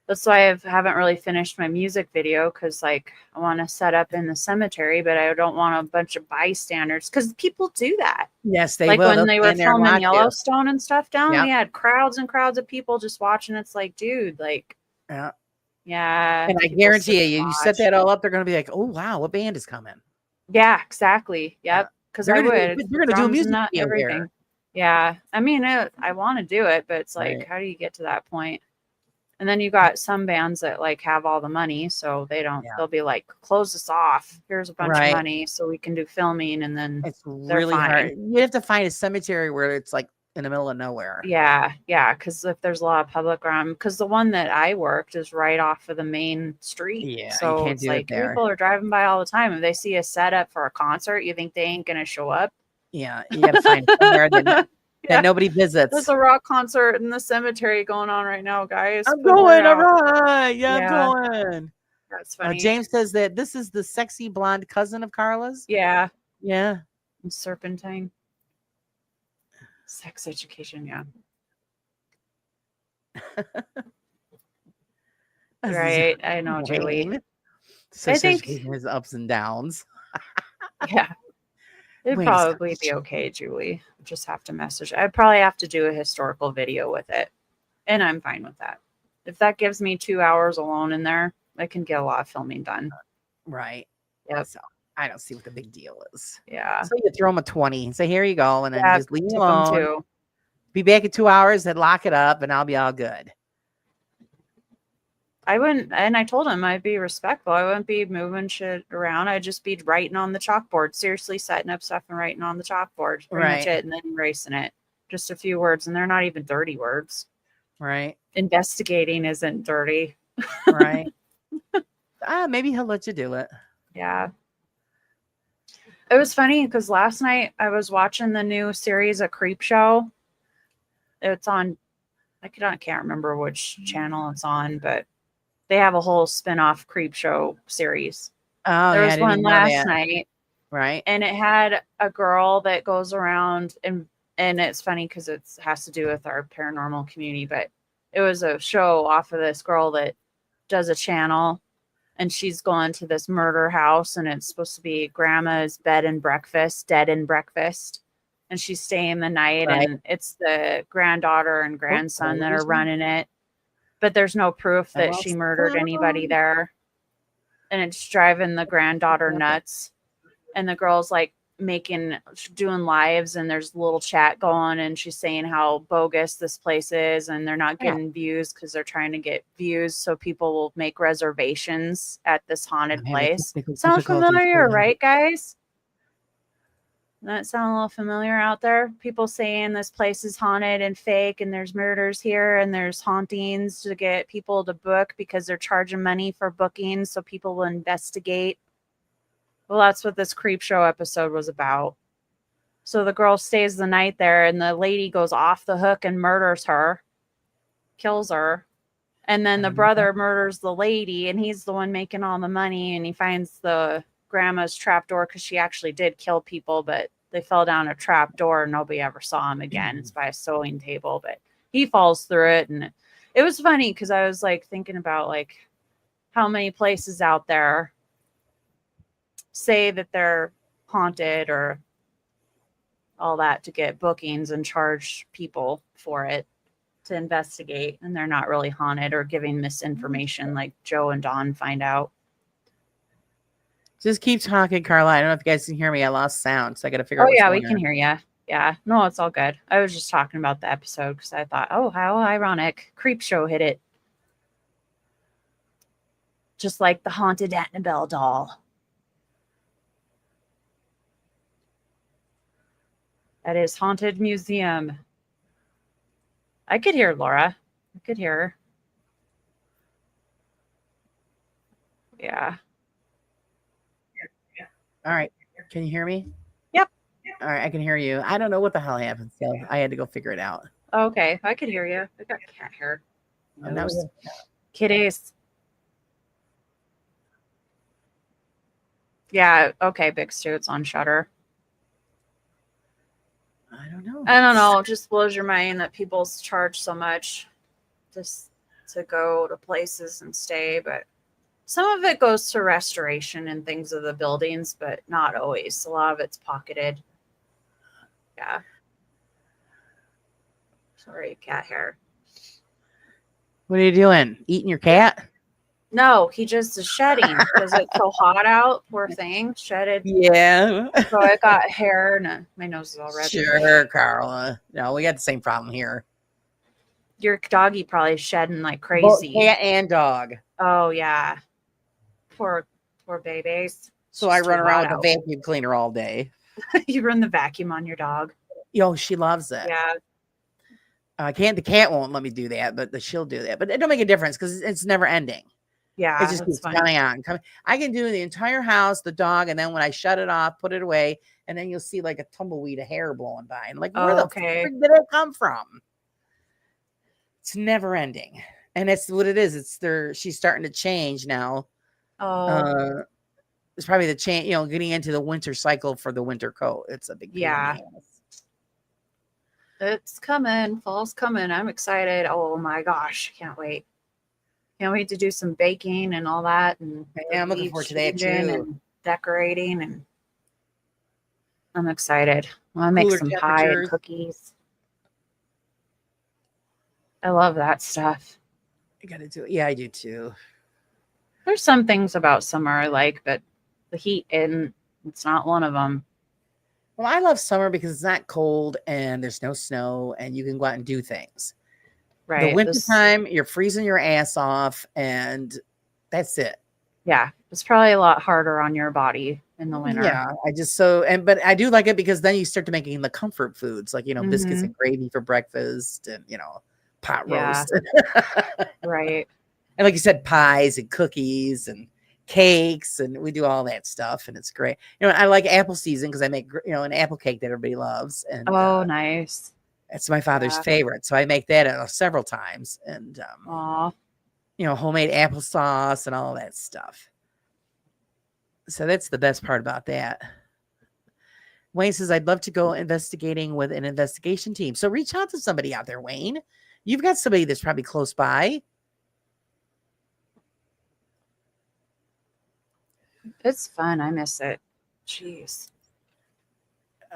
Speaker 3: That's why I haven't really finished my music video because, like, I want to set up in the cemetery, but I don't want a bunch of bystanders because people do that.
Speaker 2: Yes, they
Speaker 3: Like
Speaker 2: will.
Speaker 3: when
Speaker 2: They'll
Speaker 3: they were
Speaker 2: stand there and
Speaker 3: filming
Speaker 2: watch you.
Speaker 3: Yellowstone and stuff down,
Speaker 2: Yep.
Speaker 3: we had crowds and crowds of people just watching. It's like, dude, like,
Speaker 2: Yeah.
Speaker 3: yeah.
Speaker 2: And I
Speaker 3: people
Speaker 2: guarantee
Speaker 3: sit
Speaker 2: you
Speaker 3: and
Speaker 2: set
Speaker 3: watch.
Speaker 2: that all up, they're going to be like, oh, wow, what band is coming?
Speaker 3: Yeah, exactly. Yep. Because
Speaker 2: They're
Speaker 3: I
Speaker 2: gonna
Speaker 3: would.
Speaker 2: do- they're gonna do a
Speaker 3: Drums
Speaker 2: music
Speaker 3: and
Speaker 2: video
Speaker 3: everything.
Speaker 2: here.
Speaker 3: Yeah. I mean, I want to do it, but it's like,
Speaker 2: Right.
Speaker 3: how do you get to that point? And then you got some bands that like have all the money, so they don't.
Speaker 2: Yeah.
Speaker 3: They'll be like, close this off. Here's a bunch
Speaker 2: Right.
Speaker 3: of money, so we can do filming, and then
Speaker 2: It's really hard. You have to find a cemetery where it's like in the middle of nowhere.
Speaker 3: yeah. Because if there's a lot of public ground, because the one that I worked is right off of the main street,
Speaker 2: Yeah,
Speaker 3: so
Speaker 2: you can't
Speaker 3: it's
Speaker 2: do it
Speaker 3: like
Speaker 2: there.
Speaker 3: people are driving by all the time. If they see a setup for a concert, you think they ain't gonna show up?
Speaker 2: Yeah, you got to find somewhere that
Speaker 3: Yeah.
Speaker 2: nobody visits.
Speaker 3: There's a rock concert in the cemetery going on right now, guys.
Speaker 2: I'm
Speaker 3: Put the word
Speaker 2: going. All
Speaker 3: out.
Speaker 2: right. Yeah,
Speaker 3: Yeah.
Speaker 2: I'm going.
Speaker 3: That's funny.
Speaker 2: James says that this is the sexy blonde cousin of Carla's.
Speaker 3: Yeah.
Speaker 2: Yeah.
Speaker 3: And Serpentine. Sex education, yeah. Right. I know, Julie.
Speaker 2: Wayne.
Speaker 3: I think-
Speaker 2: his ups and downs.
Speaker 3: Yeah. It'd
Speaker 2: Wayne is
Speaker 3: probably
Speaker 2: such
Speaker 3: be
Speaker 2: a-
Speaker 3: okay, Julie. Just have to message. I'd probably have to do a historical video with it. And I'm fine with that. If that gives me 2 hours alone in there, I can get a lot of filming done.
Speaker 2: Right.
Speaker 3: Yep.
Speaker 2: So I don't see what the big deal is.
Speaker 3: Yeah.
Speaker 2: So you throw him a 20 and say, here you go. And then
Speaker 3: Yeah,
Speaker 2: just leave him
Speaker 3: tip 'em
Speaker 2: alone.
Speaker 3: too.
Speaker 2: Be back in 2 hours and lock it up and I'll be all good.
Speaker 3: I wouldn't, and I told him I'd be respectful. I wouldn't be moving shit around. I'd just be writing on the chalkboard, seriously setting up stuff and writing on the chalkboard. Pretty much
Speaker 2: Right.
Speaker 3: it, and then erasing it. Just a few words, and they're not even dirty words.
Speaker 2: Right.
Speaker 3: Investigating isn't dirty.
Speaker 2: Right. Maybe he'll let you do it.
Speaker 3: Yeah. It was funny because last night I was watching the new series of Creep Show. It's on, I can't remember which channel it's on, but they have a whole spin-off Creep Show series.
Speaker 2: Oh,
Speaker 3: There
Speaker 2: yeah, I
Speaker 3: was
Speaker 2: didn't
Speaker 3: one
Speaker 2: even know
Speaker 3: last
Speaker 2: that.
Speaker 3: night,
Speaker 2: Right.
Speaker 3: and it had a girl that goes around, and it's funny because it has to do with our paranormal community, but it was a show off of this girl that does a channel, and she's going to this murder house, and it's supposed to be grandma's dead and breakfast, and she's staying the night,
Speaker 2: Right.
Speaker 3: and it's the granddaughter and grandson that are
Speaker 2: television?
Speaker 3: running it, but there's no proof that she
Speaker 2: Else?
Speaker 3: murdered anybody there, and it's driving the granddaughter nuts. And the girl's like doing lives, and there's a little chat going, and she's saying how bogus this place is, and they're not
Speaker 2: Yeah.
Speaker 3: getting views because they're trying to get views so people will make reservations at this haunted
Speaker 2: having
Speaker 3: place.
Speaker 2: technical
Speaker 3: Sound
Speaker 2: difficulties.
Speaker 3: familiar,
Speaker 2: Hold on.
Speaker 3: right, guys? Doesn't that sound a little familiar out there? People saying this place is haunted and fake, and there's murders here, and there's hauntings to get people to book because they're charging money for bookings so people will investigate. Well, that's what this Creep Show episode was about. So the girl stays the night there, and the lady goes off the hook and murders her, kills her. And then the brother murders the lady, and he's the one making all the money, and he finds the grandma's trap door because she actually did kill people, but they fell down a trap door and nobody ever saw him again. It's by a sewing table, but he falls through it. And it was funny because I was like thinking about like how many places out there say that they're haunted or all that to get bookings and charge people for it to investigate, and they're not really haunted or giving misinformation like Joe and Dawn find out.
Speaker 2: Just keep talking, Carla. I don't know if you guys can hear me. I lost sound, so I got to figure
Speaker 3: Oh
Speaker 2: out what's
Speaker 3: yeah,
Speaker 2: going
Speaker 3: we can
Speaker 2: on.
Speaker 3: hear you. Yeah, no, it's all good. I was just talking about the episode because I thought, oh, how ironic. Creep Show hit it. Just like the haunted Annabelle doll. That is Haunted Museum. I could hear Laura. I could hear her. Yeah.
Speaker 2: All right. Can you hear me?
Speaker 3: Yep.
Speaker 2: All right. I can hear you. I don't know what the hell happened. So I had to go figure it out.
Speaker 3: Okay, I could hear you. I got cat hair.
Speaker 2: And that was
Speaker 3: Kitties. Yeah. Okay, Big Stu. It's on Shutter.
Speaker 2: I don't know.
Speaker 3: I don't know. It just blows your mind that people charge so much just to go to places and stay. But some of it goes to restoration and things of the buildings, but not always. A lot of it's pocketed. Yeah. Sorry, cat hair.
Speaker 2: What are you doing? Eating your cat?
Speaker 3: No, he just is shedding because it's so hot out. Poor thing. Shedded.
Speaker 2: Yeah.
Speaker 3: So I got hair and my nose is all red.
Speaker 2: Sure, Carla. No, we got the same problem here.
Speaker 3: Your doggy probably shedding like
Speaker 2: Both
Speaker 3: crazy.
Speaker 2: cat and dog.
Speaker 3: Oh yeah. Poor babies.
Speaker 2: So I run around with a vacuum cleaner all day.
Speaker 3: You run the vacuum on your dog.
Speaker 2: Yo, she loves it.
Speaker 3: Yeah.
Speaker 2: The cat won't let me do that, but she'll do that. But it don't make a difference because it's never ending.
Speaker 3: Yeah.
Speaker 2: It just keeps coming on. I can do the entire house, the dog, and then when I shut it off, put it away, and then you'll see like a tumbleweed of hair blowing by. And like, where the frick did it come from? It's never ending. And that's what it is. She's starting to change now.
Speaker 3: Oh.
Speaker 2: It's probably the change, getting into the winter cycle for the winter coat. It's a big pain in the ass.
Speaker 3: It's coming. Fall's coming. I'm excited. Oh my gosh. Can't wait. Can't wait to do some baking and all that. And
Speaker 2: yeah, I'm looking forward to that too.
Speaker 3: And decorating, and I'm excited. I want to make some pie and cookies. I love that stuff.
Speaker 2: I gotta do it. Yeah, I do too.
Speaker 3: There's some things about summer I like, but the heat it's not one of them.
Speaker 2: Well, I love summer because it's not cold and there's no snow and you can go out and do things.
Speaker 3: Right.
Speaker 2: The wintertime, you're freezing your ass off and that's it.
Speaker 3: Yeah. It's probably a lot harder on your body in the winter.
Speaker 2: Yeah. But I do like it because then you start to making the comfort foods like, biscuits and gravy for breakfast and, pot roast.
Speaker 3: Right.
Speaker 2: And like you said, pies and cookies and cakes, and we do all that stuff, and it's great. I like apple season because I make an apple cake that everybody loves. And
Speaker 3: nice.
Speaker 2: It's my father's favorite, so I make that several times. And homemade applesauce and all that stuff. So that's the best part about that. Wayne says, I'd love to go investigating with an investigation team. So reach out to somebody out there, Wayne. You've got somebody that's probably close by.
Speaker 3: It's fun. I miss it. Jeez.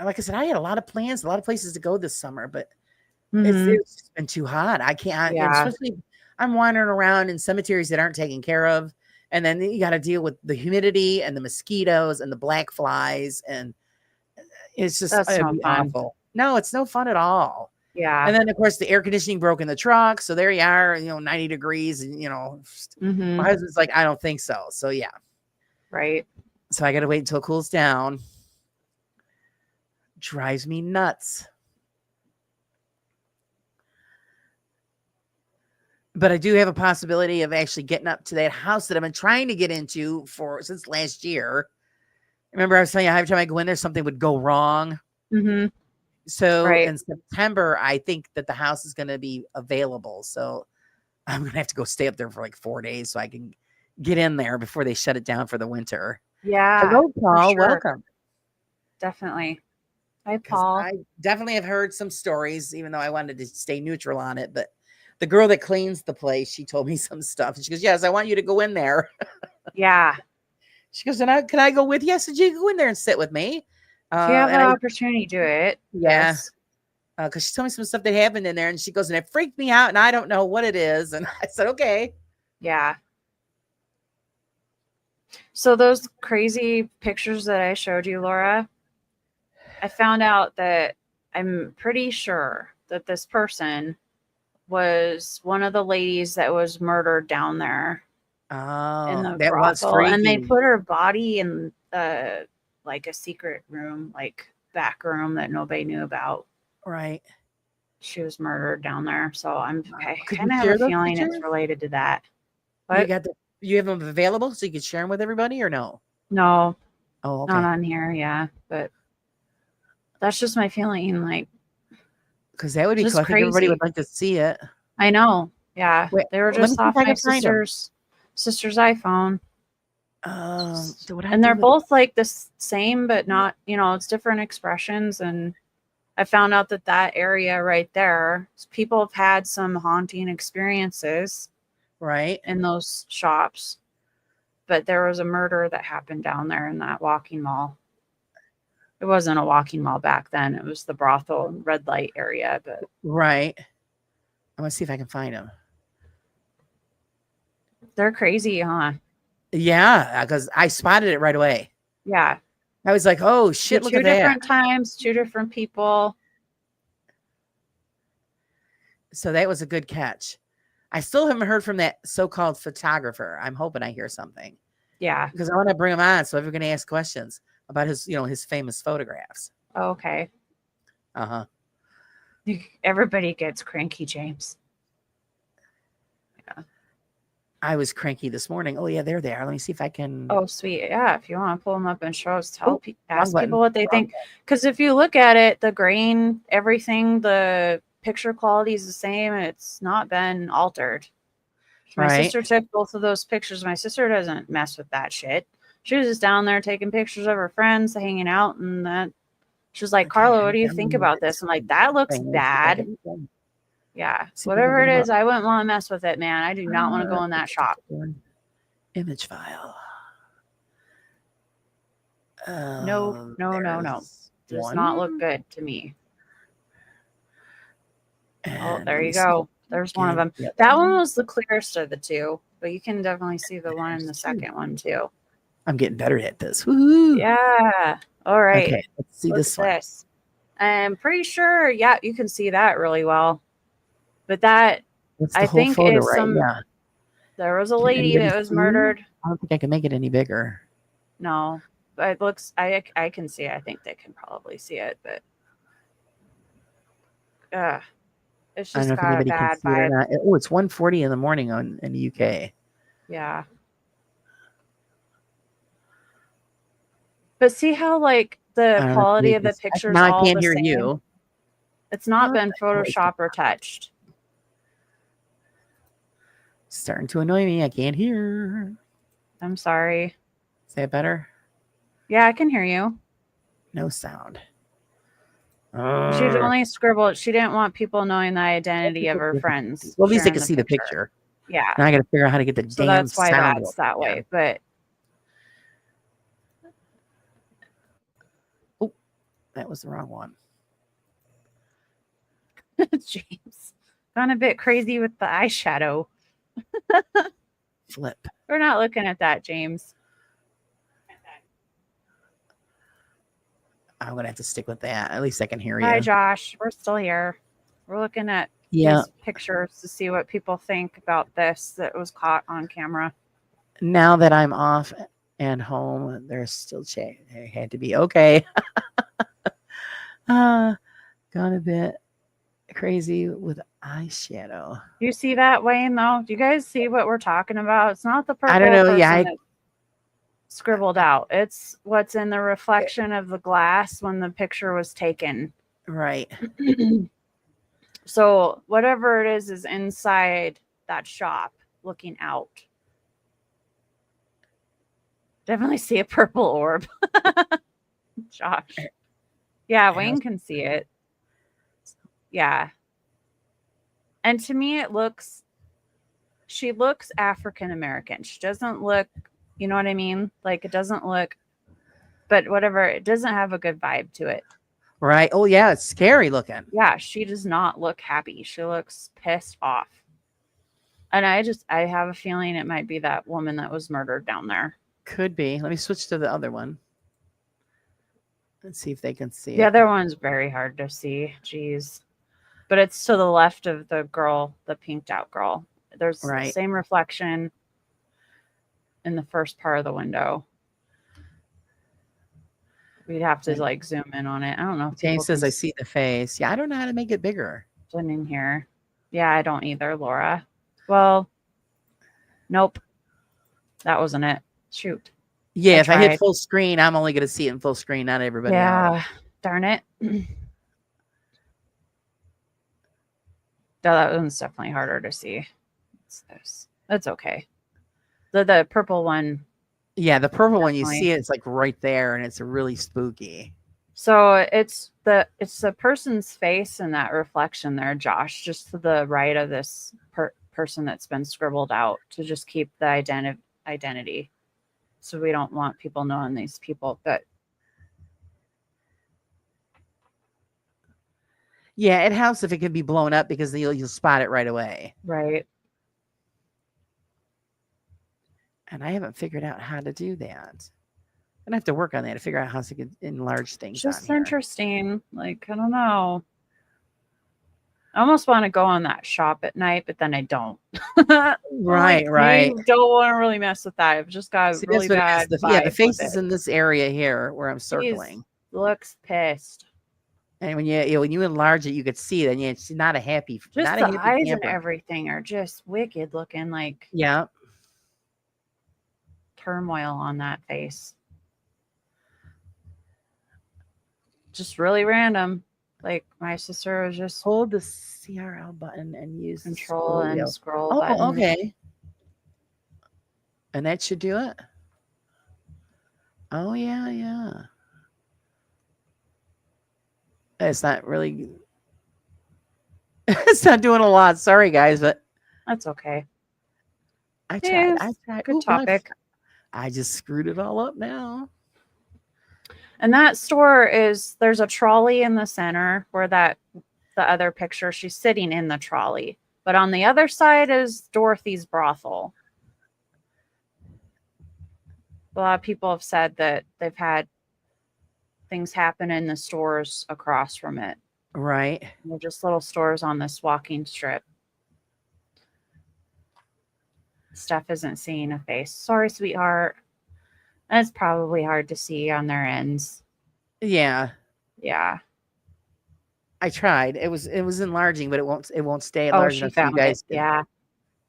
Speaker 2: Like I said, I had a lot of plans, a lot of places to go this summer, but it's just been too hot. I can't, especially I'm wandering around in cemeteries that aren't taken care of. And then you got to deal with the humidity and the mosquitoes and the black flies. And it's just awful. No, it's no fun at all.
Speaker 3: Yeah.
Speaker 2: And then, of course, the air conditioning broke in the truck. So there you are, 90 degrees. And, my husband's like, I don't think so. So, yeah.
Speaker 3: Right.
Speaker 2: So I got to wait until it cools down. Drives me nuts. But I do have a possibility of actually getting up to that house that I've been trying to get into since last year. Remember I was telling you, every time I go in there, something would go wrong.
Speaker 3: Mm-hmm.
Speaker 2: So in September, I think that the house is going to be available. So I'm going to have to go stay up there for like 4 days so I can get in there before they shut it down for the winter.
Speaker 3: Yeah.
Speaker 2: Hello, Paul. Sure. Welcome.
Speaker 3: Definitely. Hi, Paul.
Speaker 2: I definitely have heard some stories, even though I wanted to stay neutral on it. But the girl that cleans the place, she told me some stuff. And she goes, yes, I want you to go in there.
Speaker 3: Yeah.
Speaker 2: She goes, can I go with you? I said, you can go in there and sit with me.
Speaker 3: If you have the
Speaker 2: And
Speaker 3: opportunity, do it.
Speaker 2: yeah,
Speaker 3: Yes.
Speaker 2: because she told me some stuff that happened in there, and she goes, and it freaked me out, and I don't know what it is. And I said, okay.
Speaker 3: Yeah. So those crazy pictures that I showed you, Laura, I found out that I'm pretty sure that this person was one of the ladies that was murdered down there in
Speaker 2: Oh,
Speaker 3: the
Speaker 2: that was
Speaker 3: brothel, and they
Speaker 2: freaky.
Speaker 3: put her body in like a secret room, like back room that nobody knew about.
Speaker 2: Right.
Speaker 3: She was murdered down there, so I
Speaker 2: Could
Speaker 3: kind
Speaker 2: you
Speaker 3: of have a
Speaker 2: share those
Speaker 3: feeling
Speaker 2: pictures?
Speaker 3: it's related to that.
Speaker 2: You
Speaker 3: But
Speaker 2: you have them available so you could share them with everybody, or no?
Speaker 3: no,
Speaker 2: Oh,
Speaker 3: not
Speaker 2: okay.
Speaker 3: on here. Yeah, but that's just my feeling. Like,
Speaker 2: Because that would be
Speaker 3: just
Speaker 2: cool. I think everybody
Speaker 3: crazy.
Speaker 2: would like to see it.
Speaker 3: I know. Yeah,
Speaker 2: Wait,
Speaker 3: they were
Speaker 2: let me
Speaker 3: just
Speaker 2: see if
Speaker 3: off
Speaker 2: I
Speaker 3: my
Speaker 2: can find them.
Speaker 3: sister's iPhone.
Speaker 2: So what I
Speaker 3: And
Speaker 2: do
Speaker 3: they're
Speaker 2: with
Speaker 3: both like the same, but not, it's different expressions. And I found out that that area right there, people have had some haunting experiences
Speaker 2: right?
Speaker 3: in those shops. But there was a murder that happened down there in that walking mall. It wasn't a walking mall back then. It was the brothel and red light area. But
Speaker 2: Right. I'm gonna see if I can find them.
Speaker 3: they're crazy, huh?
Speaker 2: Yeah, because I spotted it right away.
Speaker 3: Yeah.
Speaker 2: I was like, oh
Speaker 3: The
Speaker 2: shit, look
Speaker 3: two
Speaker 2: at that.
Speaker 3: different times, two different people.
Speaker 2: So that was a good catch. I still haven't heard from that so-called photographer. I'm hoping I hear something
Speaker 3: Yeah.
Speaker 2: because I want to bring him on so everyone can ask questions about his, his famous photographs.
Speaker 3: Okay.
Speaker 2: Uh-huh.
Speaker 3: Everybody gets cranky, James. Yeah.
Speaker 2: I was cranky this morning. Oh yeah, they're there. Let me see if I can.
Speaker 3: Oh, sweet. Yeah. If you want to pull them up and show us, ask
Speaker 2: button.
Speaker 3: people what they think. Because if you look at it, the grain, everything, the picture quality is the same. It's not been altered. My
Speaker 2: Right.
Speaker 3: sister took both of those pictures. My sister doesn't mess with that shit. She was just down there taking pictures of her friends, hanging out, and that. She was like, Carla, what do you think about this? I'm like, that looks bad. Yeah. Whatever it is, I wouldn't want to mess with it, man. I do not want to go in that shop.
Speaker 2: Image file.
Speaker 3: No. Does not look good to me. Oh, there you go. There's one of them. That one was the clearest of the two, but you can definitely see the one in the second one too.
Speaker 2: I'm getting better at this. Woo-hoo.
Speaker 3: Yeah. All right.
Speaker 2: Okay, let's see this one.
Speaker 3: I'm pretty sure, yeah, you can see that really well. But that, I think, is some.
Speaker 2: Yeah.
Speaker 3: There was a lady that was murdered.
Speaker 2: I don't think I can make it any bigger.
Speaker 3: No, but it looks. I can see it. I think they can probably see it, but it's just got a bad vibe.
Speaker 2: Oh, it's 1:40 in the morning in the UK.
Speaker 3: Yeah. But see how like the quality of the pictures
Speaker 2: now
Speaker 3: all
Speaker 2: I can't
Speaker 3: the
Speaker 2: hear
Speaker 3: same?
Speaker 2: you.
Speaker 3: It's not been Photoshop or touched.
Speaker 2: Starting to annoy me. I can't hear.
Speaker 3: I'm sorry.
Speaker 2: Is that better?
Speaker 3: Yeah, I can hear you.
Speaker 2: No sound.
Speaker 3: She only scribbled. She didn't want people knowing the identity of her friends.
Speaker 2: Well, at least they can see the picture.
Speaker 3: Yeah.
Speaker 2: Now I got to figure out how to get the
Speaker 3: So
Speaker 2: damn
Speaker 3: that's why
Speaker 2: sound
Speaker 3: that's that way. But
Speaker 2: oh, that was the wrong one.
Speaker 3: James gone a bit crazy with the eyeshadow.
Speaker 2: Flip.
Speaker 3: We're not looking at that, James.
Speaker 2: I'm gonna have to stick with that. At least I can hear you.
Speaker 3: Hi, Josh. We're still here. We're looking at these pictures to see what people think about this that was caught on camera.
Speaker 2: Now that I'm off and home, there's still change. There had to be okay. Gone a bit crazy with eyeshadow.
Speaker 3: Do you see that, Wayne? Though, do you guys see what we're talking about? It's not the purple.
Speaker 2: I don't know. Yeah,
Speaker 3: scribbled out. It's what's in the reflection of the glass when the picture was taken.
Speaker 2: Right.
Speaker 3: So whatever it is inside that shop looking out. Definitely see a purple orb. Josh. Yeah, Wayne can see it. Yeah. And to me, she looks African American. She doesn't look You know what I mean? Like it doesn't look, but whatever, it doesn't have a good vibe to it.
Speaker 2: Right. Oh yeah, it's scary looking.
Speaker 3: Yeah, she does not look happy. She looks pissed off. And I have a feeling it might be that woman that was murdered down there.
Speaker 2: Could be. Let me switch to the other one. Let's see if they can see
Speaker 3: The
Speaker 2: it.
Speaker 3: other one's very hard to see. Jeez. But it's to the left of the girl, the pinked out girl. There's the
Speaker 2: Right.
Speaker 3: same reflection in the first part of the window. We'd have to like zoom in on it. I don't know if people
Speaker 2: James says,
Speaker 3: can
Speaker 2: I see the face. Yeah, I don't know how to make it bigger.
Speaker 3: see in here. Yeah, I don't either, Laura. Well, nope. That wasn't it. Shoot.
Speaker 2: Yeah,
Speaker 3: I
Speaker 2: if I hit
Speaker 3: tried.
Speaker 2: full screen, I'm only going to see it in full screen, not everybody else.
Speaker 3: Yeah. Darn it. Yeah, that one's definitely harder to see. That's okay. The purple one.
Speaker 2: Yeah, the purple one, you
Speaker 3: Definitely.
Speaker 2: see it, it's like right there, and it's really spooky.
Speaker 3: So it's the person's face in that reflection there, Josh, just to the right of this person that's been scribbled out to just keep the identity. So we don't want people knowing these people, but
Speaker 2: Yeah, it helps if it can be blown up because you'll spot it right away.
Speaker 3: right.
Speaker 2: And I haven't figured out how to do that. I'm gonna have to work on that to figure out how to enlarge things.
Speaker 3: Just
Speaker 2: on here.
Speaker 3: interesting. Like, I don't know. I almost want to go on that shop at night, but then I don't.
Speaker 2: Right,
Speaker 3: like,
Speaker 2: right.
Speaker 3: You don't want to really mess with that. I've just got
Speaker 2: See,
Speaker 3: really
Speaker 2: that's what
Speaker 3: bad.
Speaker 2: it is. Yeah, the
Speaker 3: vibe
Speaker 2: face
Speaker 3: with
Speaker 2: is
Speaker 3: it.
Speaker 2: in this area here where I'm
Speaker 3: He's
Speaker 2: circling.
Speaker 3: looks pissed.
Speaker 2: And when you enlarge it, you could see it. And it's not a happy.
Speaker 3: Just
Speaker 2: not
Speaker 3: the
Speaker 2: a happy
Speaker 3: eyes
Speaker 2: camper.
Speaker 3: and everything are just wicked looking, like
Speaker 2: Yeah.
Speaker 3: turmoil on that face. Just really random. Like my sister was just
Speaker 2: Hold the CRL button and use
Speaker 3: control
Speaker 2: the
Speaker 3: and scroll
Speaker 2: Oh,
Speaker 3: button.
Speaker 2: okay. And that should do it. Oh yeah, yeah. It's not really. It's not doing a lot. Sorry, guys, but
Speaker 3: That's okay.
Speaker 2: I tried.
Speaker 3: Yes,
Speaker 2: I tried.
Speaker 3: good
Speaker 2: Ooh, no,
Speaker 3: topic.
Speaker 2: I just screwed it all up now.
Speaker 3: And that store there's a trolley in the center where the other picture, she's sitting in the trolley. But on the other side is Dorothy's brothel. A lot of people have said that they've had things happen in the stores across from it.
Speaker 2: Right.
Speaker 3: They're just little stores on this walking strip. Steph isn't seeing a face. Sorry, sweetheart. And it's probably hard to see on their ends.
Speaker 2: Yeah.
Speaker 3: Yeah.
Speaker 2: I tried. It was enlarging, but it won't stay
Speaker 3: Oh,
Speaker 2: enlarged
Speaker 3: she
Speaker 2: enough so you
Speaker 3: found
Speaker 2: guys
Speaker 3: it.
Speaker 2: can,
Speaker 3: Yeah.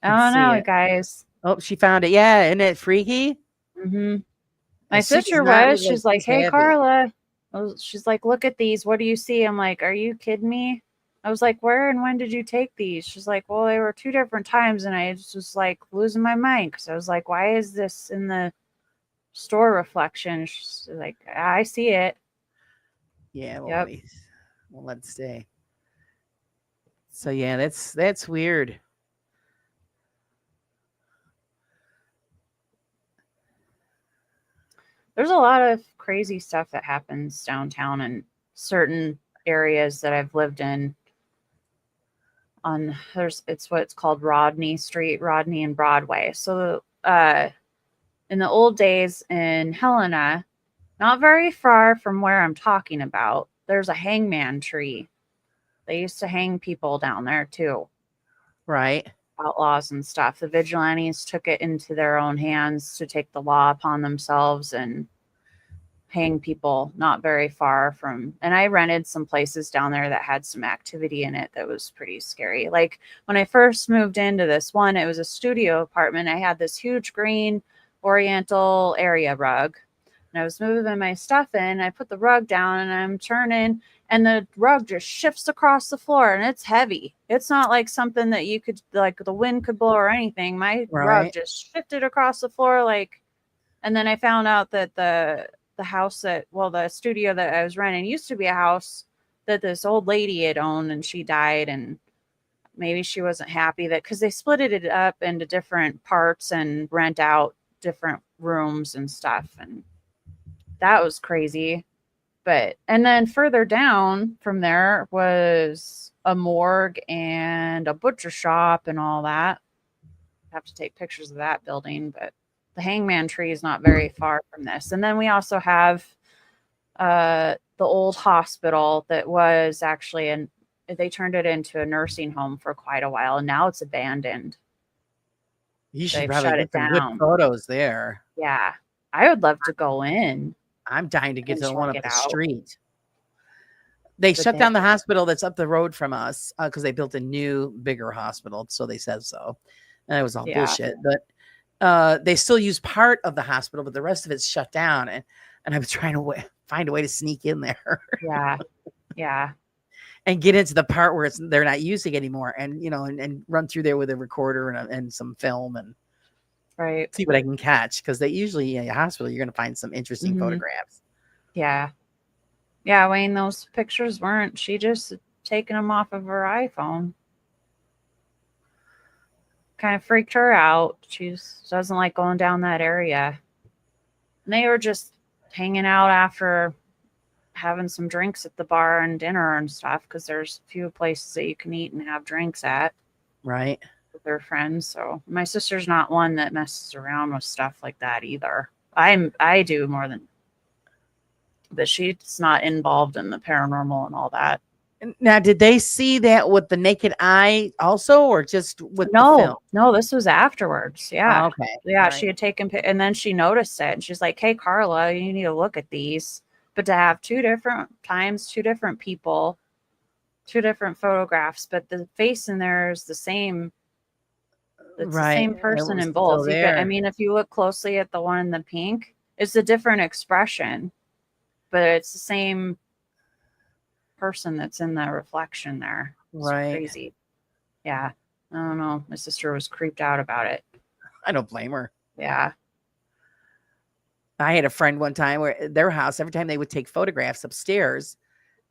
Speaker 2: can
Speaker 3: Oh
Speaker 2: see
Speaker 3: no,
Speaker 2: it.
Speaker 3: guys.
Speaker 2: Oh, she found it. Yeah, isn't it freaky?
Speaker 3: Mm-hmm. My
Speaker 2: And she does
Speaker 3: sister
Speaker 2: not
Speaker 3: was.
Speaker 2: look like
Speaker 3: She's like,
Speaker 2: she's
Speaker 3: "Hey,
Speaker 2: happy.
Speaker 3: Carla." She's like, "Look at these. What do you see?" I'm like, "Are you kidding me?" I was like, "Where and when did you take these?" She's like, "Well, they were 2 different times," and I just was like losing my mind because I was like, "Why is this in the store reflection?" She's like, "I see it."
Speaker 2: Yeah, well,
Speaker 3: Yep.
Speaker 2: we'll let it stay. So yeah, that's weird.
Speaker 3: There's a lot of crazy stuff that happens downtown in certain areas that I've lived in. It's what's called Rodney Street, Rodney and Broadway. So in the old days in Helena, not very far from where I'm talking about, there's a hangman tree. They used to hang people down there too,
Speaker 2: Right.
Speaker 3: outlaws and stuff. The vigilantes took it into their own hands to take the law upon themselves and hang people not very far from. And I rented some places down there that had some activity in it that was pretty scary. Like when I first moved into this one, it was a studio apartment. I had this huge green oriental area rug, and I was moving my stuff in. I put the rug down and I'm turning, and the rug just shifts across the floor, and it's heavy. It's not like something that you could, like, the wind could blow or anything. My rug
Speaker 2: Right.
Speaker 3: just shifted across the floor, like. And then I found out that the house the studio that I was renting used to be a house that this old lady had owned, and she died, and maybe she wasn't happy that, because they split it up into different parts and rent out different rooms and stuff, and that was crazy. But and then further down from there was a morgue and a butcher shop and all that. I have to take pictures of that building, but the hangman tree is not very far from this. And then we also have the old hospital that was actually they turned it into a nursing home for quite a while, and now it's abandoned.
Speaker 2: You should
Speaker 3: They've
Speaker 2: probably
Speaker 3: shut
Speaker 2: get
Speaker 3: it
Speaker 2: some good
Speaker 3: down.
Speaker 2: photos there.
Speaker 3: Yeah, I would love to go in
Speaker 2: I'm dying to get
Speaker 3: and
Speaker 2: to the one
Speaker 3: check
Speaker 2: up
Speaker 3: it
Speaker 2: the
Speaker 3: out.
Speaker 2: street. They
Speaker 3: But
Speaker 2: shut down the hospital that's up the road from us because they built a new, bigger hospital. So they said so. And it was all
Speaker 3: yeah,
Speaker 2: bullshit. But they still use part of the hospital, but the rest of it's shut down. And I was trying to find a way to sneak in there
Speaker 3: yeah, yeah,
Speaker 2: and get into the part where they're not using anymore, and and run through there with a recorder and some film and
Speaker 3: right.
Speaker 2: see what I can catch, because they usually in a hospital you're going to find some interesting photographs.
Speaker 3: Yeah. Yeah, Wayne, those pictures weren't. She just taken them off of her iPhone. Kind of freaked her out. She doesn't like going down that area. And they were just hanging out after having some drinks at the bar and dinner and stuff, because there's a few places that you can eat and have drinks at
Speaker 2: Right.
Speaker 3: with their friends. So my sister's not one that messes around with stuff like that either. I do more than, but she's not involved in the paranormal and all that.
Speaker 2: Now, did they see that with the naked eye also, or just with the film?
Speaker 3: No, this was afterwards. Yeah.
Speaker 2: Oh, okay.
Speaker 3: Yeah,
Speaker 2: All
Speaker 3: she
Speaker 2: right.
Speaker 3: had taken, and then she noticed it, and she's like, "Hey, Carla, you need to look at these." But to have two different times, two different people, two different photographs, but the face in there is the same. It's the
Speaker 2: Right.
Speaker 3: same
Speaker 2: It
Speaker 3: person
Speaker 2: was
Speaker 3: in
Speaker 2: still
Speaker 3: both. I
Speaker 2: there.
Speaker 3: mean, if you look closely at the one in the pink, it's a different expression, but it's the same person that's in the reflection there. It's
Speaker 2: Right.
Speaker 3: crazy. Yeah. I don't know. My sister was creeped out about it.
Speaker 2: I don't blame her.
Speaker 3: Yeah.
Speaker 2: I had a friend one time where at their house, every time they would take photographs upstairs,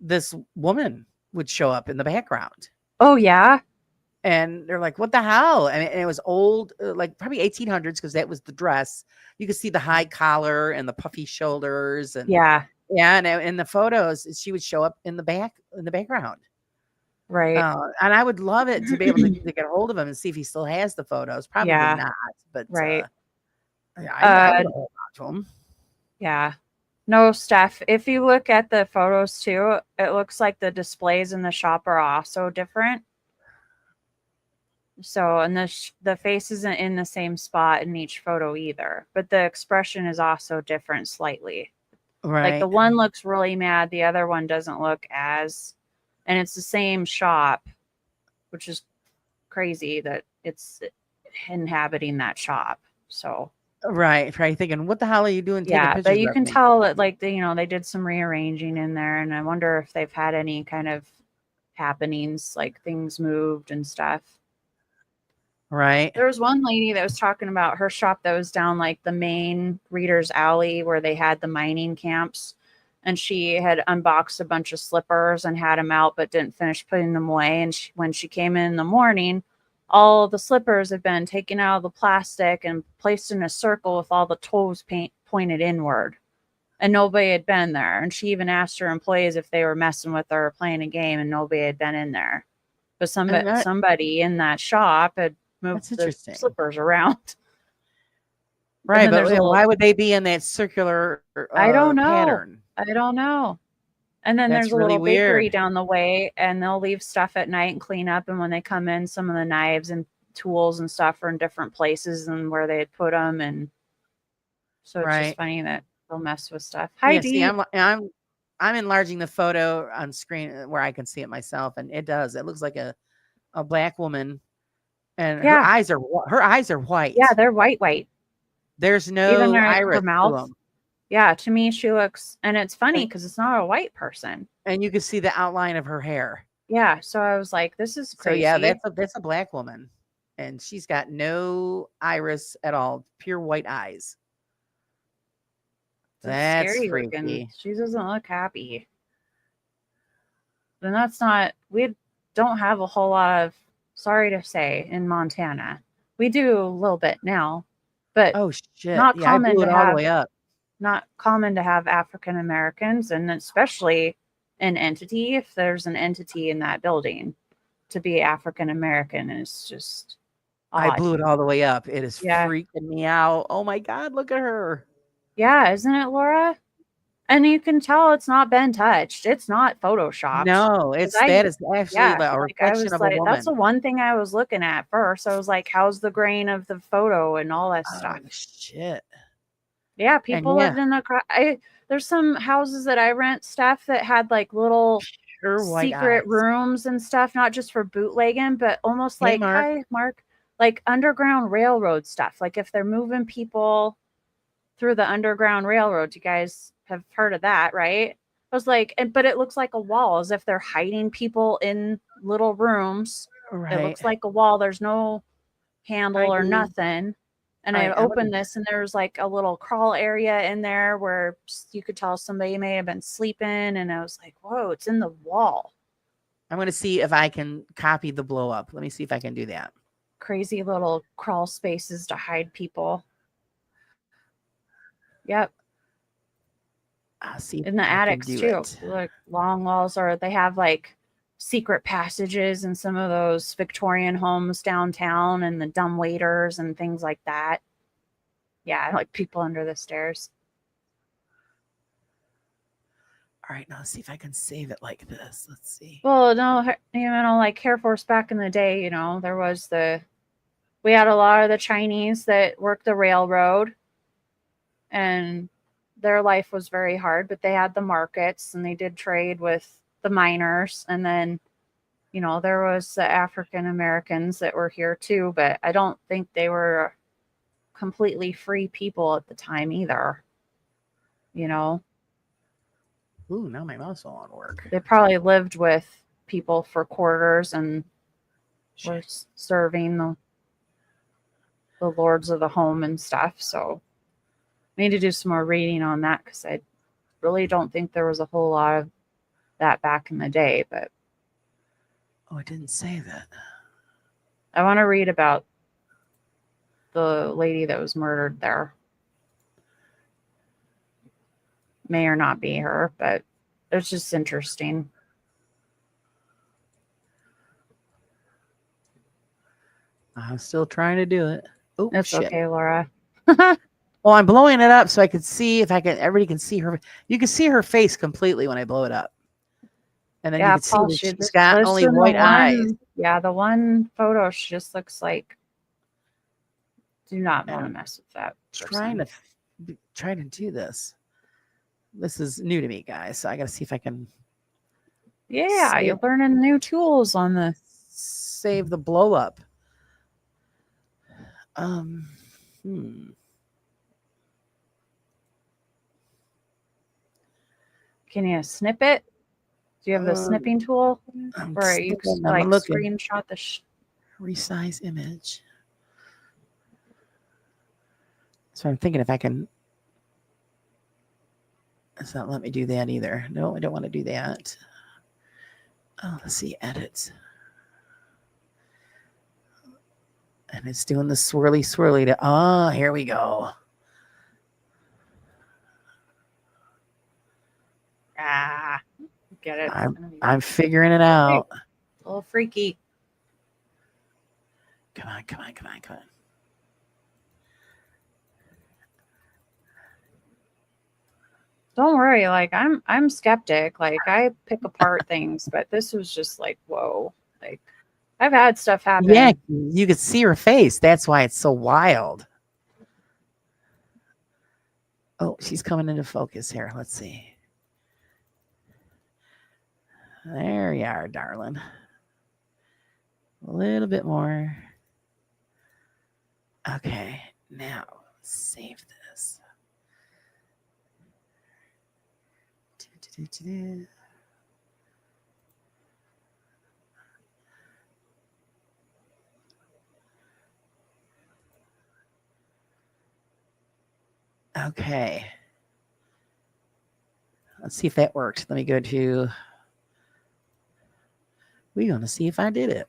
Speaker 2: this woman would show up in the background.
Speaker 3: Oh, yeah.
Speaker 2: And they're like, what the hell? And it was old, like probably 1800s, because that was the dress. You could see the high collar and the puffy shoulders. And
Speaker 3: Yeah.
Speaker 2: yeah, and in the photos, she would show up in the background.
Speaker 3: Right.
Speaker 2: And I would love it to be able to get a hold of him and see if he still has the photos. Probably
Speaker 3: Yeah.
Speaker 2: not, but
Speaker 3: Right.
Speaker 2: yeah, I would hold on to him.
Speaker 3: Yeah. No, Steph, if you look at the photos too, it looks like the displays in the shop are also different. So, and the face isn't in the same spot in each photo either, but the expression is also different slightly. Like the
Speaker 2: Right.
Speaker 3: one looks really mad, the other one doesn't look as, and it's the same shop, which is crazy that it's inhabiting that shop. So,
Speaker 2: Right. Probably thinking, what the hell are you doing taking
Speaker 3: yeah, but
Speaker 2: pictures
Speaker 3: you
Speaker 2: of
Speaker 3: can
Speaker 2: me?
Speaker 3: tell that like they did some rearranging in there, and I wonder if they've had any kind of happenings, like things moved and stuff.
Speaker 2: Right.
Speaker 3: There was one lady that was talking about her shop that was down like the main Reader's Alley where they had the mining camps, and she had unboxed a bunch of slippers and had them out but didn't finish putting them away, and when she came in the morning, all the slippers had been taken out of the plastic and placed in a circle with all the toes pointed inward, and nobody had been there. And she even asked her employees if they were messing with her or playing a game, and nobody had been in there. But
Speaker 2: And
Speaker 3: somebody in that shop had
Speaker 2: that's
Speaker 3: moved the
Speaker 2: interesting.
Speaker 3: slippers around. And
Speaker 2: Right.
Speaker 3: then there's
Speaker 2: But
Speaker 3: a little,
Speaker 2: why would they be in that circular
Speaker 3: I don't know.
Speaker 2: pattern?
Speaker 3: I don't know. And then there's
Speaker 2: That's
Speaker 3: a
Speaker 2: really
Speaker 3: little bakery
Speaker 2: weird.
Speaker 3: down the way, and they'll leave stuff at night and clean up. And when they come in, some of the knives and tools and stuff are in different places and where they had put them. And so it's just
Speaker 2: Right.
Speaker 3: funny that they'll mess with stuff. Hi,
Speaker 2: Yeah. See,
Speaker 3: Dee.
Speaker 2: I'm enlarging the photo on screen where I can see it myself, and it does. It looks like a black woman, and her
Speaker 3: Yeah.
Speaker 2: eyes are white.
Speaker 3: Yeah, they're white.
Speaker 2: There's
Speaker 3: Even
Speaker 2: no
Speaker 3: her
Speaker 2: iris to
Speaker 3: mouth.
Speaker 2: them.
Speaker 3: Yeah, to me, she looks, and it's funny
Speaker 2: And,
Speaker 3: because it's not a white person.
Speaker 2: and you can see the outline of her hair.
Speaker 3: Yeah, so I was like, this is
Speaker 2: So yeah,
Speaker 3: crazy.
Speaker 2: that's a black woman, and she's got no iris at all, pure white eyes. That's
Speaker 3: scary
Speaker 2: freaky.
Speaker 3: looking. She doesn't look happy. And that's not, we don't have a whole lot of, sorry to say, in Montana. We do a little bit now, but
Speaker 2: Oh shit.
Speaker 3: not
Speaker 2: Yeah, I
Speaker 3: common
Speaker 2: blew
Speaker 3: to
Speaker 2: it all the
Speaker 3: have
Speaker 2: way up.
Speaker 3: not common to have African Americans, and especially an entity, if there's an entity in that building, to be African American is just
Speaker 2: I
Speaker 3: odd.
Speaker 2: blew it all the way up. It is
Speaker 3: Yeah.
Speaker 2: freaking me out. Oh my god, look at her.
Speaker 3: Yeah, isn't it, Laura? And you can tell it's not been touched. It's not photoshopped.
Speaker 2: No,
Speaker 3: 'Cause
Speaker 2: that is actually
Speaker 3: yeah,
Speaker 2: a
Speaker 3: like I
Speaker 2: reflection
Speaker 3: was
Speaker 2: of a
Speaker 3: like, that's
Speaker 2: woman.
Speaker 3: the one thing I was looking at first. I was like, how's the grain of the photo and all that
Speaker 2: Oh
Speaker 3: stuff?
Speaker 2: shit.
Speaker 3: Yeah,
Speaker 2: And
Speaker 3: people lived in the there's some houses that I rent stuff that had like little
Speaker 2: her white
Speaker 3: secret
Speaker 2: eyes.
Speaker 3: rooms and stuff, not just for bootlegging, but almost
Speaker 2: Hey,
Speaker 3: like,
Speaker 2: Mark.
Speaker 3: hi, Mark, like underground railroad stuff. Like if they're moving people through the underground railroad, you guys have heard of that, right? I was like, but it looks like a wall, as if they're hiding people in little rooms. It
Speaker 2: Right.
Speaker 3: looks like a wall. There's no
Speaker 2: I
Speaker 3: handle or
Speaker 2: do.
Speaker 3: nothing. And
Speaker 2: All
Speaker 3: I
Speaker 2: right, I'm
Speaker 3: opened this, and there's like a little crawl area in there where you could tell somebody may have been sleeping. And I was like, whoa, it's in the wall.
Speaker 2: gonna see if I can copy the blow up. Let me see if I can do that.
Speaker 3: Crazy little crawl spaces to hide people. Yep.
Speaker 2: I'll see if
Speaker 3: In the
Speaker 2: I can
Speaker 3: attics
Speaker 2: do
Speaker 3: too.
Speaker 2: it.
Speaker 3: Like long walls, or they have like secret passages in some of those Victorian homes downtown, and the dumb waiters and things like that. Yeah, like people under the stairs.
Speaker 2: All right, now let's see if I can save it like this. Let's see.
Speaker 3: Well, no, like Air Force back in the day, we had a lot of the Chinese that worked the railroad, and their life was very hard, but they had the markets and they did trade with the miners. And then, there was the African Americans that were here too, but I don't think they were completely free people at the time either.
Speaker 2: Ooh, now my mouse won't work.
Speaker 3: They probably lived with people for quarters and were
Speaker 2: Shit.
Speaker 3: serving the lords of the home and stuff. So I need to do some more reading on that, because I really don't think there was a whole lot of that back in the day. But
Speaker 2: Oh, it didn't say that.
Speaker 3: I want to read about the lady that was murdered there. May or not be her, but it's just interesting.
Speaker 2: I'm still trying to do it. Oh,
Speaker 3: It's
Speaker 2: shit.
Speaker 3: okay, Laura.
Speaker 2: Well, I'm blowing it up so I can see if everybody can see her. You can see her face completely when I blow it up. And then you
Speaker 3: Yeah,
Speaker 2: can see
Speaker 3: Paul,
Speaker 2: that she's got only
Speaker 3: in the
Speaker 2: white eyes.
Speaker 3: Yeah, the one photo, she just looks like, do not
Speaker 2: And
Speaker 3: want to
Speaker 2: I'm
Speaker 3: mess with that
Speaker 2: trying
Speaker 3: person.
Speaker 2: to do this. This is new to me, guys. So I got to see if I can
Speaker 3: Yeah, you're learning new tools on the.
Speaker 2: save the blow up. Hmm.
Speaker 3: Can you snip it? Do you have the snipping tool where you like screenshot the
Speaker 2: resize image? So I'm thinking if I can. It's not let me do that either. No, I don't want to do that. Oh, let's see, edit. And it's doing the swirly to, here we go.
Speaker 3: Get it.
Speaker 2: I'm figuring it out.
Speaker 3: A little freaky.
Speaker 2: Come on.
Speaker 3: Don't worry, like I'm skeptic. Like I pick apart things, but this was just like, whoa. Like I've had stuff happen.
Speaker 2: Yeah, you could see her face. That's why it's so wild. Oh, she's coming into focus here. Let's see. There you are, darling. A little bit more. Okay, now save this. Okay. Let's see if that worked. Let me go to. We're going to see if I did it.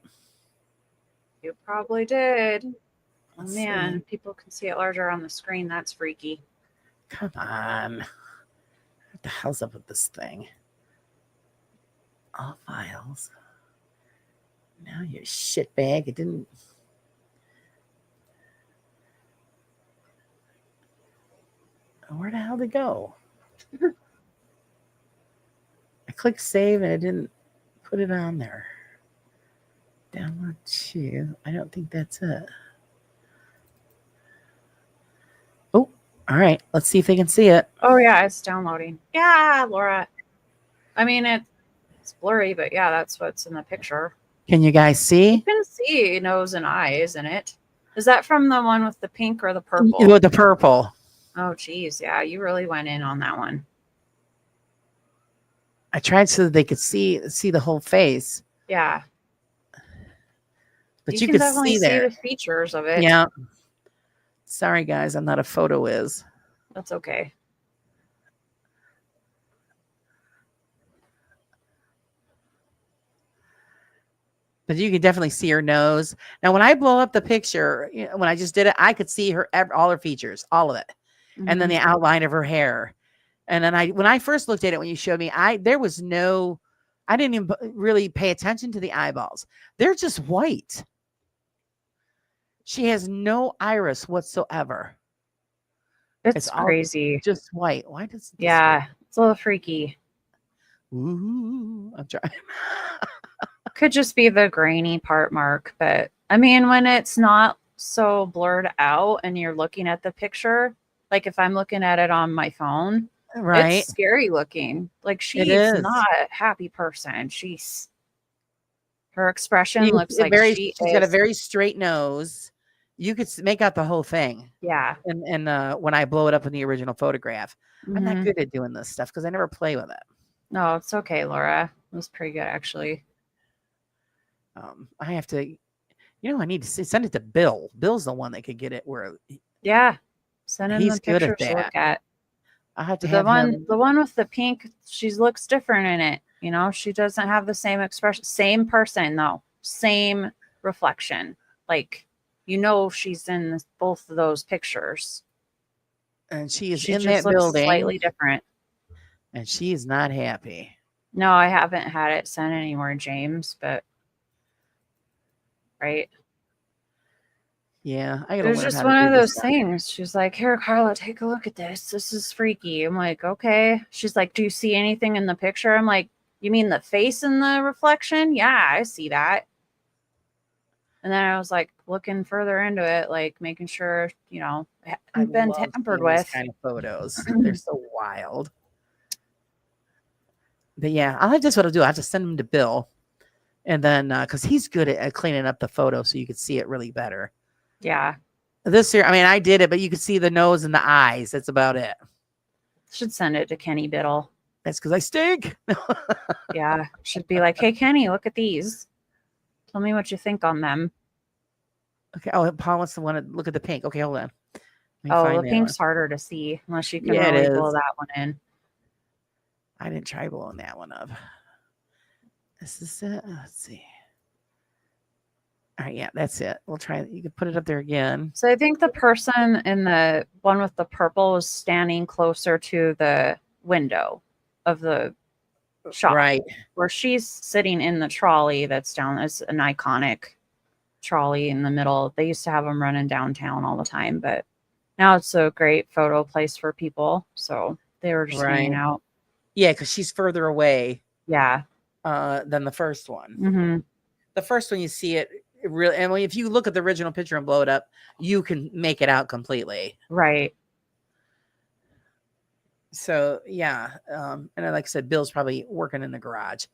Speaker 3: You probably did. Oh
Speaker 2: Let's
Speaker 3: man,
Speaker 2: see.
Speaker 3: people can see it larger on the screen. That's freaky.
Speaker 2: Come on. What the hell's up with this thing? All files. Now you shitbag. It didn't. Where the hell did it go? I clicked save and it didn't put it on there. Download to. I don't think that's it. Oh, all right. Let's see if they can see it.
Speaker 3: Oh yeah, it's downloading. Yeah, Laura. I mean it's blurry, but yeah, that's what's in the picture.
Speaker 2: Can you guys
Speaker 3: You
Speaker 2: see?
Speaker 3: can see nose and eyes in it. Is that from the one with the pink or the purple?
Speaker 2: With the purple.
Speaker 3: Oh geez, yeah, you really went in on that one.
Speaker 2: I tried so that they could see the whole face,
Speaker 3: Yeah.
Speaker 2: but you
Speaker 3: can
Speaker 2: could
Speaker 3: definitely
Speaker 2: see
Speaker 3: see
Speaker 2: there.
Speaker 3: the features of it.
Speaker 2: Yeah. Sorry, guys. I'm not a photo whiz.
Speaker 3: That's okay.
Speaker 2: But you can definitely see her nose. Now, when I blow up the picture, when I just did it, I could see her all her features, all of it, and then
Speaker 3: Mhm.
Speaker 2: the outline of her hair. And then when I first looked at it, when you showed me, I didn't even really pay attention to the eyeballs. They're just white. She has no iris whatsoever.
Speaker 3: It's
Speaker 2: all
Speaker 3: crazy.
Speaker 2: just white. Why does this
Speaker 3: Yeah, it's a little freaky.
Speaker 2: Ooh, I'm trying.
Speaker 3: Could just be the grainy part, Mark. But I mean, when it's not so blurred out and you're looking at the picture, like if I'm looking at it on my phone,
Speaker 2: Right.
Speaker 3: it's scary looking. Like
Speaker 2: It
Speaker 3: she's
Speaker 2: is.
Speaker 3: not a happy person. Her expression looks like
Speaker 2: She's got a very straight nose. You could make out the whole thing.
Speaker 3: Yeah.
Speaker 2: And when I blow it up in the original photograph, I'm not
Speaker 3: Mhm.
Speaker 2: good at doing this stuff because I never play with it.
Speaker 3: No, it's okay, Laura. It was pretty good actually.
Speaker 2: I have to, I need to send it to Bill. Bill's the one that could get it where
Speaker 3: Yeah. Send him
Speaker 2: he's
Speaker 3: the
Speaker 2: good at
Speaker 3: pictures to look
Speaker 2: that.
Speaker 3: at.
Speaker 2: I have to
Speaker 3: The
Speaker 2: have him.
Speaker 3: one with the pink, she looks different in it. She doesn't have the same expression. Same person though. Same reflection. Like, she's in both of those pictures.
Speaker 2: And she is
Speaker 3: She
Speaker 2: in
Speaker 3: just
Speaker 2: that
Speaker 3: looks
Speaker 2: building.
Speaker 3: slightly different.
Speaker 2: And she is not happy.
Speaker 3: No, I haven't had it sent anywhere, James, but right.
Speaker 2: Yeah, I
Speaker 3: It
Speaker 2: gotta
Speaker 3: was
Speaker 2: learn
Speaker 3: just
Speaker 2: how to
Speaker 3: one
Speaker 2: do
Speaker 3: of
Speaker 2: this
Speaker 3: those
Speaker 2: stuff.
Speaker 3: things. She's like, "Here, Carla, take a look at this. This is freaky." I'm like, "Okay." She's like, "Do you see anything in the picture?" I'm like, "You mean the face in the reflection?" "Yeah, I see that." And then I was like looking further into it, like making sure, it
Speaker 2: I
Speaker 3: hadn't been
Speaker 2: love
Speaker 3: tampered
Speaker 2: seeing these
Speaker 3: with.
Speaker 2: kind of photos. They're so wild. But yeah, that's what I'll do. I'll just send them to Bill. And then, because he's good at cleaning up the photo so you could see it really better.
Speaker 3: Yeah.
Speaker 2: This year, I mean, I did it, but you could see the nose and the eyes. That's about it.
Speaker 3: Should send it to Kenny Biddle.
Speaker 2: That's because I stink.
Speaker 3: Yeah. Should be like, "Hey, Kenny, look at these. Tell me what you think on them."
Speaker 2: Okay. Oh, Paul wants to want to look at the pink. Okay, hold on. Let me
Speaker 3: Oh,
Speaker 2: find
Speaker 3: the
Speaker 2: that
Speaker 3: pink's
Speaker 2: one.
Speaker 3: harder to see unless you can
Speaker 2: Yeah, it
Speaker 3: really blow
Speaker 2: is.
Speaker 3: that one in.
Speaker 2: I didn't try blowing that one up. This is it. Let's see. All right, yeah, that's it. We'll try. You can put it up there again.
Speaker 3: So I think the person in the one with the purple was standing closer to the window of the shop,
Speaker 2: Right.
Speaker 3: where she's sitting in the trolley that's down. It's an iconic trolley in the middle. They used to have them running downtown all the time, but now it's a great photo place for people. So they were just hanging
Speaker 2: Right.
Speaker 3: out.
Speaker 2: Yeah, because she's further away
Speaker 3: Yeah.
Speaker 2: than the first one.
Speaker 3: Mm-hmm.
Speaker 2: The first one you see it really, and if you look at the original picture and blow it up, you can make it out completely.
Speaker 3: Right.
Speaker 2: So yeah, and like I said, Bill's probably working in the garage.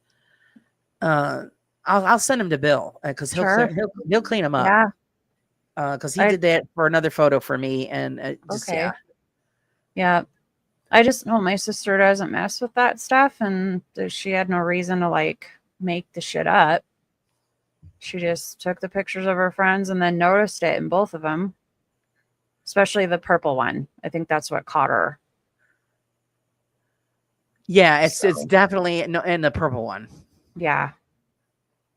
Speaker 2: I'll send him to Bill because
Speaker 3: Sure.
Speaker 2: he'll clean them up.
Speaker 3: Yeah.
Speaker 2: Because he did that for another photo for me, and just
Speaker 3: Okay.
Speaker 2: yeah.
Speaker 3: Yeah. I just know my sister doesn't mess with that stuff, and she had no reason to like make the shit up. She just took the pictures of her friends and then noticed it in both of them, especially the purple one. I think that's what caught her.
Speaker 2: Yeah, it's definitely in the purple one.
Speaker 3: Yeah.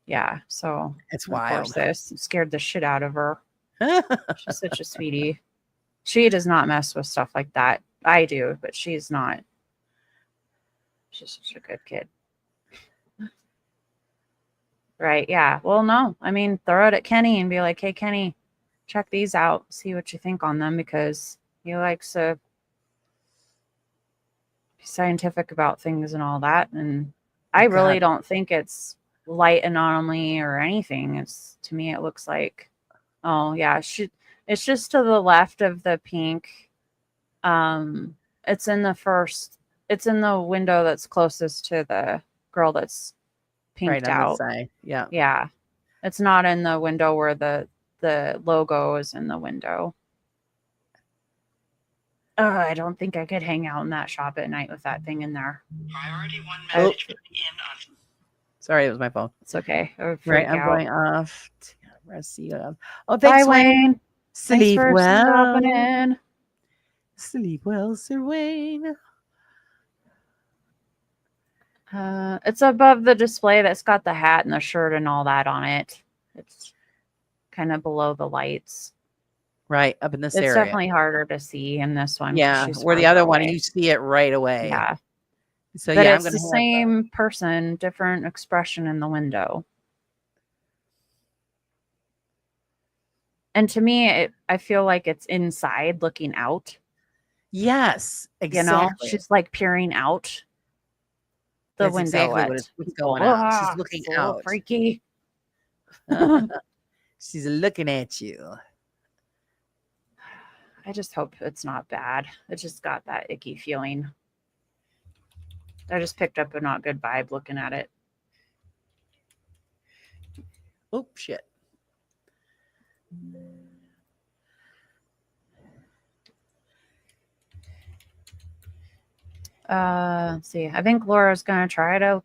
Speaker 3: Yeah. So
Speaker 2: It's
Speaker 3: of
Speaker 2: wild.
Speaker 3: course this scared the shit out of her. She's such a sweetie. She does not mess with stuff like that. I do, but she's not. She's such a good kid. Right. Yeah. Well, no. I mean, throw it at Kenny and be like, hey, Kenny, check these out. See what you think on them, because he likes to be scientific about things and all that. And I really
Speaker 2: God.
Speaker 3: don't think it's light anomaly or anything. It's, to me, it looks like, oh, yeah. It's just to the left of the pink. It's in the window that's closest to the girl that's
Speaker 2: Right
Speaker 3: pinked
Speaker 2: on this
Speaker 3: out.
Speaker 2: side. Yeah.
Speaker 3: Yeah. It's not in the window where the logo is in the window. I don't think I could hang out in that shop at night with that thing in there.
Speaker 4: Priority 1
Speaker 2: Oh.
Speaker 4: message in on.
Speaker 2: Sorry, it was my phone.
Speaker 3: It's okay. I would
Speaker 2: Right,
Speaker 3: freak
Speaker 2: I'm
Speaker 3: out.
Speaker 2: going off. Oh,
Speaker 3: Bye,
Speaker 2: thanks, Wayne.
Speaker 3: Wayne. Thanks
Speaker 2: Sleep
Speaker 3: for
Speaker 2: well.
Speaker 3: stopping in.
Speaker 2: Sleep well, Sir Wayne.
Speaker 3: It's above the display that's got the hat and the shirt and all that on it. It's kind of below the lights.
Speaker 2: Right, up in this
Speaker 3: It's
Speaker 2: area.
Speaker 3: definitely harder to see in this one. 'cause
Speaker 2: Yeah,
Speaker 3: she's
Speaker 2: where the
Speaker 3: farther
Speaker 2: other one,
Speaker 3: away.
Speaker 2: you see it right away.
Speaker 3: Yeah.
Speaker 2: So
Speaker 3: But
Speaker 2: yeah, I'm
Speaker 3: it's
Speaker 2: gonna
Speaker 3: the
Speaker 2: have
Speaker 3: same person, different expression in the window. And to me, I feel like it's inside looking out.
Speaker 2: Yes,
Speaker 3: You
Speaker 2: exactly.
Speaker 3: know, she's like peering out the
Speaker 2: That's
Speaker 3: window
Speaker 2: exactly
Speaker 3: at
Speaker 2: what's
Speaker 3: people.
Speaker 2: going on. She's
Speaker 3: Ah,
Speaker 2: looking
Speaker 3: it's a little
Speaker 2: out.
Speaker 3: freaky.
Speaker 2: She's looking at you.
Speaker 3: I just hope it's not bad. It just got that icky feeling. I just picked up a not good vibe looking at it.
Speaker 2: Oh shit.
Speaker 3: Let's see. I think Laura's gonna try to.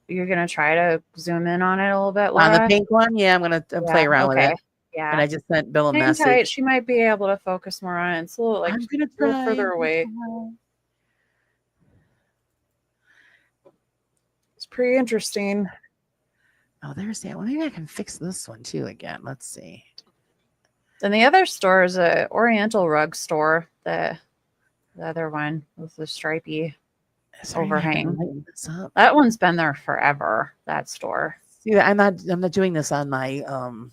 Speaker 3: You're gonna try to zoom in on it a little bit, Laura.
Speaker 2: On the pink one, yeah, I'm gonna play around with it.
Speaker 3: Yeah.
Speaker 2: And I just sent Bill a
Speaker 3: Hang
Speaker 2: message.
Speaker 3: tight. She might be able to focus more on it. It's a little like
Speaker 2: I'm gonna
Speaker 3: a little further away. It's pretty interesting.
Speaker 2: Oh, there's that one. Maybe I can fix this one too again. Let's see.
Speaker 3: And the other store is a Oriental rug store. The other one with the stripy
Speaker 2: Is there any way I can
Speaker 3: overhang.
Speaker 2: lighten this up?
Speaker 3: That one's been there forever. That store.
Speaker 2: See, I'm not doing this on my on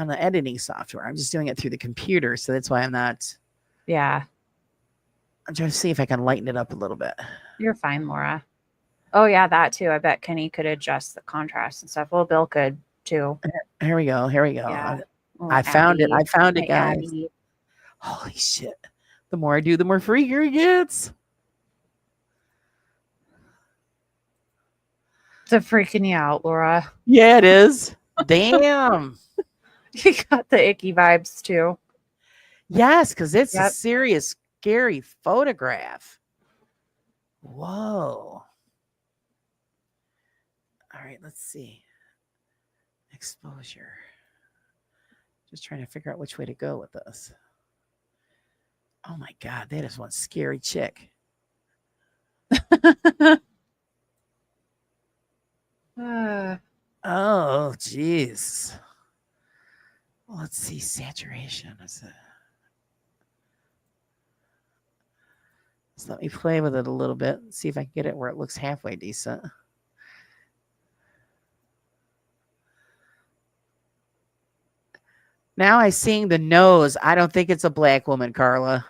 Speaker 2: the editing software. I'm just doing it through the computer, so that's why I'm not.
Speaker 3: Yeah,
Speaker 2: I'm trying to see if I can lighten it up a little bit.
Speaker 3: you're fine, Laura. Oh yeah, that too. I bet Kenny could adjust the contrast and stuff. Well, Bill could too.
Speaker 2: Here we go. Here we go.
Speaker 3: Yeah.
Speaker 2: I found it. I found it,
Speaker 3: Hey,
Speaker 2: guys.
Speaker 3: Abby.
Speaker 2: Holy shit. The more I do, the more freakier it gets.
Speaker 3: It's freaking you out, Laura.
Speaker 2: Yeah, it is. Damn.
Speaker 3: You got the icky vibes too.
Speaker 2: Yes, because it's a
Speaker 3: Yep.
Speaker 2: serious, scary photograph. Whoa. All right, let's see. Exposure. Just trying to figure out which way to go with this. Oh my God, that is one scary chick. Oh, geez. Well, let's see. Saturation. So let me play with it a little bit and see if I can get it where it looks halfway decent. Now I seeing the nose. I don't think it's a black woman, Carla.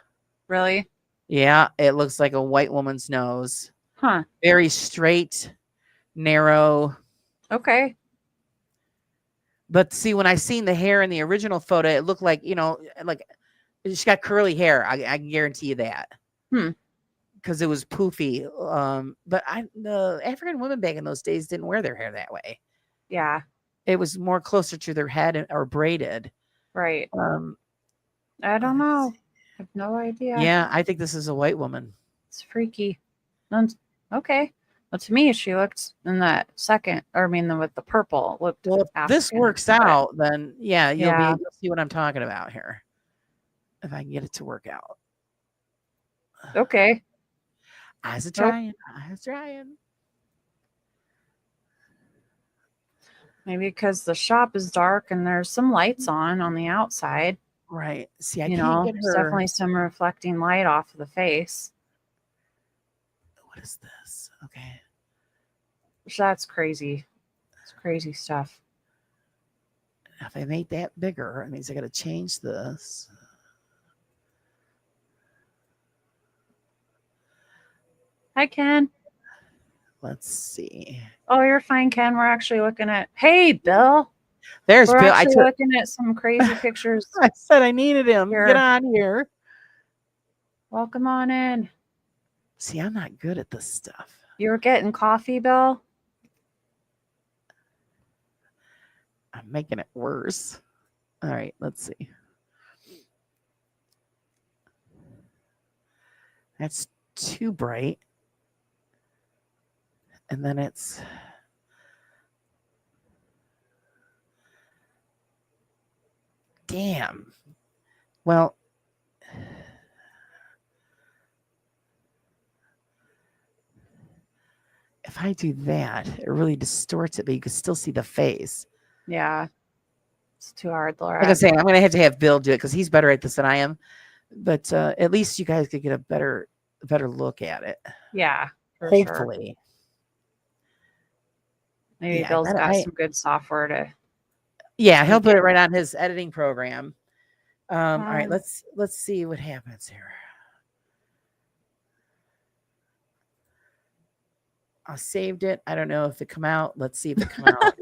Speaker 3: Really?
Speaker 2: Yeah, it looks like a white woman's nose.
Speaker 3: Huh.
Speaker 2: Very straight, narrow.
Speaker 3: Okay.
Speaker 2: But see, when I seen the hair in the original photo, it looked like, like she's got curly hair. I can guarantee you that. Because it was poofy. But the African women back in those days didn't wear their hair that way.
Speaker 3: Yeah.
Speaker 2: It was more closer to their head or braided.
Speaker 3: Right. I don't know. I have no idea.
Speaker 2: Yeah, I think this is a white woman.
Speaker 3: It's freaky. Okay. Well, to me, she looked in that second, or I mean, with the purple. Looked
Speaker 2: Well, if this
Speaker 3: African,
Speaker 2: works
Speaker 3: but-
Speaker 2: out, then yeah, you'll be
Speaker 3: Yeah.
Speaker 2: able to see what I'm talking about here. If I can get it to work out.
Speaker 3: Okay.
Speaker 2: I was trying. I was trying.
Speaker 3: Maybe because the shop is dark and there's some lights on the outside.
Speaker 2: Right. See, I
Speaker 3: You
Speaker 2: can't
Speaker 3: know,
Speaker 2: get
Speaker 3: there's
Speaker 2: her.
Speaker 3: definitely some reflecting light off of the face.
Speaker 2: What is this? Okay.
Speaker 3: That's crazy. It's crazy stuff.
Speaker 2: If I make that bigger, it means I got to change this.
Speaker 3: Hi, Ken.
Speaker 2: Let's see.
Speaker 3: Oh, you're fine, Ken. We're actually looking at. Hey, Bill.
Speaker 2: There's
Speaker 3: We're
Speaker 2: Bill.
Speaker 3: actually looking at some crazy pictures.
Speaker 2: I said I needed him.
Speaker 3: Here.
Speaker 2: Get on here.
Speaker 3: Welcome on in.
Speaker 2: See, I'm not good at this stuff.
Speaker 3: You were getting coffee, Bill?
Speaker 2: I'm making it worse. All right, let's see. That's too bright. And then it's damn. Well, if I do that, it really distorts it, but you can still see the face.
Speaker 3: Yeah. It's too hard, Laura.
Speaker 2: Like I say, I'm going to have Bill do it because he's better at this than I am. But at least you guys could get a better look at it.
Speaker 3: Yeah, for sure.
Speaker 2: Hopefully.
Speaker 3: Maybe
Speaker 2: Yeah,
Speaker 3: Bill's got some good software to.
Speaker 2: Yeah, he'll put it right on his editing program. All right, let's see what happens here. I saved it. I don't know if it come out. Let's see if it come out.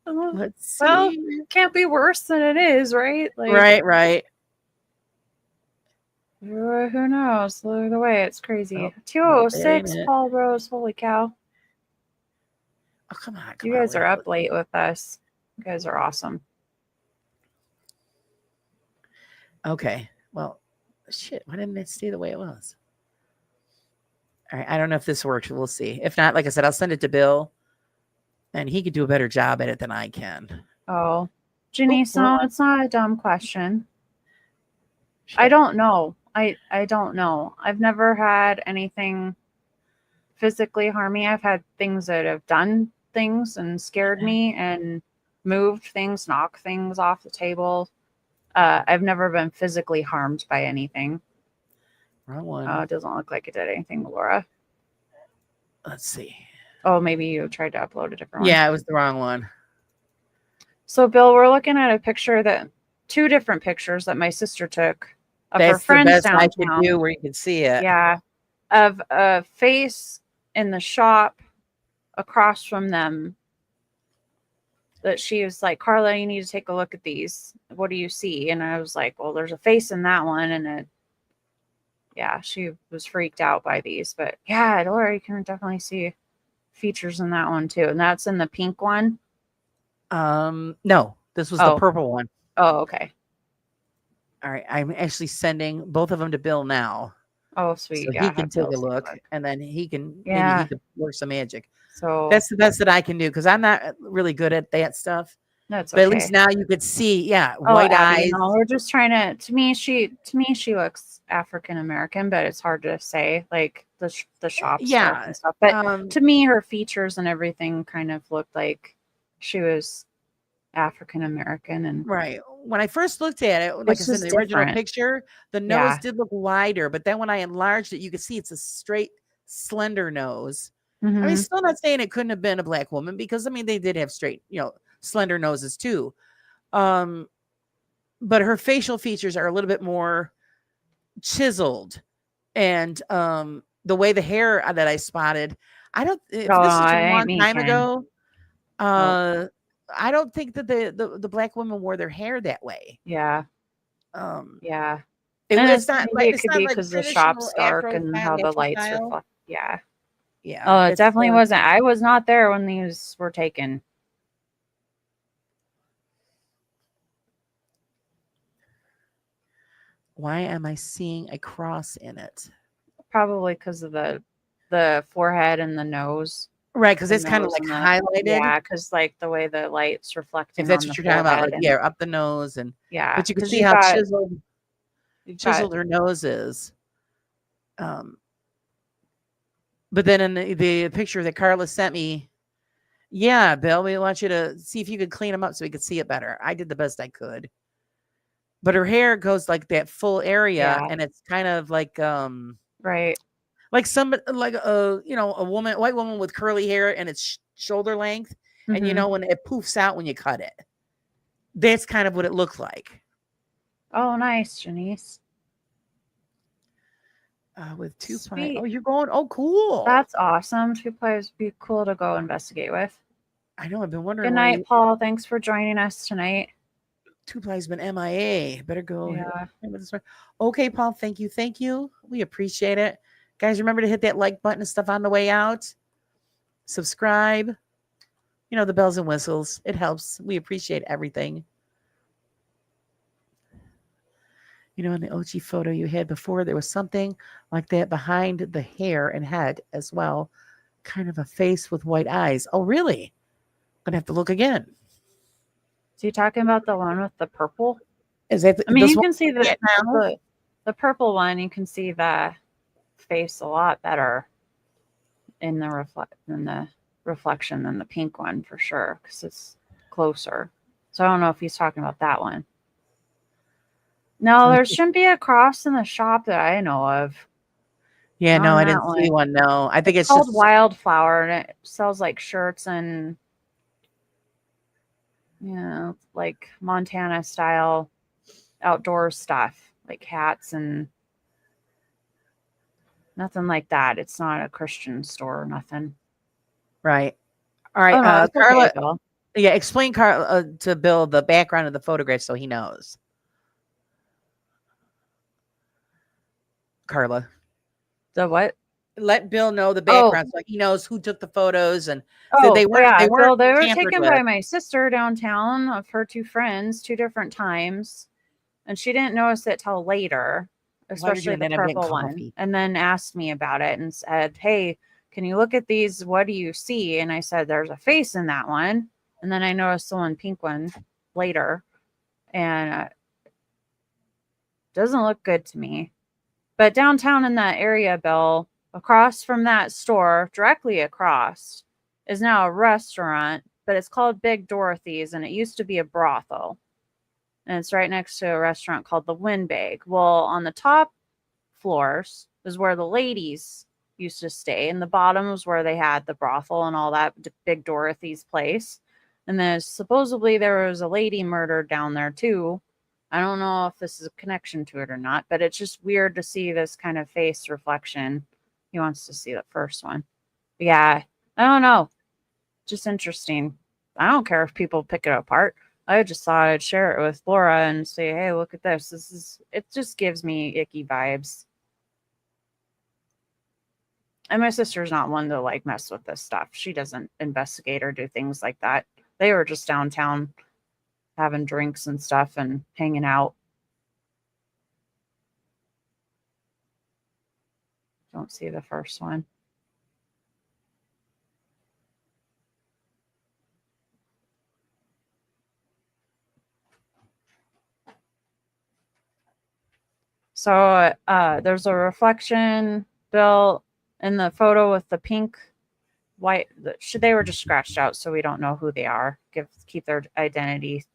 Speaker 2: Let's see.
Speaker 3: Well, can't be worse than it is, right?
Speaker 2: Like, right.
Speaker 3: Who knows? Look at the way it's crazy.
Speaker 2: Oh,
Speaker 3: 206, Paul Rose. Holy cow.
Speaker 2: Oh, come on.
Speaker 3: You guys are up late with us. You guys are awesome.
Speaker 2: Okay. Well, shit. Why didn't it stay the way it was? All right. I don't know if this works. We'll see. If not, like I said, I'll send it to Bill and he could do a better job at it than I can.
Speaker 3: Oh, Janice, no, it's not a dumb question. Shit. I don't know. I don't know. I've never had anything physically harm me. I've had things that have done things and scared me and moved things, knocked things off the table. I've never been physically harmed by anything.
Speaker 2: Wrong one.
Speaker 3: It doesn't look like it did anything, Laura.
Speaker 2: Let's see.
Speaker 3: Oh, maybe you tried to upload a different one.
Speaker 2: Yeah, it was the wrong one.
Speaker 3: So, Bill, we're looking at a picture two different pictures that my sister took of her friends downtown.
Speaker 2: I could do where you can see it.
Speaker 3: Yeah, of a face in the shop across from them. That she was like, Carla, you need to take a look at these. What do you see? And I was like, well, there's a face in that one, and she was freaked out by these. But yeah, Laura, you can definitely see features in that one too, and that's in the pink one.
Speaker 2: No, this was the purple one.
Speaker 3: Oh, okay.
Speaker 2: All right, I'm actually sending both of them to Bill now.
Speaker 3: Oh, sweet.
Speaker 2: So he can take a look, and then he can maybe he can work some magic.
Speaker 3: So
Speaker 2: that's the best that I can do because I'm not really good at that stuff.
Speaker 3: That's
Speaker 2: but at least now you could see, white
Speaker 3: Abby,
Speaker 2: eyes.
Speaker 3: No, we're just trying to. To me, she looks African American, but it's hard to say. Like the shop stuff and stuff. But to me, her features and everything kind of looked like she was African American. And
Speaker 2: right when I first looked at it, like I said in the original picture, the nose did look wider, but then when I enlarged it, you could see it's a straight, slender nose.
Speaker 3: Mm-hmm.
Speaker 2: I mean, still not saying it couldn't have been a black woman because I mean they did have straight, slender noses too. But her facial features are a little bit more chiseled, and the way the hair that I spotted, I don't. If this is a long time ago, I don't think that the black women wore their hair that way.
Speaker 3: Yeah.
Speaker 2: Yeah.
Speaker 3: It's not like it could be because the shop's dark and how the lights reflect. Yeah.
Speaker 2: Yeah.
Speaker 3: Oh, it definitely wasn't. I was not there when these were taken.
Speaker 2: Why am I seeing a cross in it?
Speaker 3: Probably because of the forehead and the nose.
Speaker 2: Right, because it's kind of like highlighted.
Speaker 3: Yeah, because like the way the light's reflecting.
Speaker 2: If that's what you're talking about, like up the nose and but you can see how chiseled her nose is. But then in the picture that Carla sent me, Yeah, Bill, we want you to see if you could clean them up so we could see it better. I did the best I could. But her hair goes like that full area,
Speaker 3: Yeah.
Speaker 2: and it's kind of
Speaker 3: Right.
Speaker 2: like some like a a white woman with curly hair and it's shoulder length, and
Speaker 3: Mm-hmm.
Speaker 2: when it poofs out when you cut it. That's kind of what it looked like.
Speaker 3: Oh, nice, Janice.
Speaker 2: With two ply. Oh,
Speaker 3: Sweet.
Speaker 2: you're going. Oh, cool.
Speaker 3: That's awesome. 2-ply would be cool to go investigate with.
Speaker 2: I know. I've been wondering
Speaker 3: Good
Speaker 2: where
Speaker 3: night, Paul. Thanks for joining us tonight.
Speaker 2: two ply's been MIA. Better go.
Speaker 3: Yeah.
Speaker 2: Okay, Paul. Thank you. Thank you. We appreciate it, guys. Remember to hit that like button and stuff on the way out. Subscribe. The bells and whistles. It helps. We appreciate everything. In the OG photo you had before, there was something like that behind the hair and head as well. Kind of a face with white eyes. Oh, really? Gonna have to look again.
Speaker 3: Is he talking about the one with the purple?
Speaker 2: Is that
Speaker 3: I mean,
Speaker 2: this
Speaker 3: you
Speaker 2: one
Speaker 3: can see
Speaker 2: now?
Speaker 3: the purple one. You can see the face a lot better in the reflection than the pink one for sure, because it's closer. So I don't know if he's talking about that one. No, there shouldn't be a cross in the shop that I know of.
Speaker 2: Yeah,
Speaker 3: Not
Speaker 2: no,
Speaker 3: on
Speaker 2: I
Speaker 3: that
Speaker 2: didn't see
Speaker 3: one.
Speaker 2: one. No, I think it's
Speaker 3: Called
Speaker 2: just
Speaker 3: Wildflower, and it sells like shirts and like Montana style outdoor stuff, like hats and nothing like that. It's not a Christian store or nothing.
Speaker 2: right. All right,
Speaker 3: Oh no, it's okay,
Speaker 2: Carla.
Speaker 3: Bill.
Speaker 2: Yeah, explain to Bill the background of the photograph so he knows. Carla,
Speaker 3: The what?
Speaker 2: let Bill know the
Speaker 3: Oh,
Speaker 2: background so he knows who took the photos and so
Speaker 3: oh, yeah.
Speaker 2: they weren't
Speaker 3: Bill, they were
Speaker 2: tampered
Speaker 3: taken
Speaker 2: with.
Speaker 3: by my sister downtown of her two friends, 2 different times, and she didn't notice it till later,
Speaker 2: While you're
Speaker 3: especially
Speaker 2: doing
Speaker 3: the
Speaker 2: that, I'm getting
Speaker 3: purple one,
Speaker 2: coffee.
Speaker 3: and then asked me about it and said, "Hey, can you look at these? What do you see?" And I said, "There's a face in that one," and then I noticed the one pink one later, and doesn't look good to me. But downtown in that area, Bill, across from that store, directly across, is now a restaurant, but it's called Big Dorothy's, and it used to be a brothel. And it's right next to a restaurant called the Windbag. Well, on the top floors is where the ladies used to stay, and the bottom was where they had the brothel and all that, Big Dorothy's place. And then supposedly there was a lady murdered down there too. I don't know if this is a connection to it or not, but it's just weird to see this kind of face reflection. He wants to see the first one. But yeah, I don't know. Just interesting. I don't care if people pick it apart. I just thought I'd share it with Laura and say, hey, look at this. It just gives me icky vibes. And my sister's not one to like mess with this stuff. She doesn't investigate or do things like that. They were just downtown having drinks and stuff and hanging out. Don't see the first one. So there's a reflection, Bill, in the photo with the pink, white. They were just scratched out, so we don't know who they are. Keep their identity.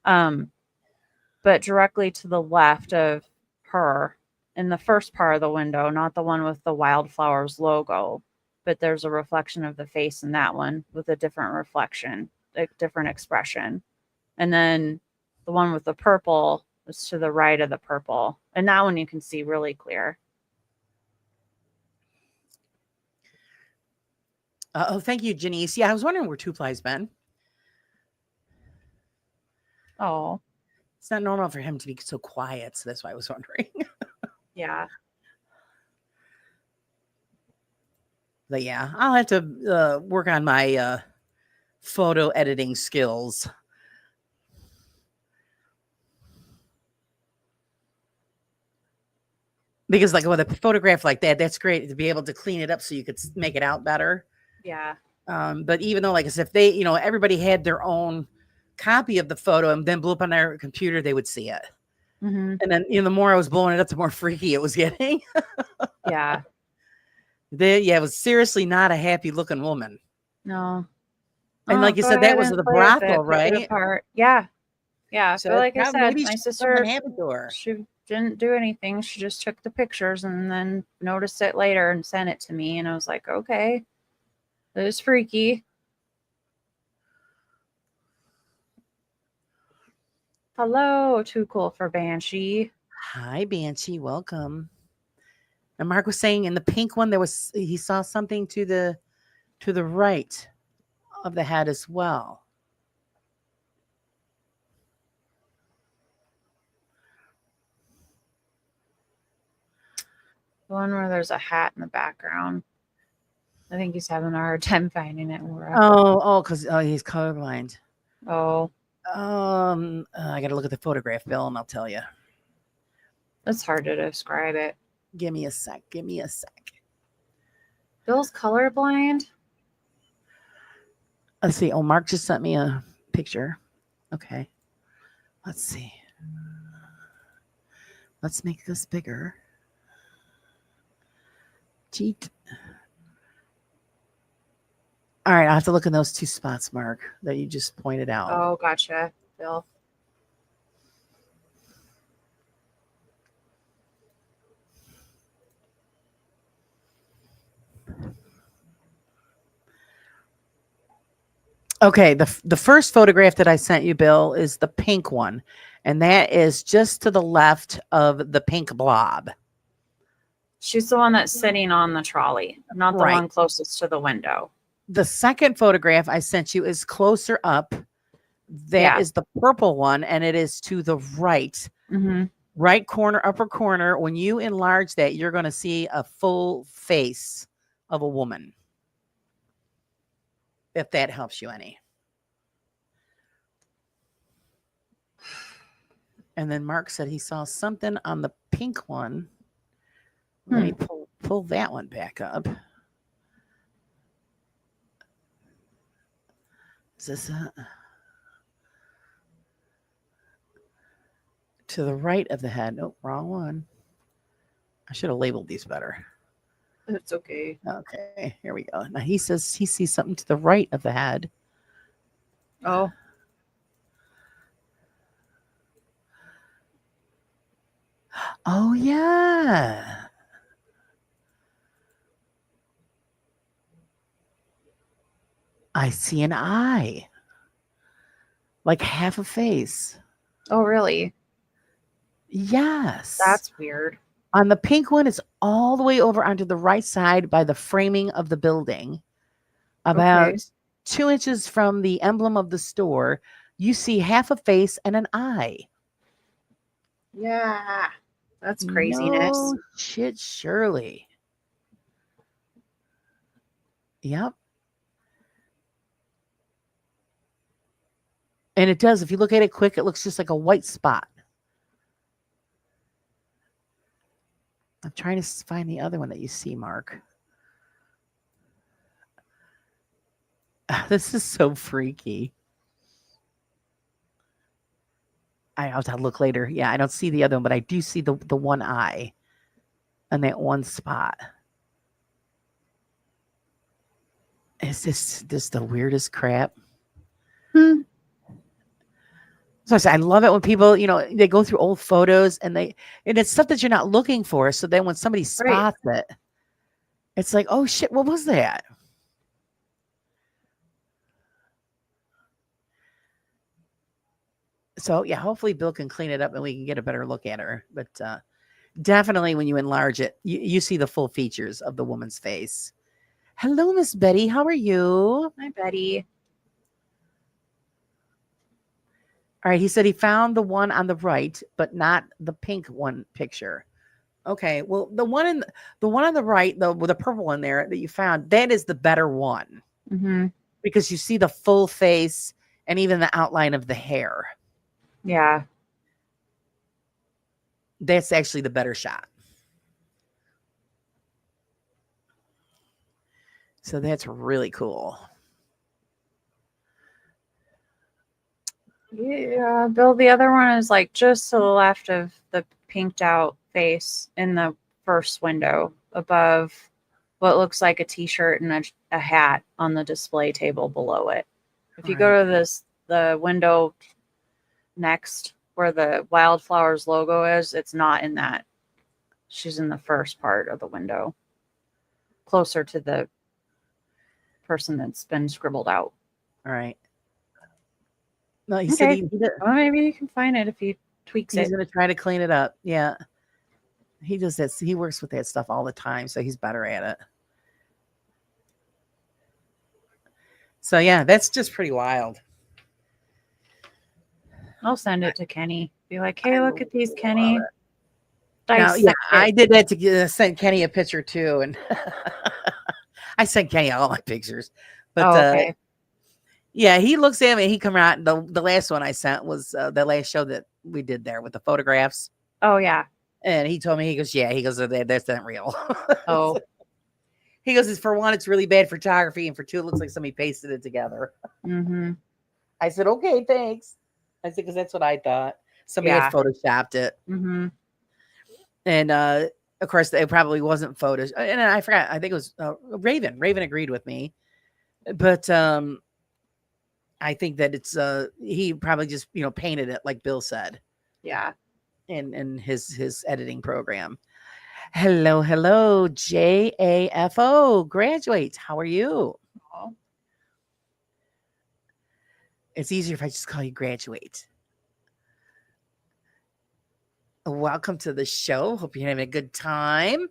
Speaker 3: But directly to the left of her, in the first part of the window, not the one with the wildflowers logo, but there's a reflection of the face in that one with a different reflection, a different expression. And then the one with the purple is to the right of the purple. And that one you can see really clear.
Speaker 2: Oh, thank you, Janice. Yeah, I was wondering where Two Ply's been.
Speaker 3: Oh,
Speaker 2: It's not normal for him to be so quiet, so that's why I was wondering.
Speaker 3: yeah.
Speaker 2: But yeah, I'll have to work on my photo editing skills. Because like with a photograph like that, that's great to be able to clean it up so you could make it out better.
Speaker 3: Yeah.
Speaker 2: But even though, like I said, if they, everybody had their own copy of the photo and then blew up on their computer, they would see it.
Speaker 3: Mm-hmm.
Speaker 2: And then, the more I was blowing it up, the more freaky it was getting.
Speaker 3: Yeah.
Speaker 2: It was seriously not a happy looking woman.
Speaker 3: No.
Speaker 2: And
Speaker 3: Oh,
Speaker 2: like you
Speaker 3: go
Speaker 2: said, that
Speaker 3: ahead
Speaker 2: was
Speaker 3: and
Speaker 2: the
Speaker 3: play with
Speaker 2: brothel,
Speaker 3: it, pick it
Speaker 2: right?
Speaker 3: apart. Yeah. Yeah.
Speaker 2: So
Speaker 3: But like I
Speaker 2: probably
Speaker 3: said,
Speaker 2: maybe
Speaker 3: my
Speaker 2: something
Speaker 3: sister,
Speaker 2: happened to her.
Speaker 3: she didn't do anything. She just took the pictures and then noticed it later and sent it to me. And I was like, okay, it was freaky. Hello, too cool for Banshee.
Speaker 2: Hi, Banshee. Welcome. And Mark was saying in the pink one, he saw something to the right of the head as well.
Speaker 3: The one where there's a hat in the background. I think he's having a hard time finding it.
Speaker 2: Because he's colorblind.
Speaker 3: Oh,
Speaker 2: I got to look at the photograph, Bill, and I'll tell you.
Speaker 3: it's hard to describe it.
Speaker 2: Give me a sec.
Speaker 3: Bill's colorblind.
Speaker 2: Let's see. Oh, Mark just sent me a picture. Okay. Let's see. Let's make this bigger. Cheat. All right. I'll have to look in those two spots, Mark, that you just pointed out.
Speaker 3: Oh, gotcha, Bill.
Speaker 2: Okay, the first photograph that I sent you, Bill, is the pink one, and that is just to the left of the pink blob.
Speaker 3: She's the one that's sitting on the trolley, not the
Speaker 2: Right.
Speaker 3: one closest to the window.
Speaker 2: The second photograph I sent you is closer up. That is
Speaker 3: Yeah.
Speaker 2: the purple one, and it is to the right.
Speaker 3: Mm-hmm.
Speaker 2: Right corner, upper corner. When you enlarge that, you're going to see a full face of a woman. If that helps you any. And then Mark said he saw something on the pink one. Let me pull that one back up. Is this to the right of the head? Nope, wrong one. I should have labeled these better.
Speaker 3: It's okay.
Speaker 2: Okay, here we go. Now he says he sees something to the right of the head.
Speaker 3: Oh.
Speaker 2: Oh, yeah. I see an eye. Like half a face.
Speaker 3: Oh, really?
Speaker 2: Yes.
Speaker 3: That's weird.
Speaker 2: On the pink one, it's all the way over onto the right side by the framing of the building. About
Speaker 3: Okay.
Speaker 2: 2 inches from the emblem of the store, you see half a face and an eye.
Speaker 3: Yeah. That's craziness.
Speaker 2: No shit, Shirley. Yep. And it does. If you look at it quick, it looks just like a white spot. I'm trying to find the other one that you see, Mark. This is so freaky. I'll have to look later. Yeah, I don't see the other one, but I do see the one eye and that one spot. Is this the weirdest crap? So I love it when people, they go through old photos and it's stuff that you're not looking for. So then when somebody spots it, it's like, oh shit, what was that? So yeah, hopefully Bill can clean it up and we can get a better look at her. But definitely when you enlarge it, you see the full features of the woman's face. Hello, Miss Betty. How are you?
Speaker 3: Hi, Betty.
Speaker 2: All right. He said he found the one on the right, but not the pink one picture. Okay. Well, the one on the right, with the purple one there that you found, that is the better one because you see the full face and even the outline of the hair.
Speaker 3: Yeah.
Speaker 2: That's actually the better shot. So that's really cool.
Speaker 3: Yeah, Bill, the other one is like just to the left of the pinked out face in the first window above what looks like a t-shirt and a hat on the display table below it. If you go to the window next where the Wildflowers logo is, it's not in that. She's in the first part of the window, closer to the person that's been scribbled out.
Speaker 2: All right. No, he said
Speaker 3: Well, maybe you can find it if he tweaks
Speaker 2: he's
Speaker 3: it.
Speaker 2: going to try to clean it up. Yeah. He does that. He works with that stuff all the time, so he's better at it. So yeah, that's just pretty wild.
Speaker 3: I'll send it to Kenny. Be like, hey, look at these, Kenny.
Speaker 2: Now, yeah, I did that to send Kenny a picture too, and I sent Kenny all my pictures. But
Speaker 3: okay.
Speaker 2: Yeah, he looks at me. He come out. The last one I sent was the last show that we did there with the photographs.
Speaker 3: Oh yeah.
Speaker 2: And he told me, he goes, yeah, he goes, that's not real.
Speaker 3: Oh.
Speaker 2: He goes, for one, it's really bad photography, and for two, it looks like somebody pasted it together.
Speaker 3: Mm-hmm.
Speaker 2: I said, okay, thanks. I said, because that's what I thought. Somebody had photoshopped it.
Speaker 3: Mm-hmm.
Speaker 2: And of course, it probably wasn't photos. And I forgot. I think it was Raven. Raven agreed with me, but I think that it's he probably just painted it like Bill said.
Speaker 3: Yeah.
Speaker 2: In his editing program. Hello, JAFO graduates. How are you?
Speaker 3: Oh.
Speaker 2: It's easier if I just call you graduate. Welcome to the show. Hope you're having a good time.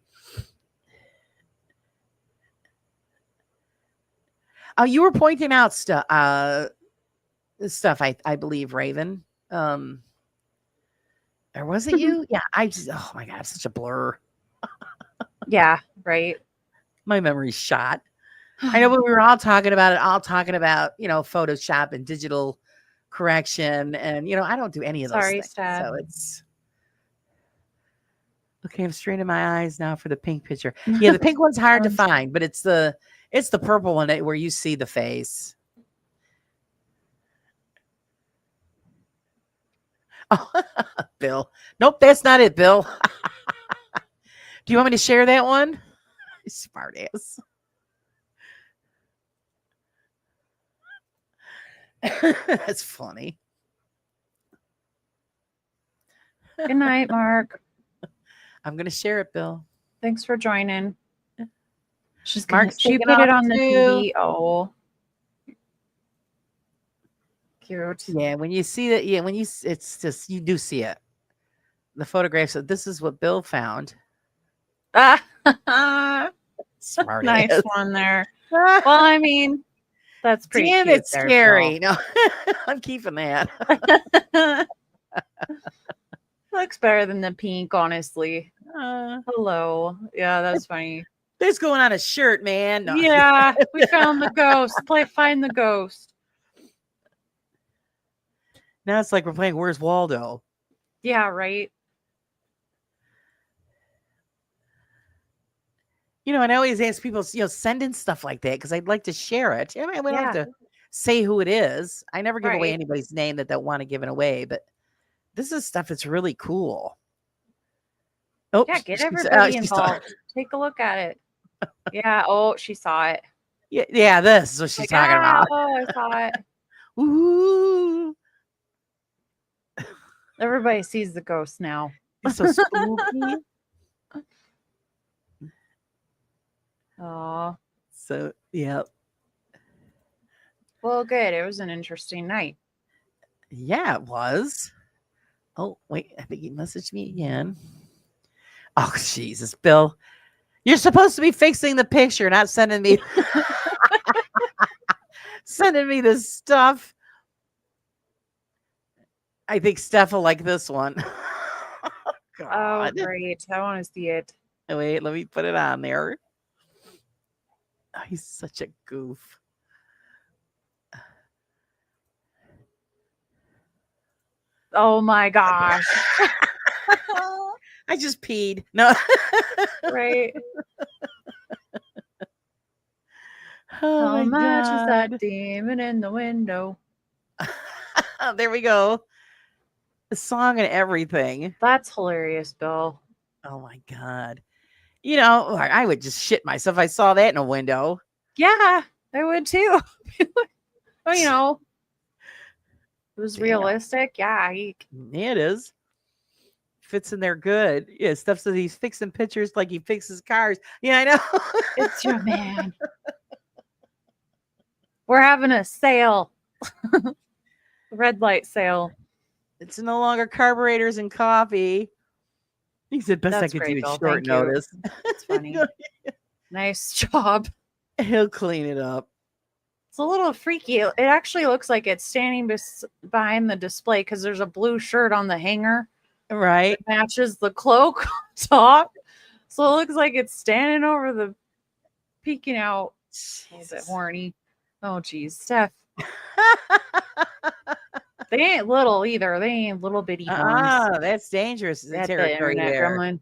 Speaker 2: Oh, you were pointing out stuff. I believe, Raven. Or was it you? Yeah, oh my God, such a blur.
Speaker 3: Yeah, right.
Speaker 2: My memory's shot. I know, but we were all talking about Photoshop and digital correction. And, I don't do any of those things.
Speaker 3: Steph.
Speaker 2: So it's okay. I'm straining my eyes now for the pink picture. Yeah, the pink one's hard to find, but it's the purple one where you see the face. Oh, Bill. Nope, that's not it, Bill. Do you want me to share that one? Smart ass. That's funny.
Speaker 3: Good night, Mark.
Speaker 2: I'm going to share it, Bill.
Speaker 3: Thanks for joining. She
Speaker 2: put
Speaker 3: it on the TV. Oh. Cute.
Speaker 2: Yeah, when you see that, it's just, you do see it. The photographs. So this is what Bill found. Smart
Speaker 3: nice
Speaker 2: ass.
Speaker 3: one there. Well, I mean, that's pretty
Speaker 2: Damn,
Speaker 3: cute.
Speaker 2: It's scary. No, I'm keeping that.
Speaker 3: Looks better than the pink, honestly. Hello. Yeah, that's funny.
Speaker 2: This going on a shirt, man. No.
Speaker 3: Yeah, we found the ghost. Find the ghost.
Speaker 2: Now it's like we're playing Where's Waldo?
Speaker 3: Yeah, right.
Speaker 2: And I always ask people, send in stuff like that because I'd like to share it. I mean, we don't have to say who it is. I never give away anybody's name that they want to give it away, but this is stuff that's really cool. Oh,
Speaker 3: yeah, get everybody involved. Take a look at it. Yeah. Oh, she saw it.
Speaker 2: Yeah, this is what she's talking about.
Speaker 3: Oh, I saw it.
Speaker 2: Ooh.
Speaker 3: Everybody sees the ghost now.
Speaker 2: It's so spooky.
Speaker 3: Oh.
Speaker 2: So, yeah.
Speaker 3: Well, good. It was an interesting night.
Speaker 2: Yeah, it was. Oh, wait. I think he messaged me again. Oh, Jesus, Bill. You're supposed to be fixing the picture, not sending me this stuff. I think Steph will like this one.
Speaker 3: Oh, great. I want to see it.
Speaker 2: Wait, let me put it on there. Oh, he's such a goof.
Speaker 3: Oh my gosh.
Speaker 2: I just peed. No.
Speaker 3: Right.
Speaker 2: Oh,
Speaker 3: how much is that demon in the window?
Speaker 2: There we go. The song and everything.
Speaker 3: That's hilarious, Bill.
Speaker 2: Oh my God. I would just shit myself if I saw that in a window.
Speaker 3: Yeah, I would too. Well, you know, it was
Speaker 2: Damn.
Speaker 3: realistic. Yeah,
Speaker 2: Yeah, it is. Fits in there good. Yeah, stuff says he's fixing pictures like he fixes cars. Yeah, I know.
Speaker 3: it's your man. We're having a sale. Red light sale.
Speaker 2: It's no longer carburetors and coffee. He said, best I
Speaker 3: That's
Speaker 2: could
Speaker 3: great,
Speaker 2: do
Speaker 3: Bill.
Speaker 2: at short
Speaker 3: Thank you.
Speaker 2: notice.
Speaker 3: It's funny. Nice job.
Speaker 2: He'll clean it up.
Speaker 3: It's a little freaky. It actually looks like it's standing behind the display because there's a blue shirt on the hanger
Speaker 2: Right.
Speaker 3: that matches the cloak top. So it looks like it's standing over the peeking out. A little bit horny. Oh, geez. Steph. They ain't little either. They ain't little bitty horns.
Speaker 2: That's dangerous
Speaker 3: That's the
Speaker 2: territory
Speaker 3: internet
Speaker 2: there.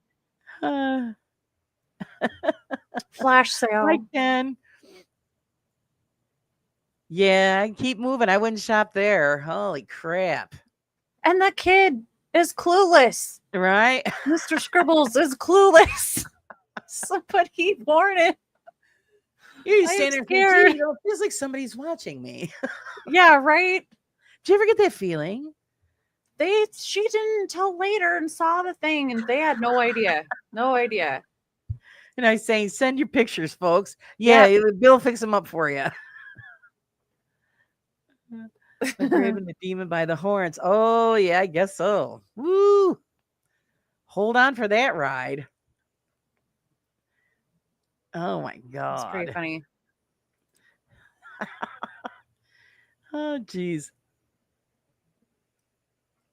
Speaker 3: gremlin.
Speaker 2: Uh,
Speaker 3: Flash sale.
Speaker 2: Hi, Ken. Yeah, keep moving. I wouldn't shop there. Holy crap.
Speaker 3: And the kid is clueless.
Speaker 2: Right?
Speaker 3: Mr. Scribbles is clueless. Somebody warn him.
Speaker 2: You're
Speaker 3: I'm
Speaker 2: standing
Speaker 3: scared.
Speaker 2: there. It feels like somebody's watching me.
Speaker 3: Yeah, right.
Speaker 2: Do you ever get that feeling?
Speaker 3: She didn't until later and saw the thing and they had no idea. No idea.
Speaker 2: And I was saying, send your pictures, folks. Yeah, Bill fix them up for you. Grabbing the demon by the horns. Oh, yeah, I guess so. Woo! Hold on for that ride. Oh my God.
Speaker 3: It's pretty funny.
Speaker 2: Oh, geez.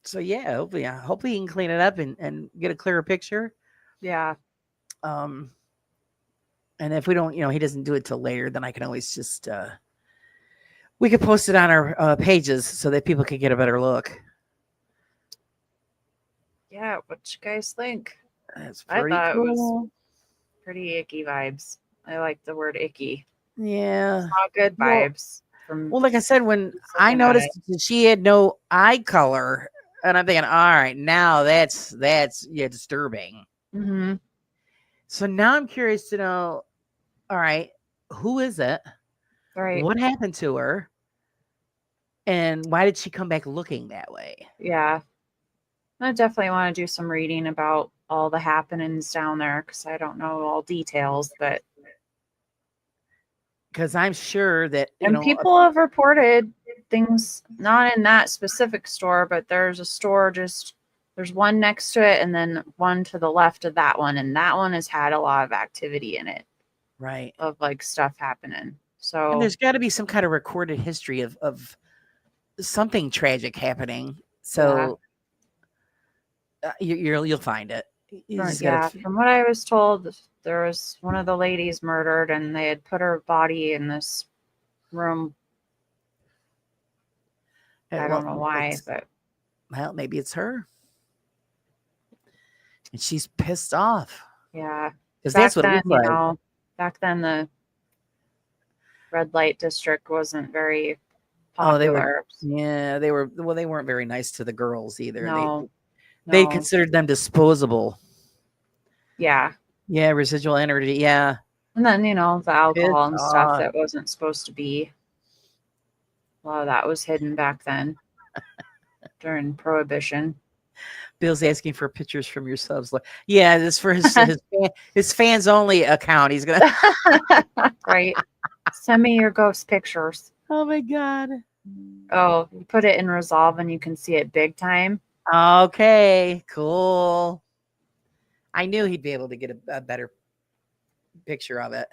Speaker 2: So yeah, hopefully he can clean it up and get a clearer picture.
Speaker 3: Yeah.
Speaker 2: And if we don't, he doesn't do it till later, then I can always just we could post it on our pages so that people can get a better look.
Speaker 3: Yeah, what you guys think?
Speaker 2: That's
Speaker 3: I
Speaker 2: pretty
Speaker 3: thought
Speaker 2: cool.
Speaker 3: it was pretty icky vibes. I like the word icky.
Speaker 2: Yeah.
Speaker 3: Not good vibes.
Speaker 2: Well, like I said, when I noticed that she had no eye color, and I'm thinking, all right, now that's disturbing.
Speaker 3: Mm-hmm.
Speaker 2: So now I'm curious to know, all right, who is it?
Speaker 3: Right.
Speaker 2: What happened to her? And why did she come back looking that way?
Speaker 3: Yeah. I definitely want to do some reading about all the happenings down there because I don't know all details, but
Speaker 2: because I'm sure that
Speaker 3: people have reported things not in that specific store, but there's a store there's one next to it and then one to the left of that one, and that one has had a lot of activity in it,
Speaker 2: right,
Speaker 3: of like stuff happening. So
Speaker 2: and there's got to be some kind of recorded history of something tragic happening. So you'll find it.
Speaker 3: From what I was told, there was one of the ladies murdered and they had put her body in this room. I don't know why, but
Speaker 2: well, maybe it's her. And she's pissed off.
Speaker 3: Yeah.
Speaker 2: Because that's what it looks like.
Speaker 3: Back then the red light district wasn't very popular.
Speaker 2: They weren't very nice to the girls either.
Speaker 3: No.
Speaker 2: They considered them disposable.
Speaker 3: Yeah.
Speaker 2: Yeah, residual energy. Yeah.
Speaker 3: And then, the alcohol and stuff that wasn't supposed to be. A lot of that was hidden back then during Prohibition.
Speaker 2: Bill's asking for pictures from your subs. Yeah, this is for his fans only account. He's gonna
Speaker 3: right. Send me your ghost pictures.
Speaker 2: Oh my God.
Speaker 3: Oh, you put it in Resolve and you can see it big time.
Speaker 2: Okay, cool. I knew he'd be able to get a better picture of it.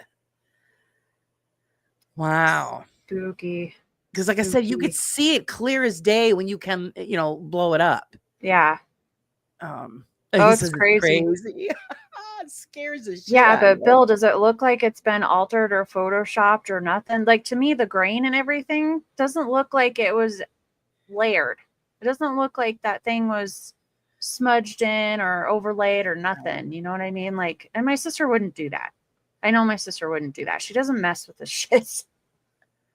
Speaker 2: Wow.
Speaker 3: Spooky.
Speaker 2: Because like I said, you could see it clear as day when you can, blow it up.
Speaker 3: Yeah.
Speaker 2: It's
Speaker 3: crazy.
Speaker 2: It scares the shit.
Speaker 3: Yeah, but Bill, does it look like it's been altered or photoshopped or nothing? Like, to me, the grain and everything doesn't look like it was layered. It doesn't look like that thing was smudged in or overlaid or nothing. You know what I mean? Like, and my sister wouldn't do that. I know my sister wouldn't do that. She doesn't mess with this shit.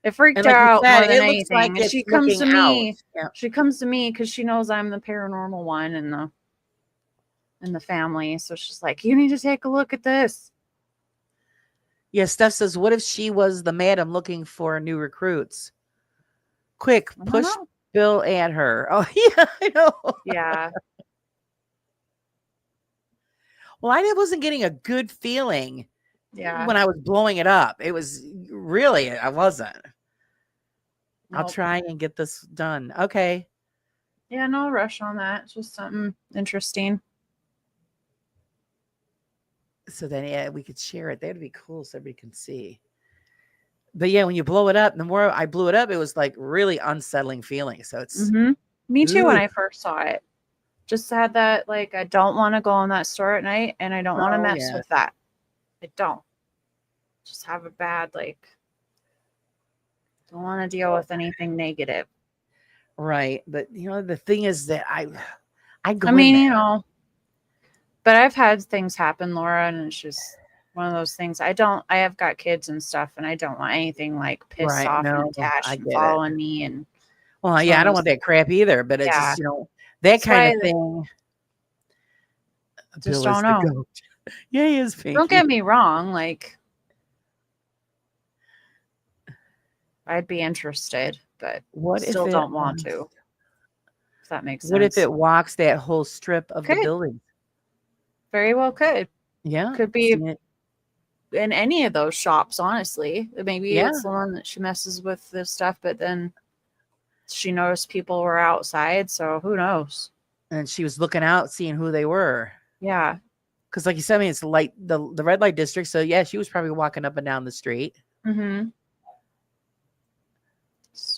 Speaker 3: It freaked her out more than anything. And she comes to me. Yeah. She comes to me because she knows I'm the paranormal one in the family. So she's like, you need to take a look at this.
Speaker 2: Yeah, Steph says, what if she was the madam looking for new recruits? Quick,
Speaker 3: I don't
Speaker 2: push
Speaker 3: know.
Speaker 2: Bill and her. Oh, yeah, I know.
Speaker 3: Yeah.
Speaker 2: Well, I wasn't getting a good feeling
Speaker 3: Yeah.
Speaker 2: when I was blowing it up. It was really, I wasn't. I'll
Speaker 3: Nope.
Speaker 2: try and get this done. Okay.
Speaker 3: Yeah, no rush on that. It's just something interesting.
Speaker 2: So then, yeah, we could share it. That'd be cool so everybody can see. But yeah, when you blow it up, the more I blew it up, it was like really unsettling feeling. So it's,
Speaker 3: Me too when
Speaker 2: ooh,
Speaker 3: I first saw it. Just had that, like, I don't want to go in that store at night and I don't want to
Speaker 2: oh,
Speaker 3: mess
Speaker 2: yeah.
Speaker 3: with that. I don't. Just have a bad, like, don't want to deal with anything negative.
Speaker 2: Right. But, the thing is that I go
Speaker 3: I
Speaker 2: in
Speaker 3: mean,
Speaker 2: there.
Speaker 3: but I've had things happen, Laura, and it's just one of those things. I have got kids and stuff, and I don't want anything like pissed
Speaker 2: Right.
Speaker 3: off and
Speaker 2: No,
Speaker 3: attached
Speaker 2: I
Speaker 3: and
Speaker 2: get it.
Speaker 3: following me. And
Speaker 2: Well,
Speaker 3: it's
Speaker 2: yeah,
Speaker 3: one
Speaker 2: I
Speaker 3: of
Speaker 2: don't
Speaker 3: those,
Speaker 2: want that crap either, but it's
Speaker 3: yeah.
Speaker 2: just, that
Speaker 3: That's
Speaker 2: kind of
Speaker 3: why
Speaker 2: thing.
Speaker 3: just
Speaker 2: Bill is
Speaker 3: don't
Speaker 2: the
Speaker 3: know.
Speaker 2: goat. Yeah, he is,
Speaker 3: Don't
Speaker 2: Pinky.
Speaker 3: get me wrong. Like, I'd be interested, but
Speaker 2: What if
Speaker 3: still
Speaker 2: it
Speaker 3: don't want to. If that makes
Speaker 2: what if
Speaker 3: sense.
Speaker 2: it walks that whole strip of the
Speaker 3: Could.
Speaker 2: building?
Speaker 3: Very well could.
Speaker 2: Yeah.
Speaker 3: Could be
Speaker 2: See it?
Speaker 3: in any of those shops, honestly. Maybe
Speaker 2: Yeah.
Speaker 3: it's the one that she messes with this stuff, but then she noticed people were outside, so who knows?
Speaker 2: And she was looking out, seeing who they were.
Speaker 3: Yeah.
Speaker 2: Because like you said, I mean, it's light, the red light district. So yeah, she was probably walking up and down the street.
Speaker 3: Mm-hmm.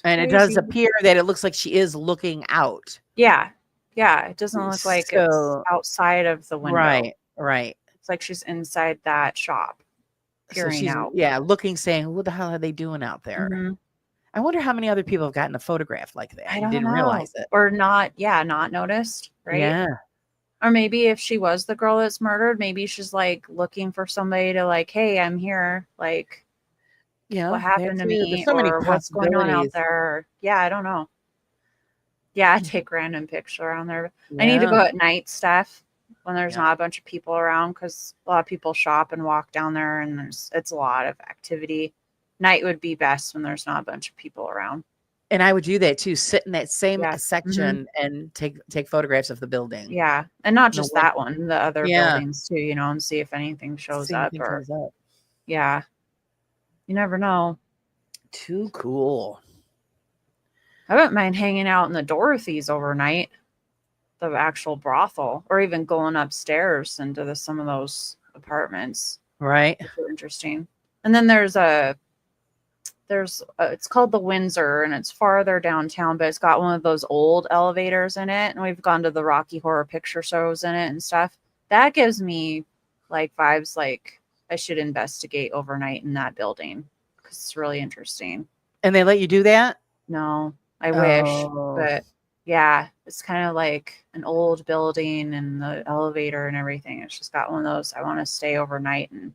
Speaker 2: And it does appear that it looks like she is looking out.
Speaker 3: Yeah. Yeah. It doesn't look like it's
Speaker 2: So
Speaker 3: outside of the window.
Speaker 2: Right.
Speaker 3: It's like she's inside that shop,
Speaker 2: So
Speaker 3: peering
Speaker 2: she's
Speaker 3: out.
Speaker 2: looking, saying, "What the hell are they doing out there?"
Speaker 3: Mhm.
Speaker 2: I wonder how many other people have gotten a photograph like that
Speaker 3: I
Speaker 2: and
Speaker 3: don't
Speaker 2: didn't
Speaker 3: know.
Speaker 2: realize it.
Speaker 3: Or not, not noticed, right?
Speaker 2: Yeah.
Speaker 3: Or maybe if she was the girl that's murdered, maybe she's like looking for somebody to like, hey, I'm here. Like,
Speaker 2: Yeah.
Speaker 3: what happened to me?
Speaker 2: There's so many
Speaker 3: Or what's going on out
Speaker 2: possibilities.
Speaker 3: there? Yeah, I don't know. Yeah, I take random picture on there. I need to
Speaker 2: Yeah.
Speaker 3: go at night, Steph, when there's
Speaker 2: Yeah.
Speaker 3: not a bunch of people around, because a lot of people shop and walk down there, and it's a lot of activity. Night would be best when there's not a bunch of people around.
Speaker 2: And I would do that too. Sit in that same
Speaker 3: Yeah.
Speaker 2: section and take photographs of the building.
Speaker 3: Yeah, and not
Speaker 2: No
Speaker 3: just
Speaker 2: one-
Speaker 3: that one, the other
Speaker 2: Yeah.
Speaker 3: buildings too, and see if anything shows
Speaker 2: See
Speaker 3: up.
Speaker 2: anything
Speaker 3: Or
Speaker 2: comes up.
Speaker 3: yeah, you never know.
Speaker 2: Too cool.
Speaker 3: I wouldn't mind hanging out in the Dorothy's overnight, the actual brothel, or even going upstairs into some of those apartments.
Speaker 2: Right.
Speaker 3: Super interesting. And then it's called the Windsor, and it's farther downtown, but it's got one of those old elevators in it, and we've gone to the Rocky Horror Picture Shows in it and stuff. That gives me like vibes like I should investigate overnight in that building because it's really interesting.
Speaker 2: And they let you do that?
Speaker 3: No, I wish,
Speaker 2: Oh.
Speaker 3: but yeah, it's kind of like an old building and the elevator and everything. It's just got one of those. I want to stay overnight and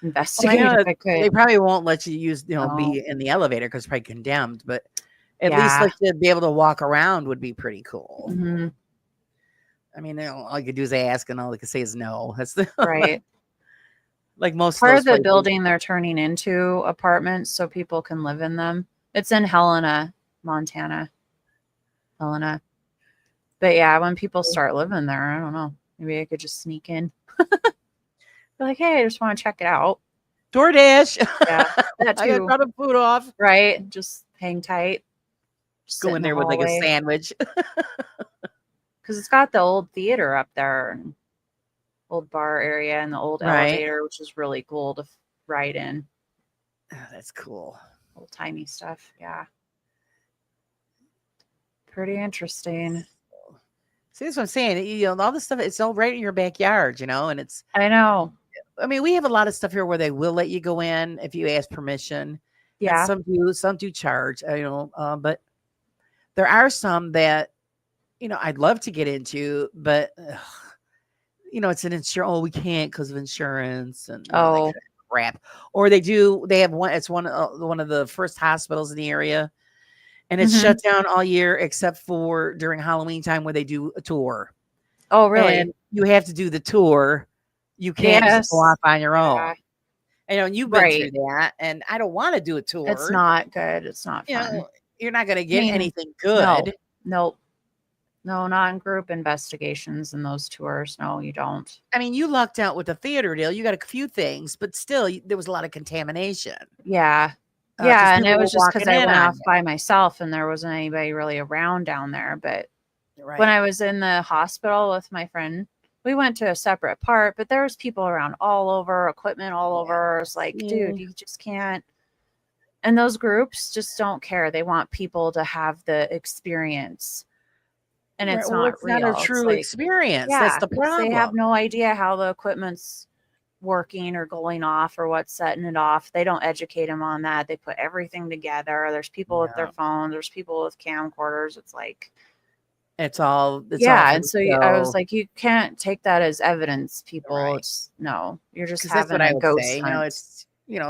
Speaker 3: investigate if I could.
Speaker 2: They probably won't let you use,
Speaker 3: No.
Speaker 2: be in the elevator because it's probably condemned, but at
Speaker 3: Yeah.
Speaker 2: least like to be able to walk around would be pretty cool.
Speaker 3: Mhm.
Speaker 2: I mean, all you could do is ask, and all they could say is no. That's the
Speaker 3: Right.
Speaker 2: like most
Speaker 3: Part
Speaker 2: of
Speaker 3: of
Speaker 2: those
Speaker 3: the
Speaker 2: places.
Speaker 3: building they're turning into apartments so people can live in them. It's in Helena, Montana. Helena. But yeah, when people start living there, I don't know. Maybe I could just sneak in. Be like, hey, I just want to check it out.
Speaker 2: DoorDash.
Speaker 3: Yeah, that
Speaker 2: I got
Speaker 3: too.
Speaker 2: brought the food off.
Speaker 3: Right? Just hang tight. Just
Speaker 2: Go
Speaker 3: sit
Speaker 2: in
Speaker 3: the
Speaker 2: there with like a
Speaker 3: hallway.
Speaker 2: sandwich.
Speaker 3: Because it's got the old theater up there and old bar area and the old
Speaker 2: Right.
Speaker 3: elevator, which is really cool to ride in.
Speaker 2: Oh, that's cool.
Speaker 3: Old timey stuff. Yeah. Pretty interesting.
Speaker 2: See, that's what I'm saying. All this stuff, it's all right in your backyard, and it's,
Speaker 3: I know.
Speaker 2: I mean, we have a lot of stuff here where they will let you go in if you ask permission.
Speaker 3: Yeah.
Speaker 2: And some do charge, but there are some that, I'd love to get into, but it's an insurance. Oh, we can't because of insurance and that
Speaker 3: Oh.
Speaker 2: kind of crap. Or they have one. It's one of the first hospitals in the area, and it's
Speaker 3: Mhm.
Speaker 2: shut down all year except for during Halloween time where they do a tour.
Speaker 3: Oh, really?
Speaker 2: And you have to do the tour. You can't just go
Speaker 3: Yes.
Speaker 2: off on your own.
Speaker 3: Yeah.
Speaker 2: And you've been
Speaker 3: Right.
Speaker 2: through that, and I don't want to do a tour.
Speaker 3: It's not good. It's not
Speaker 2: You
Speaker 3: fun.
Speaker 2: know, you're not going to get
Speaker 3: mean,
Speaker 2: anything
Speaker 3: No,
Speaker 2: good.
Speaker 3: nope. No, not in group investigations and those tours. No, you don't.
Speaker 2: I mean, you lucked out with the theater deal. You got a few things, but still, there was a lot of contamination.
Speaker 3: Yeah.
Speaker 2: 'Cause
Speaker 3: Yeah. And
Speaker 2: people
Speaker 3: it
Speaker 2: were
Speaker 3: was just because
Speaker 2: walking
Speaker 3: I
Speaker 2: in
Speaker 3: went
Speaker 2: on
Speaker 3: off by myself and there wasn't anybody really around down there. But
Speaker 2: you.
Speaker 3: when
Speaker 2: Right.
Speaker 3: I was in the hospital with my friend, we went to a separate part, but there was people around all over, equipment all over. It's like, dude, you just can't. And those groups just don't care. They want people to have the experience. And
Speaker 2: Right.
Speaker 3: it's
Speaker 2: Well,
Speaker 3: not
Speaker 2: it's not a
Speaker 3: real. It's
Speaker 2: true
Speaker 3: like,
Speaker 2: experience. That's
Speaker 3: yeah,
Speaker 2: the
Speaker 3: because they have
Speaker 2: problem.
Speaker 3: no idea how the equipment's working or going off or what's setting it off. They don't educate them on that. They put everything together. There's people with their
Speaker 2: Yeah.
Speaker 3: phones. There's people with camcorders. It's like,
Speaker 2: It's all
Speaker 3: yeah.
Speaker 2: for
Speaker 3: And
Speaker 2: the
Speaker 3: so I was
Speaker 2: show.
Speaker 3: like, you can't take that as evidence, people.
Speaker 2: Right.
Speaker 3: It's no, you're just
Speaker 2: Because that's
Speaker 3: having
Speaker 2: what I
Speaker 3: a
Speaker 2: would say.
Speaker 3: ghost hunt
Speaker 2: It's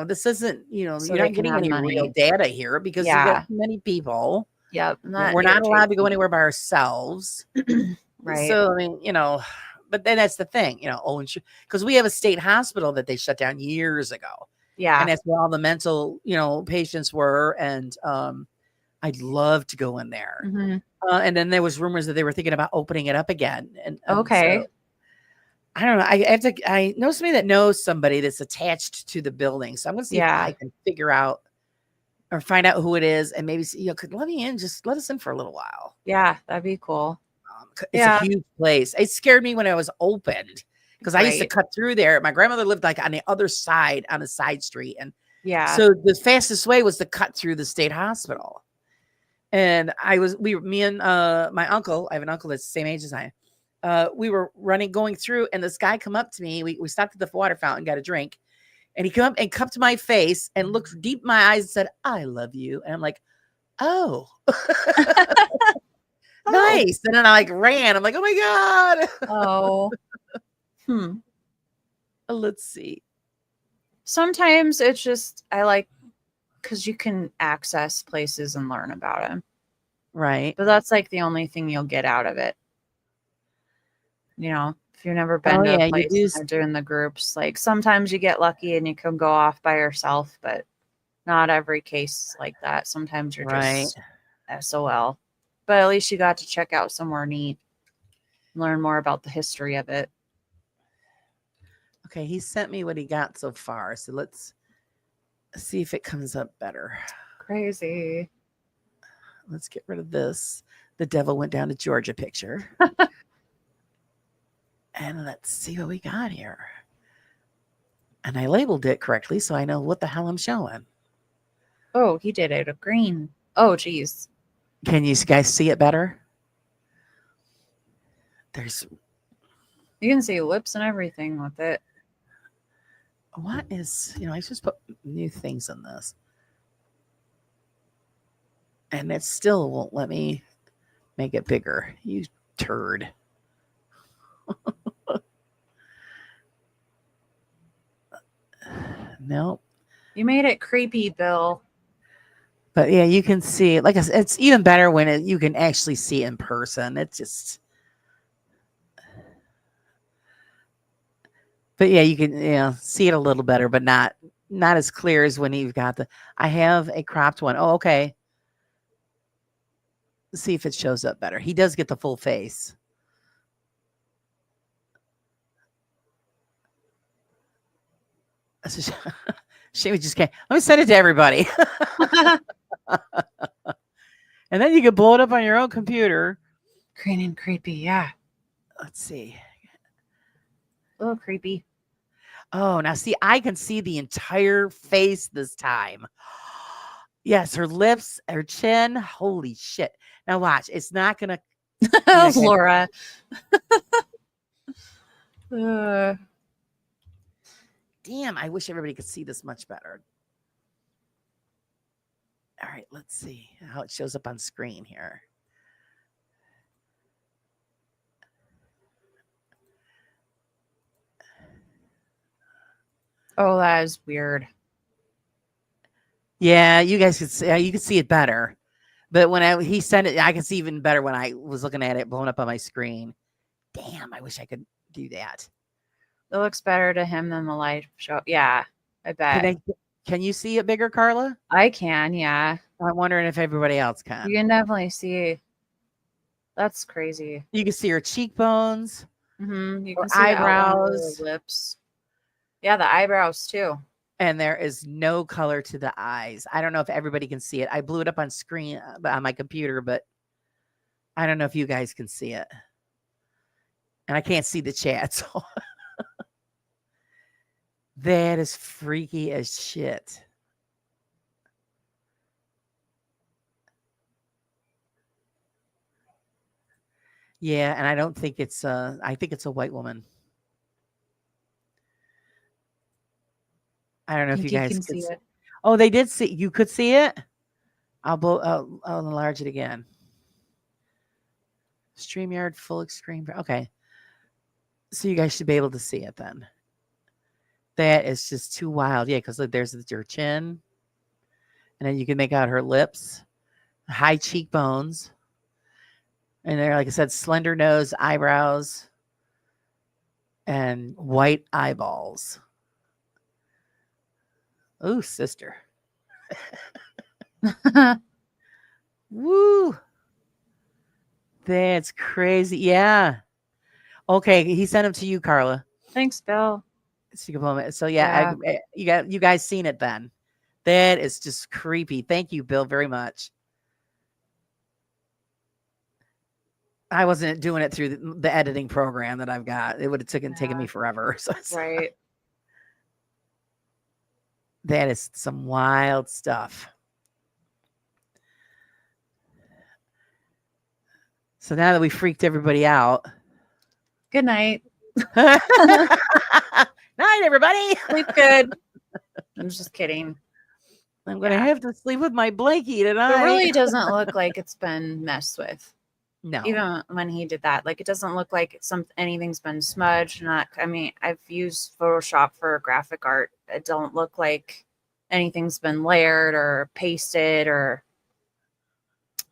Speaker 2: this isn't,
Speaker 3: so
Speaker 2: you're
Speaker 3: they
Speaker 2: not
Speaker 3: can
Speaker 2: getting
Speaker 3: have
Speaker 2: any real
Speaker 3: money.
Speaker 2: data here because you got
Speaker 3: Yeah.
Speaker 2: too many people.
Speaker 3: Yep. And that
Speaker 2: We're not allowed
Speaker 3: irritates
Speaker 2: to go
Speaker 3: me.
Speaker 2: anywhere by ourselves.
Speaker 3: Right.
Speaker 2: So, I mean, but then that's the thing, because we have a state hospital that they shut down years ago.
Speaker 3: Yeah.
Speaker 2: And that's where all the mental, patients were. And I'd love to go in there.
Speaker 3: Mhm.
Speaker 2: And then there was rumors that they were thinking about opening it up again. And
Speaker 3: Okay.
Speaker 2: so, I don't know. I know somebody that knows somebody that's attached to the building. So I'm going to see if I
Speaker 3: Yeah.
Speaker 2: can figure out or find out who it is. And maybe, could let me in, just let us in for a little while.
Speaker 3: Yeah. That'd be cool.
Speaker 2: It's
Speaker 3: Yeah.
Speaker 2: a huge place. It scared me when I was opened because I used to
Speaker 3: Right.
Speaker 2: cut through there. My grandmother lived like on the other side, on a side street. And
Speaker 3: Yeah.
Speaker 2: so the fastest way was to cut through the state hospital. And me and my uncle, I have an uncle that's the same age as I am. We were going through, and this guy come up to me. We stopped at the water fountain, got a drink, and he come up and cupped my face and looked deep in my eyes and said, "I love you." And I'm like, "Oh." Nice. And then I ran. I'm like, "Oh my God."
Speaker 3: Oh.
Speaker 2: Let's see.
Speaker 3: Sometimes it's just, I like, because you can access places and learn about them.
Speaker 2: Right.
Speaker 3: But that's like the only thing you'll get out of it. If you've never been to a place and they're doing the groups, like sometimes you get lucky and you can go off by yourself, but not every case is like that. Sometimes you're just SOL. But at least you got to check out somewhere neat, learn more about the history of it.
Speaker 2: Okay, he sent me what he got so far. So let's see if it comes up better.
Speaker 3: Crazy.
Speaker 2: Let's get rid of this. The devil went down to Georgia picture. And let's see what we got here. And I labeled it correctly, so I know what the hell I'm showing.
Speaker 3: Oh, he did it a green. Oh, geez.
Speaker 2: Can you guys see it better?
Speaker 3: You can see lips and everything with it.
Speaker 2: What is, I just put new things in this. And it still won't let me make it bigger. You turd. Nope.
Speaker 3: You made it creepy, Bill.
Speaker 2: But yeah, you can see it. Like I said, it's even better when you can actually see it in person. It's just. But yeah, you can see it a little better, but not as clear as when you've got I have a cropped one. Oh, okay. Let's see if it shows up better. He does get the full face. She just can't. Let me send it to everybody. And then you can blow it up on your own computer.
Speaker 3: Green and creepy, yeah.
Speaker 2: Let's see.
Speaker 3: A little creepy.
Speaker 2: Oh, now see, I can see the entire face this time. Yes, her lips, her chin. Holy shit. Now watch. It's not going to.
Speaker 3: That was Laura.
Speaker 2: Damn, I wish everybody could see this much better. All right, let's see how it shows up on screen here.
Speaker 3: Oh, that is weird.
Speaker 2: Yeah, you guys could see. You could see it better, but when he sent it, I could see even better when I was looking at it blown up on my screen. Damn, I wish I could do that.
Speaker 3: It looks better to him than the live show. Yeah, I bet.
Speaker 2: Can you see it bigger, Carla?
Speaker 3: I can, yeah.
Speaker 2: I'm wondering if everybody else can.
Speaker 3: You can definitely see. That's crazy.
Speaker 2: You can see her cheekbones,
Speaker 3: You
Speaker 2: her
Speaker 3: can see the outline of
Speaker 2: eyebrows,
Speaker 3: the lips. Yeah, the eyebrows too.
Speaker 2: and there is no color to the eyes. I don't know if everybody can see it. I blew it up on screen on my computer, but I don't know if you guys can see it. And I can't see the chat, so that is freaky as shit. Yeah, and I don't think it's I think it's a white woman. I don't know if
Speaker 3: Think
Speaker 2: you
Speaker 3: you
Speaker 2: guys
Speaker 3: can
Speaker 2: could
Speaker 3: see
Speaker 2: see.
Speaker 3: it.
Speaker 2: Oh, they did see. You could see it. I'll enlarge it again. StreamYard full screen. Okay. So you guys should be able to see it then. That is just too wild. Yeah, because there's your chin. And then you can make out her lips, high cheekbones. And they're, like I said, slender nose, eyebrows, and white eyeballs. Ooh, sister. Woo. That's crazy. Yeah. Okay, he sent them to you, Carla.
Speaker 3: Thanks, Bill.
Speaker 2: So yeah, you guys seen it then. That is just creepy. Thank you, Bill, very much. I wasn't doing it through the editing program that I've got. It would have taken me forever. So
Speaker 3: Right.
Speaker 2: that is some wild stuff. So now that we freaked everybody out.
Speaker 3: Good night.
Speaker 2: Night, everybody.
Speaker 3: Sleep good. I'm just kidding.
Speaker 2: I'm gonna have to sleep with my blankie tonight.
Speaker 3: It really doesn't look like it's been messed with.
Speaker 2: No.
Speaker 3: Even when he did that, like it doesn't look like anything's been smudged. I mean, I've used Photoshop for graphic art. It don't look like anything's been layered or pasted, or,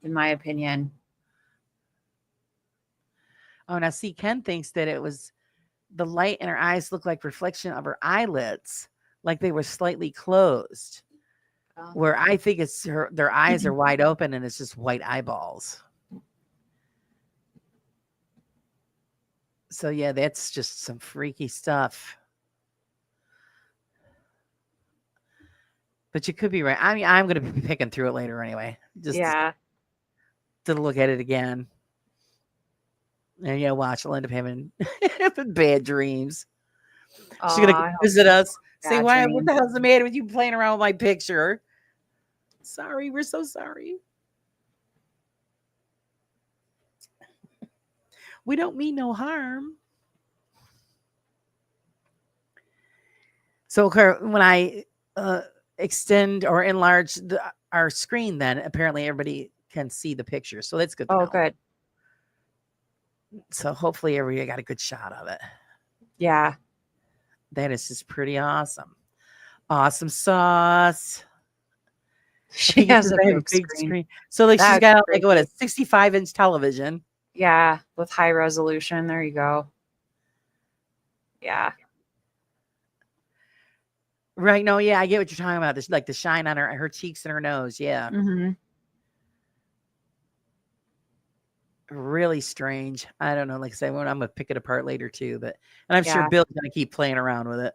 Speaker 3: in my opinion.
Speaker 2: Oh, now see, Ken thinks that it was the light in her eyes looked like reflection of her eyelids, like they were slightly closed. Where I think it's their eyes are wide open and it's just white eyeballs. So yeah, that's just some freaky stuff. But you could be right. I mean, I'm going to be picking through it later anyway. Just to look at it again. And yeah, watch. I'll end up having bad dreams. She's going to visit us. Say, what the hell's the matter with you playing around with my picture? Sorry, we're so sorry. We don't mean no harm. So when I extend or enlarge our screen, then apparently everybody can see the picture. So that's good to know.
Speaker 3: Good.
Speaker 2: So hopefully everybody got a good shot of it.
Speaker 3: Yeah.
Speaker 2: That is just pretty awesome. Awesome sauce.
Speaker 3: She has a big screen.
Speaker 2: So like she's got like what, a 65-inch television.
Speaker 3: Yeah, with high resolution. There you go. Yeah.
Speaker 2: Right. No, yeah, I get what you're talking about. This like the shine on her cheeks and her nose. Yeah. Really strange. I don't know. Like I said, I'm gonna pick it apart later too, and I'm sure Bill's gonna keep playing around with it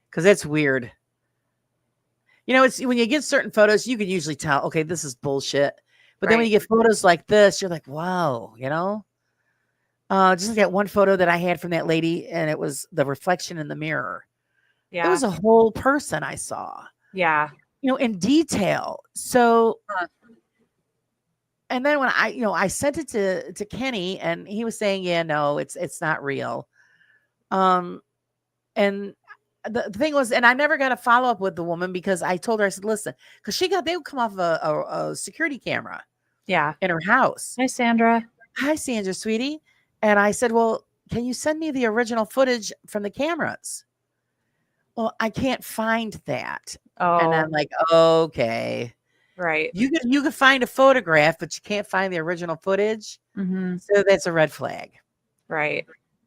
Speaker 2: because it's weird. You know, it's when you get certain photos, you can usually tell, okay, this is bullshit. But then when you get photos like this, you're like, wow, you know? Just like that one photo that I had from that lady, and it was the reflection in the mirror. Yeah. It was a whole person I saw.
Speaker 3: Yeah.
Speaker 2: You know, in detail. So, and then when I sent it to Kenny, and he was saying, yeah, no, it's not real. And the thing was, and I never got a follow up with the woman because I told her, I said, listen, because they would come off a security camera.
Speaker 3: Yeah.
Speaker 2: In her house.
Speaker 3: Hi, Sandra.
Speaker 2: Hi, Sandra, sweetie. And I said, well, can you send me the original footage from the cameras? Well, I can't find that. Oh. And I'm like, okay.
Speaker 3: Right.
Speaker 2: You could find a photograph, but you can't find the original footage. So that's a red flag.
Speaker 3: Right.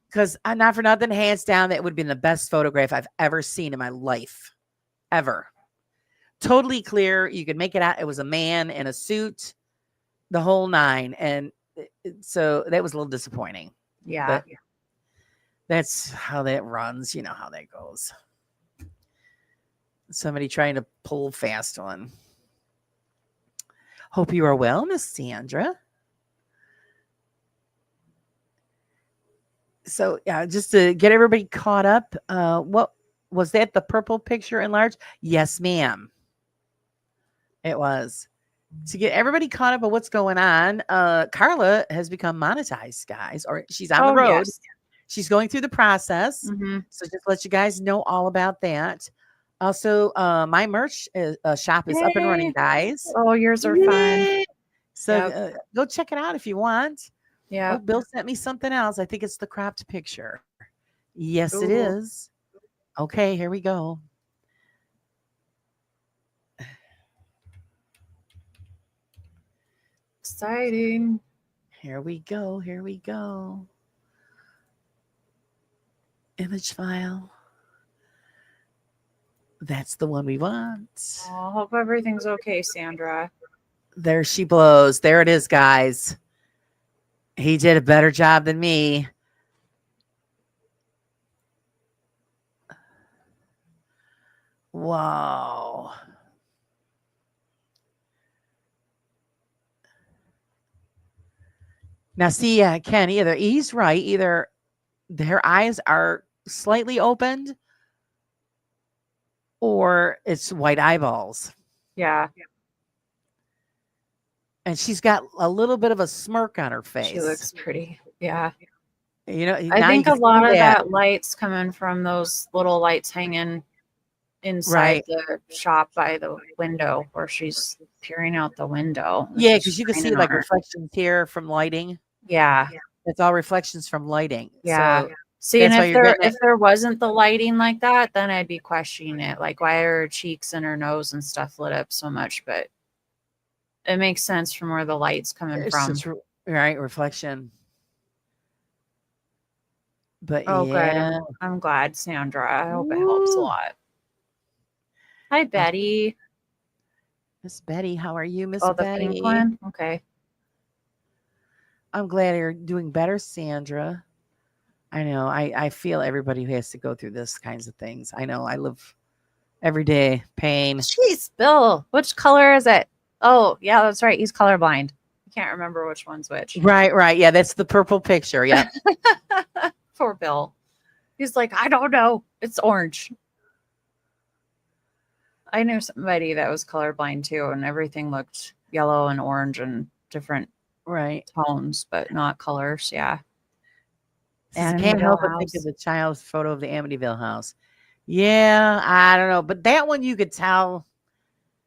Speaker 2: Because not for nothing, hands down, that would have been the best photograph I've ever seen in my life. Ever. totally clear. You could make it out. It was a man in a suit, the whole nine. And so that was a little disappointing.
Speaker 3: Yeah.
Speaker 2: But that's how that runs. You know how that goes. Somebody trying to pull fast one. Hope you are well, Miss Sandra. So yeah, just to get everybody caught up, what was that? The purple picture enlarged? Yes, ma'am. It was. To get everybody caught up on what's going on, Carla has become monetized, guys, or she's on the road.
Speaker 3: Yes.
Speaker 2: She's going through the process.
Speaker 3: Mhm.
Speaker 2: So just let you guys know all about that. Also, my merch shop is up and running,
Speaker 3: Yay.
Speaker 2: guys.
Speaker 3: Oh, yours are fun.
Speaker 2: Yay. So
Speaker 3: Yep.
Speaker 2: go check it out if you want.
Speaker 3: Yeah.
Speaker 2: Oh, Bill sent me something else. I think it's the cropped picture. Yes, it
Speaker 3: Ooh.
Speaker 2: is. Okay, here we go.
Speaker 3: Exciting.
Speaker 2: Here we go. Here we go. Image file. That's the one we want.
Speaker 3: Oh, hope everything's okay, Sandra.
Speaker 2: There she blows. There it is, guys. He did a better job than me. Wow. Now, see, Ken, either he's right, either their eyes are slightly opened or it's white eyeballs.
Speaker 3: Yeah.
Speaker 2: And she's got a little bit of a smirk on her face.
Speaker 3: She looks pretty. Yeah.
Speaker 2: You know,
Speaker 3: I
Speaker 2: now
Speaker 3: think
Speaker 2: you
Speaker 3: a
Speaker 2: can
Speaker 3: lot
Speaker 2: see
Speaker 3: of that light's coming from those little lights hanging inside
Speaker 2: Right.
Speaker 3: the shop by the window where she's peering out the window.
Speaker 2: Yeah,
Speaker 3: It's
Speaker 2: because you can see
Speaker 3: shining
Speaker 2: like
Speaker 3: on her.
Speaker 2: reflections here from lighting.
Speaker 3: Yeah.
Speaker 2: It's all reflections from lighting.
Speaker 3: Yeah.
Speaker 2: So
Speaker 3: See, and
Speaker 2: that's why
Speaker 3: if
Speaker 2: you're
Speaker 3: there
Speaker 2: getting
Speaker 3: if there wasn't the lighting like that, then I'd be questioning it. Like, why are her cheeks and her nose and stuff lit up so much? But it makes sense from where the light's coming
Speaker 2: it's
Speaker 3: from.
Speaker 2: just right reflection. But
Speaker 3: Oh,
Speaker 2: yeah,
Speaker 3: good. I'm glad, Sandra. I hope it helps a
Speaker 2: Woo.
Speaker 3: lot. Hi, Betty.
Speaker 2: Miss Betty, how are you, Miss
Speaker 3: Oh, the
Speaker 2: Betty?
Speaker 3: pink one? Okay.
Speaker 2: I'm glad you're doing better, Sandra. I know. I feel everybody who has to go through this kinds of things. I know. I live every day pain.
Speaker 3: Jeez, Bill. Which color is it? Oh, yeah, that's right. He's colorblind. I can't remember which one's which.
Speaker 2: Right. Yeah, that's the purple picture. Yeah.
Speaker 3: Poor Bill. He's like, I don't know. It's orange. I knew somebody that was colorblind too, and everything looked yellow and orange and different
Speaker 2: Right.
Speaker 3: tones, but not colors. Yeah.
Speaker 2: I can't help but think of the child's photo of the Amityville house. Yeah, I don't know. But that one you could tell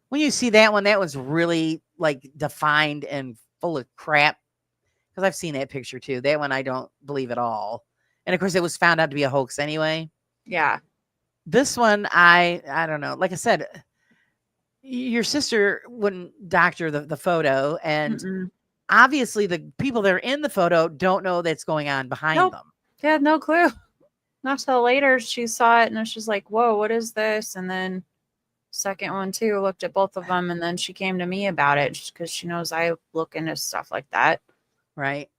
Speaker 2: when you see that one, that one's really like defined and full of crap. Because I've seen that picture too. That one I don't believe at all. And of course, it was found out to be a hoax anyway.
Speaker 3: Yeah.
Speaker 2: This one, I don't know. Like I said, your sister wouldn't doctor the photo, and
Speaker 3: Mm-mm.
Speaker 2: obviously the people that are in the photo don't know that's going on behind
Speaker 3: Nope.
Speaker 2: them.
Speaker 3: They had no clue. Not till later she saw it and she's like, whoa, what is this? And then second one too, looked at both of them, and then she came to me about it because she knows I look into stuff like that.
Speaker 2: Right.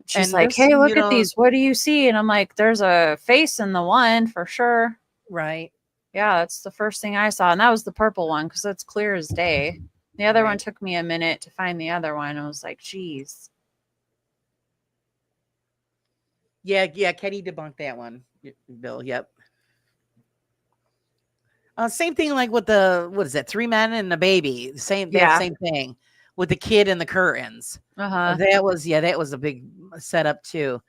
Speaker 3: She's
Speaker 2: And
Speaker 3: like,
Speaker 2: this,
Speaker 3: hey, look
Speaker 2: you
Speaker 3: at
Speaker 2: know,
Speaker 3: these. What do you see? And I'm like, there's a face in the one for sure.
Speaker 2: right.
Speaker 3: Yeah, that's the first thing I saw. And that was the purple one because it's clear as day. The other one
Speaker 2: Right.
Speaker 3: took me a minute to find the other one. I was like, geez.
Speaker 2: Yeah, Kenny debunked that one, Bill. Yep. Same thing like with the, what is that, 3 men and a baby. Same thing with the kid and the curtains.
Speaker 3: Uh-huh.
Speaker 2: That was a big setup too.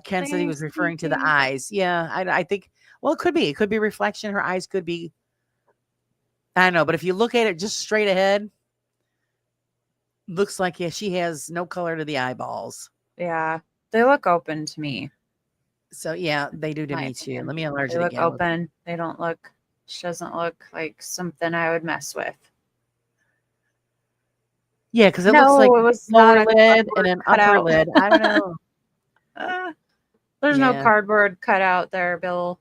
Speaker 2: Ken said he was referring to the eyes. Yeah, I think, well, it could be reflection. Her eyes could be, I don't know, but if you look at it just straight ahead, looks like, yeah, she has no color to the eyeballs.
Speaker 3: Yeah. They look open to me.
Speaker 2: So yeah, they do to
Speaker 3: My
Speaker 2: me too.
Speaker 3: opinion.
Speaker 2: Let me enlarge
Speaker 3: They
Speaker 2: it
Speaker 3: look
Speaker 2: again.
Speaker 3: open. They don't look, she doesn't look like something I would mess with.
Speaker 2: Yeah, because it
Speaker 3: No,
Speaker 2: looks like
Speaker 3: it was
Speaker 2: lower
Speaker 3: not a
Speaker 2: lid and an upper
Speaker 3: cutout.
Speaker 2: lid. I don't know.
Speaker 3: There's no
Speaker 2: Yeah.
Speaker 3: cardboard cut out there, Bill.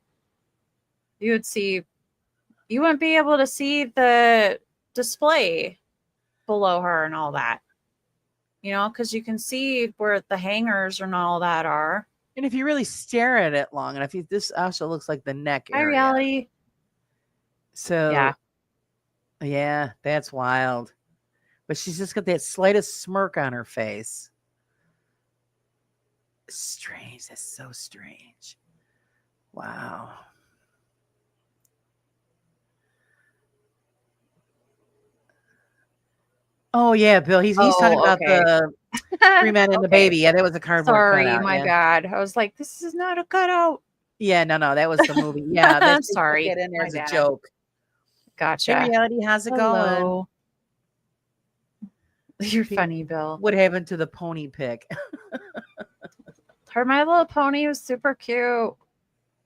Speaker 3: You wouldn't be able to see the display below her and all that. You know, because you can see where the hangers and all that are.
Speaker 2: And if you really stare at it long enough, this also looks like the neck
Speaker 3: Hi,
Speaker 2: area.
Speaker 3: reality.
Speaker 2: So, yeah, that's wild. But she's just got that slightest smirk on her face. Strange. That's so strange. Wow. Oh yeah, Bill. He's talking about
Speaker 3: okay.
Speaker 2: the 3 men and the
Speaker 3: Okay.
Speaker 2: baby. Yeah, that was a cardboard
Speaker 3: Sorry,
Speaker 2: cutout.
Speaker 3: my
Speaker 2: Yeah.
Speaker 3: bad. I was like, this is not a cutout.
Speaker 2: Yeah, no, that was the movie. Yeah,
Speaker 3: I'm
Speaker 2: they
Speaker 3: sorry.
Speaker 2: put that in there
Speaker 3: My
Speaker 2: as a
Speaker 3: bad.
Speaker 2: joke.
Speaker 3: Gotcha.
Speaker 2: Hey, reality, how's it going?
Speaker 3: Hello. You're funny, Bill.
Speaker 2: What happened to the pony pic?
Speaker 3: Her My Little Pony was super cute.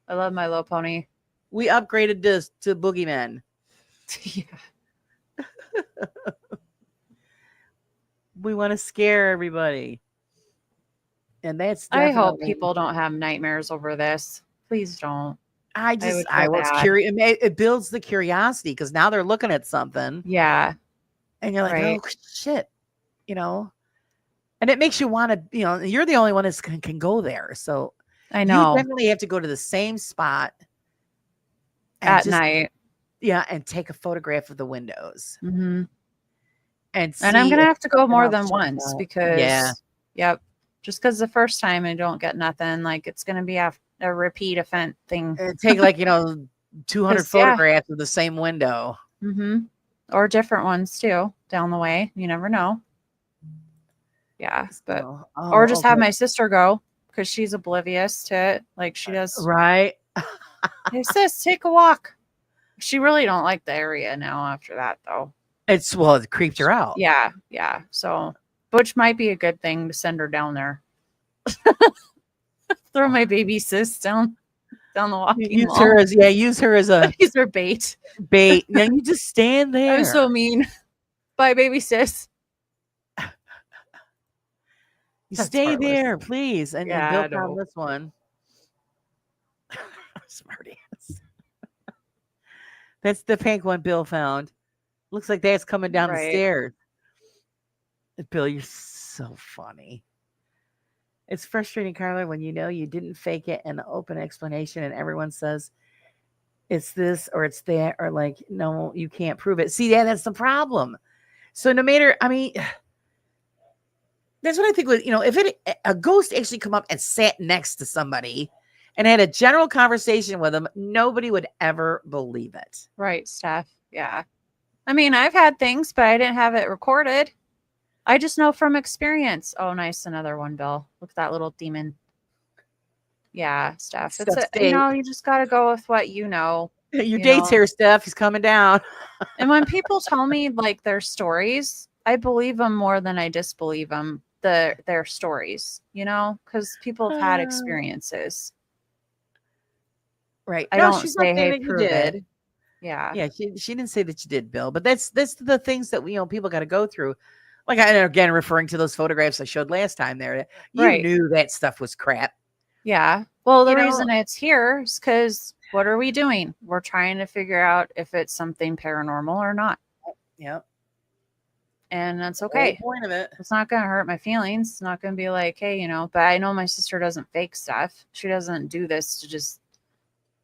Speaker 3: I love My Little Pony.
Speaker 2: We upgraded this to Boogeyman.
Speaker 3: Yeah.
Speaker 2: We want to scare everybody. And that's
Speaker 3: I
Speaker 2: definitely.
Speaker 3: hope people don't have nightmares over this. Please don't.
Speaker 2: I
Speaker 3: would
Speaker 2: was
Speaker 3: feel
Speaker 2: curious. It builds the curiosity because now they're looking at something.
Speaker 3: Yeah.
Speaker 2: And you're like,
Speaker 3: Right.
Speaker 2: oh shit, you know. And it makes you want to, you're the only one that can go there. So
Speaker 3: I know.
Speaker 2: you definitely have to go to the same spot
Speaker 3: At night.
Speaker 2: Yeah, and take a photograph of the windows.
Speaker 3: Mm-hmm.
Speaker 2: And
Speaker 3: I'm gonna have to go more
Speaker 2: else
Speaker 3: than
Speaker 2: checks
Speaker 3: once
Speaker 2: out.
Speaker 3: because
Speaker 2: Yeah.
Speaker 3: Yep. Just because the first time I don't get nothing, like it's gonna be a repeat event thing.
Speaker 2: And take 200
Speaker 3: 'Cause, yeah.
Speaker 2: photographs of the same window.
Speaker 3: Mm-hmm. Or different ones too down the way. You never know. Yeah, but or just have my sister go because she's oblivious to it. Like she does.
Speaker 2: Right.
Speaker 3: Hey sis, take a walk. She really don't like the area now after that though.
Speaker 2: It creeped her out.
Speaker 3: Yeah. So, which might be a good thing to send her down there. Throw my baby sis down the walking
Speaker 2: Use
Speaker 3: wall.
Speaker 2: use her as a
Speaker 3: Use her bait.
Speaker 2: Now you just stand there.
Speaker 3: I'm so mean. Bye, baby sis.
Speaker 2: You
Speaker 3: That's
Speaker 2: stay
Speaker 3: heartless.
Speaker 2: there, please. And
Speaker 3: Yeah,
Speaker 2: Bill
Speaker 3: I know.
Speaker 2: found this one. Smarty ass. That's the pink one Bill found. Looks like that's coming down the stairs. Bill, you're so funny. It's frustrating, Carla, when you know you didn't fake it and the open explanation and everyone says it's this or it's that or like, no, you can't prove it. See, that's the problem. So no matter, that's what I think was, if a ghost actually come up and sat next to somebody and had a general conversation with them, nobody would ever believe it.
Speaker 3: Right, Steph. Yeah. I mean, I've had things, but I didn't have it recorded. I just know from experience. Oh, nice. Another one, Bill. Look at that little demon. Yeah, Steph. You just got to go with what you know.
Speaker 2: Your date's here, Steph. He's coming down.
Speaker 3: And when people tell me like their stories, I believe them more than I disbelieve them. Their stories, because people have had experiences.
Speaker 2: Right.
Speaker 3: I don't say, hey, prove it. Yeah.
Speaker 2: Yeah. She didn't say that you did, Bill, but that's the things that people got to go through. Like, again, referring to those photographs I showed last time there, you knew that stuff was crap.
Speaker 3: Yeah. Well, the reason it's here is because what are we doing? We're trying to figure out if it's something paranormal or not.
Speaker 2: Yep.
Speaker 3: And that's okay.
Speaker 2: The point of it.
Speaker 3: It's not going to hurt my feelings. It's not going to be like, hey, but I know my sister doesn't fake stuff. She doesn't do this to just,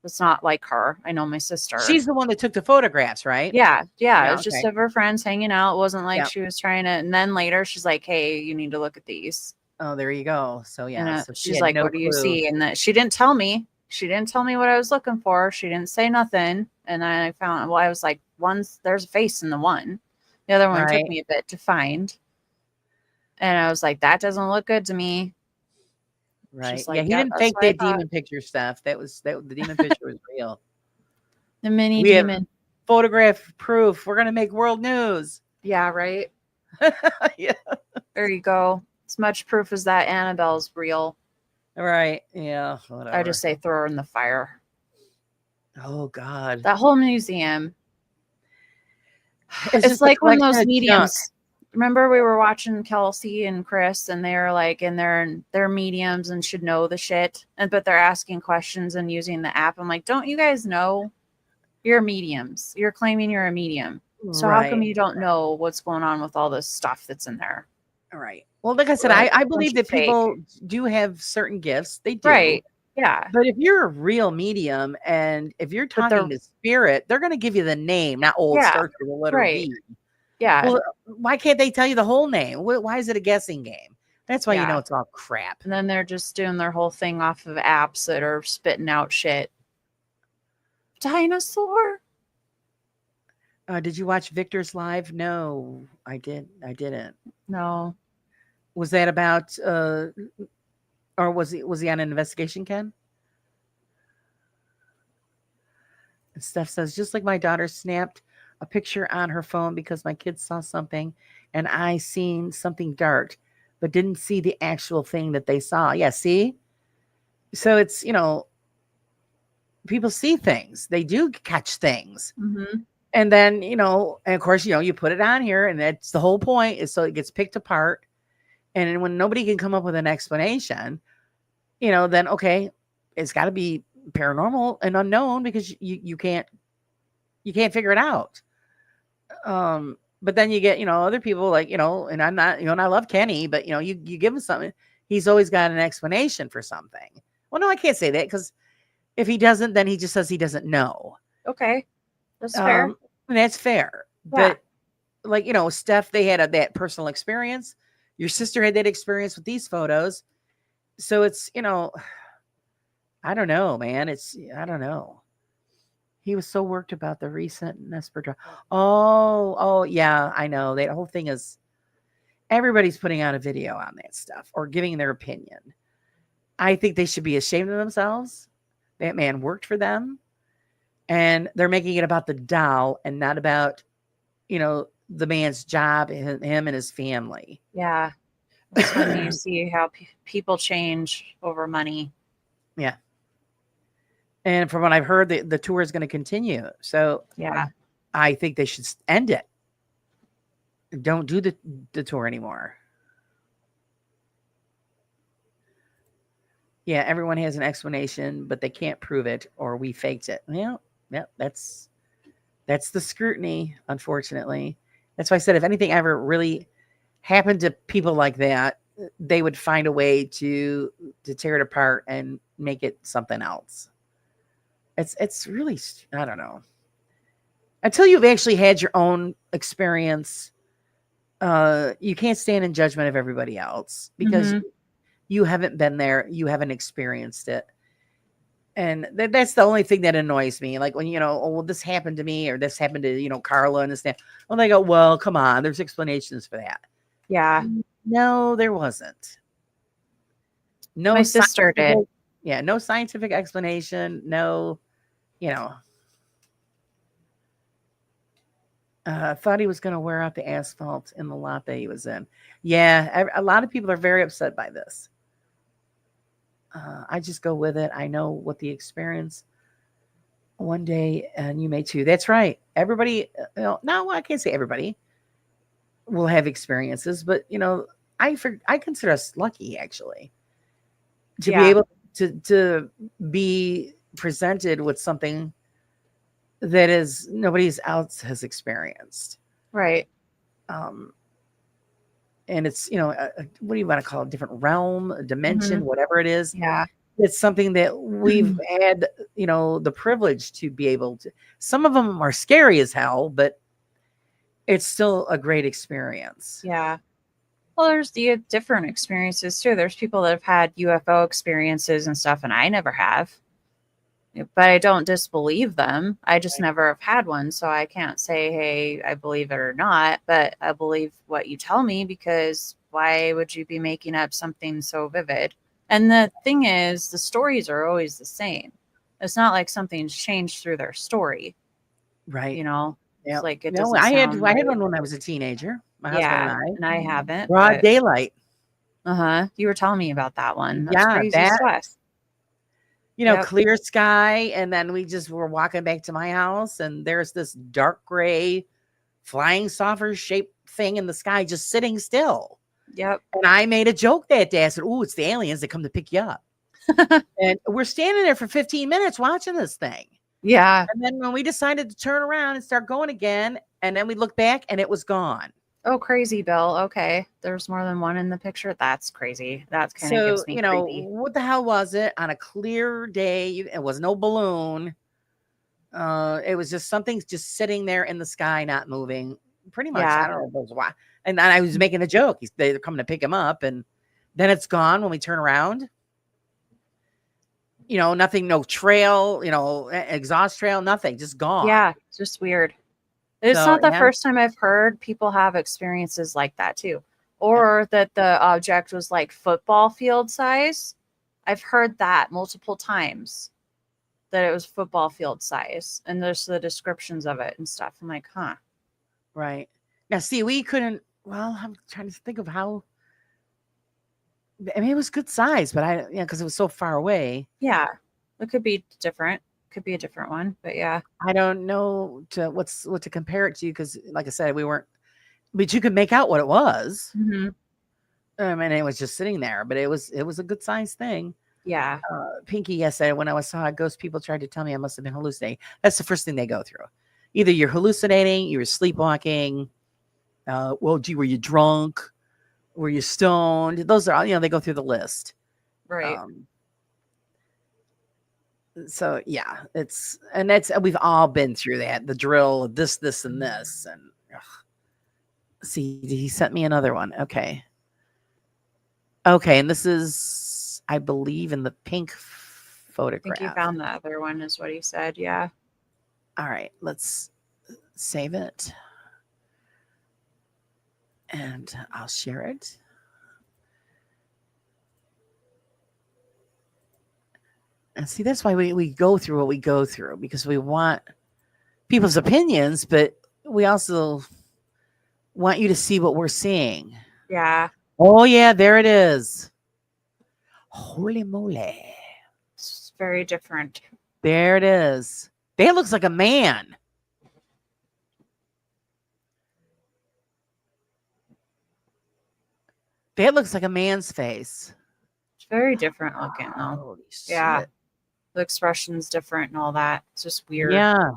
Speaker 3: it's not like her. I know my sister.
Speaker 2: She's the one that took the photographs, right?
Speaker 3: Yeah. It was just of her friends hanging out. It wasn't like
Speaker 2: Yep.
Speaker 3: she was trying to, and then later she's like, hey, you need to look at these.
Speaker 2: Oh, there you go. So yeah.
Speaker 3: And
Speaker 2: so
Speaker 3: she's like, what do you see? And that she didn't tell me. She didn't tell me what I was looking for. She didn't say nothing. And I found, I was like, there's a face in the one. The other one took me a bit to find. And I was like, that doesn't look good to me.
Speaker 2: Right.
Speaker 3: Like,
Speaker 2: yeah, he didn't fake that demon picture stuff. The demon picture was real.
Speaker 3: The mini demon.
Speaker 2: Have photograph proof. We're gonna make world news.
Speaker 3: Yeah, right.
Speaker 2: Yeah.
Speaker 3: There you go. As much proof as that Annabelle's real.
Speaker 2: Right. Yeah. Whatever.
Speaker 3: I just say throw her in the fire.
Speaker 2: Oh God.
Speaker 3: That whole museum. It's like when those mediums. Remember we were watching Kelsey and Chris and they're like in their mediums and should know the shit. But they're asking questions and using the app. I'm like, don't you guys know you're mediums? You're claiming you're a medium. So how come
Speaker 2: Right.
Speaker 3: you don't know what's going on with all this stuff that's in there?
Speaker 2: Right. Well, like I said,
Speaker 3: Right.
Speaker 2: I
Speaker 3: Bunch
Speaker 2: believe
Speaker 3: of
Speaker 2: that
Speaker 3: fake.
Speaker 2: people do have certain gifts. They do.
Speaker 3: Right. Yeah.
Speaker 2: But if you're a real medium and if you're
Speaker 3: But
Speaker 2: talking
Speaker 3: they're
Speaker 2: to spirit, they're going to give you the name, not old
Speaker 3: yeah.
Speaker 2: starts with the letter
Speaker 3: Right.
Speaker 2: V.
Speaker 3: Yeah.
Speaker 2: Well, why can't they tell you the whole name? Why is it a guessing game? That's why you know
Speaker 3: Yeah.
Speaker 2: it's all crap.
Speaker 3: And then they're just doing their whole thing off of apps that are spitting out shit. Dinosaur?
Speaker 2: Did you watch Victor's live? No, I didn't.
Speaker 3: No.
Speaker 2: Was that about or was he on an investigation, Ken? And Steph says, just like my daughter snapped a picture on her phone because my kids saw something and I seen something dart, but didn't see the actual thing that they saw. Yeah, see? So it's, people see things. They do catch things.
Speaker 3: Mm-hmm.
Speaker 2: And then, and of course, you put it on here and that's the whole point is so it gets picked apart. And then when nobody can come up with an explanation, then okay, it's got to be paranormal and unknown because you can't figure it out. But then you get, other people like, and I'm not, and I love Kenny, but you give him something, he's always got an explanation for something. Well, no, I can't say that because if he doesn't, then he just says he doesn't know.
Speaker 3: Okay. That's fair.
Speaker 2: And that's fair.
Speaker 3: Yeah.
Speaker 2: But like, Steph, they had that personal experience. Your sister had that experience with these photos. So it's, I don't know, man. I don't know. He was so worked about the recent Nesper. Oh, yeah, I know. That whole thing is everybody's putting out a video on that stuff or giving their opinion. I think they should be ashamed of themselves. That man worked for them. And they're making it about the doll and not about, the man's job, him and his family.
Speaker 3: Yeah. That's when you see how people change over money.
Speaker 2: Yeah. And from what I've heard, the tour is going to continue. So
Speaker 3: Yeah.
Speaker 2: I think they should end it. Don't do the tour anymore. Yeah, everyone has an explanation, but they can't prove it or we faked it. Yeah, that's the scrutiny, unfortunately. That's why I said if anything ever really happened to people like that, they would find a way to tear it apart and make it something else. It's really, I don't know. Until you've actually had your own experience, you can't stand in judgment of everybody else because you haven't been there, you haven't experienced it. And that's the only thing that annoys me. Like when, oh, well, this happened to me or this happened to, Carla and this. Well, they go, well, come on, there's explanations for that.
Speaker 3: Yeah.
Speaker 2: No, there wasn't. No,
Speaker 3: my sister did.
Speaker 2: Yeah, no scientific explanation. No, thought he was going to wear out the asphalt in the lot that he was in. Yeah, a lot of people are very upset by this. I just go with it. I know what the experience one day, and you may too. That's right. Everybody, no, I can't say everybody will have experiences, but I consider us lucky actually to be able to be presented with something that is nobody else has experienced.
Speaker 3: Right.
Speaker 2: And it's, what do you want to call it? Different realm, a dimension, whatever it is.
Speaker 3: Yeah.
Speaker 2: It's something that we've had, the privilege to be able to. Some of them are scary as hell, but it's still a great experience.
Speaker 3: Yeah. Well, there's the different experiences too. There's people that have had UFO experiences and stuff, and I never have. But I don't disbelieve them. I just never have had one. So I can't say, hey, I believe it or not. But I believe what you tell me because why would you be making up something so vivid? And the thing is, the stories are always the same. It's not like something's changed through their story.
Speaker 2: Right.
Speaker 3: It's like it
Speaker 2: No,
Speaker 3: doesn't
Speaker 2: I had
Speaker 3: sound
Speaker 2: one when I was a teenager. My husband
Speaker 3: and I haven't.
Speaker 2: Broad daylight.
Speaker 3: You were telling me about that one. That's
Speaker 2: Yeah,
Speaker 3: crazy stuff.
Speaker 2: Clear sky. And then we just were walking back to my house and there's this dark gray flying saucer shaped thing in the sky, just sitting still.
Speaker 3: Yep.
Speaker 2: And I made a joke that day. I said, "Oh, it's the aliens that come to pick you up." And we're standing there for 15 minutes watching this thing.
Speaker 3: Yeah.
Speaker 2: And then when we decided to turn around and start going again, And then we looked back and it was gone.
Speaker 3: Oh, crazy, Bill. Okay. There's more than one in the picture. That's crazy. That kind of
Speaker 2: So,
Speaker 3: gives me creepy.
Speaker 2: what the hell was it on a clear day? It was no balloon. It was just something just sitting there in the sky, not moving. Pretty much.
Speaker 3: Yeah.
Speaker 2: I don't know if it was why. And I was making a joke. They're coming to pick him up, and then it's gone when we turn around. Nothing, no trail, exhaust trail, nothing, just gone.
Speaker 3: Yeah. It's just weird. It's
Speaker 2: So,
Speaker 3: not the
Speaker 2: yeah.
Speaker 3: first time I've heard people have experiences like that too. Or that the object was like football field size. I've heard that multiple times, that it was football field size. And there's the descriptions of it and stuff. I'm like, huh.
Speaker 2: Right. Now, see, we couldn't, well, I'm trying to think of how, I mean, it was good size, but because it was so far away.
Speaker 3: Yeah. It could be different. Could be a different one, but yeah.
Speaker 2: I don't know what to compare it to, because like I said, we weren't, but you could make out what it was.
Speaker 3: Mm-hmm.
Speaker 2: I mean, it was just sitting there, but it was a good size thing.
Speaker 3: Yeah.
Speaker 2: Pinky yesterday, when I saw a ghost, people tried to tell me I must have been hallucinating. That's the first thing they go through. Either you're hallucinating, you were sleepwalking. Well, gee, were you drunk? Were you stoned? Those are all, they go through the list.
Speaker 3: Right.
Speaker 2: So yeah, we've all been through that. The drill, this, and this, and see, he sent me another one. Okay, and this is, I believe, in the pink photograph.
Speaker 3: I think he found the other one, is what he said. Yeah.
Speaker 2: All right, let's save it, and I'll share it. And see, that's why we go through what we go through, because we want people's opinions, but we also want you to see what we're seeing.
Speaker 3: Yeah.
Speaker 2: Oh, yeah, there it is. Holy moly.
Speaker 3: It's very different.
Speaker 2: There it is. That looks like a man. That looks like a man's face.
Speaker 3: It's very different looking, though.
Speaker 2: Holy
Speaker 3: Yeah.
Speaker 2: shit.
Speaker 3: The expression's different and all that. It's just weird.
Speaker 2: Yeah.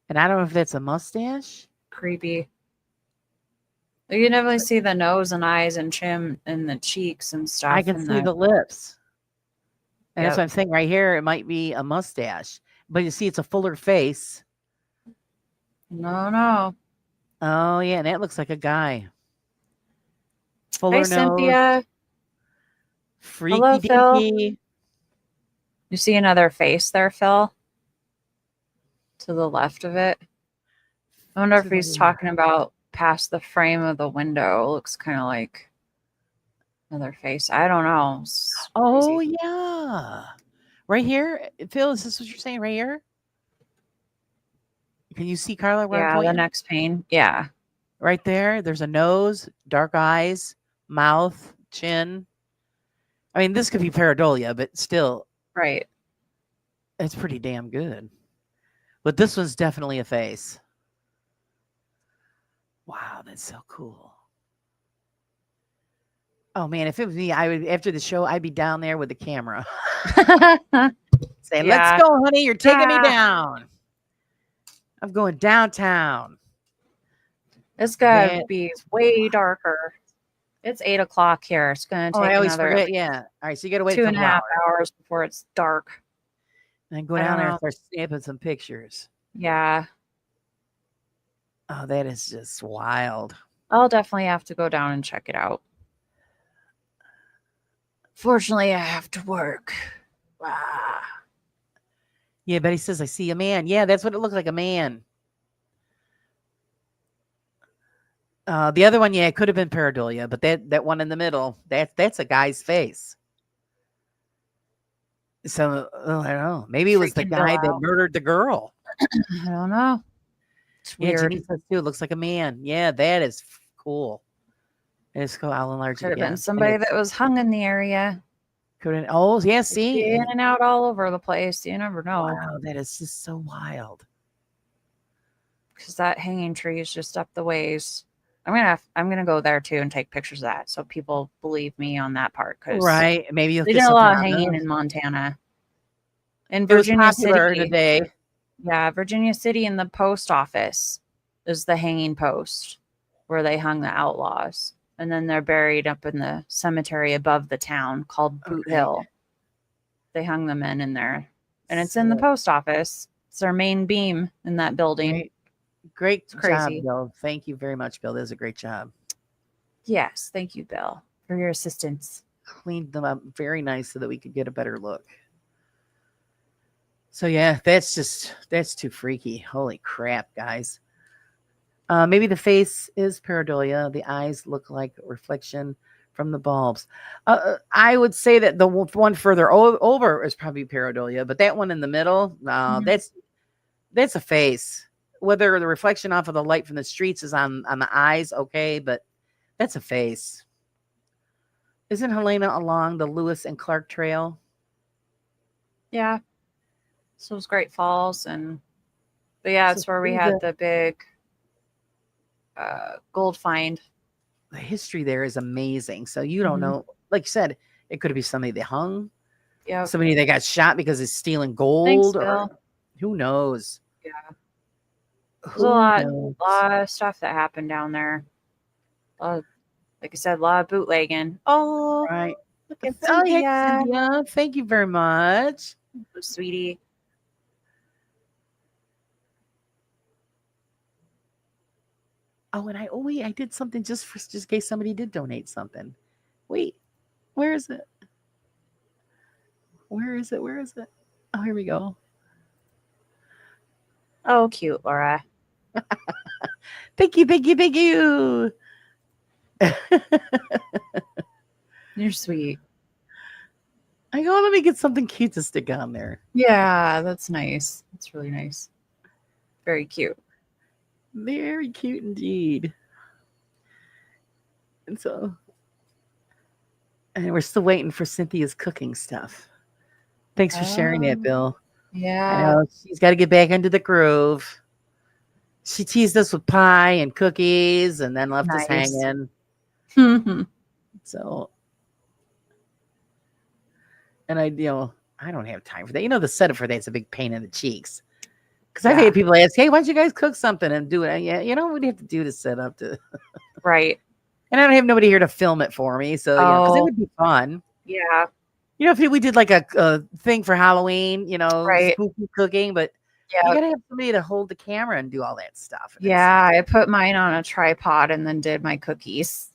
Speaker 2: And I don't know if that's a mustache.
Speaker 3: Creepy. You can definitely see the nose and eyes and chin and the cheeks and stuff.
Speaker 2: I can
Speaker 3: and
Speaker 2: see the lips. And that's
Speaker 3: Yep.
Speaker 2: what I'm saying right here. It might be a mustache. But you see, it's a fuller face.
Speaker 3: No.
Speaker 2: Oh, yeah. And that looks like a guy. Fuller
Speaker 3: Hi,
Speaker 2: nose.
Speaker 3: Cynthia.
Speaker 2: Freaky
Speaker 3: Hello, Phil.
Speaker 2: deaky.
Speaker 3: You see another face there, Phil? To the left of it. I wonder
Speaker 2: To
Speaker 3: if
Speaker 2: the
Speaker 3: he's
Speaker 2: left.
Speaker 3: talking about past the frame of the window. It looks kind of like another face. I don't know. It's
Speaker 2: Oh,
Speaker 3: crazy.
Speaker 2: yeah. Right here. Phil, is this what you're saying right here? Can you see, Carla, where I'm
Speaker 3: Yeah,
Speaker 2: pointing?
Speaker 3: the next pane. Yeah.
Speaker 2: Right there. There's a nose, dark eyes, mouth, chin. I mean, this could be pareidolia, but still,
Speaker 3: Right.
Speaker 2: it's pretty damn good. But this one's definitely a face. Wow, that's so cool. Oh man, if it was me, I would, after the show, I'd be down there with the camera. Say,
Speaker 3: Yeah.
Speaker 2: let's go, honey. You're taking me
Speaker 3: Ah.
Speaker 2: down. I'm going downtown.
Speaker 3: It's gonna
Speaker 2: Man.
Speaker 3: be way darker. It's 8 o'clock here. It's gonna
Speaker 2: Oh,
Speaker 3: take
Speaker 2: I always
Speaker 3: another
Speaker 2: forget. Yeah. All right. So you got to wait
Speaker 3: 2.5
Speaker 2: hours.
Speaker 3: hours before it's dark.
Speaker 2: And go
Speaker 3: I
Speaker 2: down
Speaker 3: don't
Speaker 2: there and
Speaker 3: know.
Speaker 2: start snapping some pictures.
Speaker 3: Yeah.
Speaker 2: Oh, that is just wild.
Speaker 3: I'll definitely have to go down and check it out. Fortunately, I have to work. Ah.
Speaker 2: Yeah, Betty says, I see a man. Yeah, that's what it looks like, a man. The other one, yeah, it could have been pareidolia, but that one in the middle, that's a guy's face. So I don't know. Maybe it was the
Speaker 3: Freaking
Speaker 2: guy
Speaker 3: Bill
Speaker 2: that
Speaker 3: out.
Speaker 2: murdered the girl.
Speaker 3: I don't know. It's
Speaker 2: Yeah,
Speaker 3: weird.
Speaker 2: Jenny says too. It looks like a man. Yeah, that is cool. It's cool. I'll enlarge
Speaker 3: Could
Speaker 2: it
Speaker 3: have
Speaker 2: again.
Speaker 3: been somebody that was hung in the area.
Speaker 2: Couldn't. Oh, yeah.
Speaker 3: They
Speaker 2: See,
Speaker 3: get in and out all over the place. You never know.
Speaker 2: wow, that is just so wild.
Speaker 3: Because that hanging tree is just up the ways. I'm gonna go there too and take pictures of that so people believe me on that part. Because
Speaker 2: Right? Maybe you'll
Speaker 3: they
Speaker 2: get
Speaker 3: did a
Speaker 2: something
Speaker 3: lot of
Speaker 2: on
Speaker 3: hanging
Speaker 2: those.
Speaker 3: in Montana. In
Speaker 2: It was
Speaker 3: Virginia
Speaker 2: popular
Speaker 3: City.
Speaker 2: today.
Speaker 3: Yeah, Virginia City, in the post office is the hanging post where they hung the outlaws. And then they're buried up in the cemetery above the town called Boot
Speaker 2: Okay.
Speaker 3: Hill. They hung the men in there. And it's in the post office. It's their main beam in that building.
Speaker 2: Great
Speaker 3: It's crazy.
Speaker 2: job, Bill. Thank you very much, Bill. That was a great job.
Speaker 3: Yes. Thank you, Bill, for your assistance.
Speaker 2: Cleaned them up very nice so that we could get a better look. So yeah, that's too freaky. Holy crap, guys. Maybe the face is pareidolia. The eyes look like a reflection from the bulbs. I would say that the one further over is probably pareidolia, but that one in the middle, no, that's a face. Whether the reflection off of the light from the streets is on the eyes, okay, but that's a face. Isn't Helena along the Lewis and Clark Trail?
Speaker 3: Yeah. So it was Great Falls. But yeah, it's where we had the big gold find.
Speaker 2: The history there is amazing. So you don't know, like you said, it could be somebody that hung, somebody that got shot because it's stealing gold.
Speaker 3: Thanks,
Speaker 2: or
Speaker 3: Bill.
Speaker 2: who knows?
Speaker 3: Yeah. There's a lot of stuff that happened down there. Like I said, a lot of bootlegging. Oh,
Speaker 2: Right.
Speaker 3: look at
Speaker 2: Oh, hey,
Speaker 3: Cynthia.
Speaker 2: Cynthia. Thank you very much.
Speaker 3: Sweetie.
Speaker 2: Oh, and I did something just in case somebody did donate something. Wait, where is it? Where is it? Where is it? Oh, here we go.
Speaker 3: Oh, cute, Laura.
Speaker 2: Thank you, thank you, thank you.
Speaker 3: You're sweet.
Speaker 2: I go, let me get something cute to stick on there.
Speaker 3: Yeah, that's nice. That's really nice. Very cute.
Speaker 2: Very cute indeed. And we're still waiting for Cynthia's cooking stuff. Thanks for sharing that, Bill.
Speaker 3: Yeah.
Speaker 2: I know she's got to get back into the groove. She teased us with pie and cookies and then left us hanging. So, and I don't have time for that. The setup for that's a big pain in the cheeks. Because I've had people ask, hey, why don't you guys cook something and do it? Yeah, what do you have to do to set up to?
Speaker 3: Right.
Speaker 2: And I don't have nobody here to film it for me. So, because it would be fun.
Speaker 3: Yeah.
Speaker 2: If we did like a thing for Halloween,
Speaker 3: Right.
Speaker 2: spooky cooking, but you got to have somebody to hold the camera and do all that stuff.
Speaker 3: Yeah, I put mine on a tripod and then did my cookies.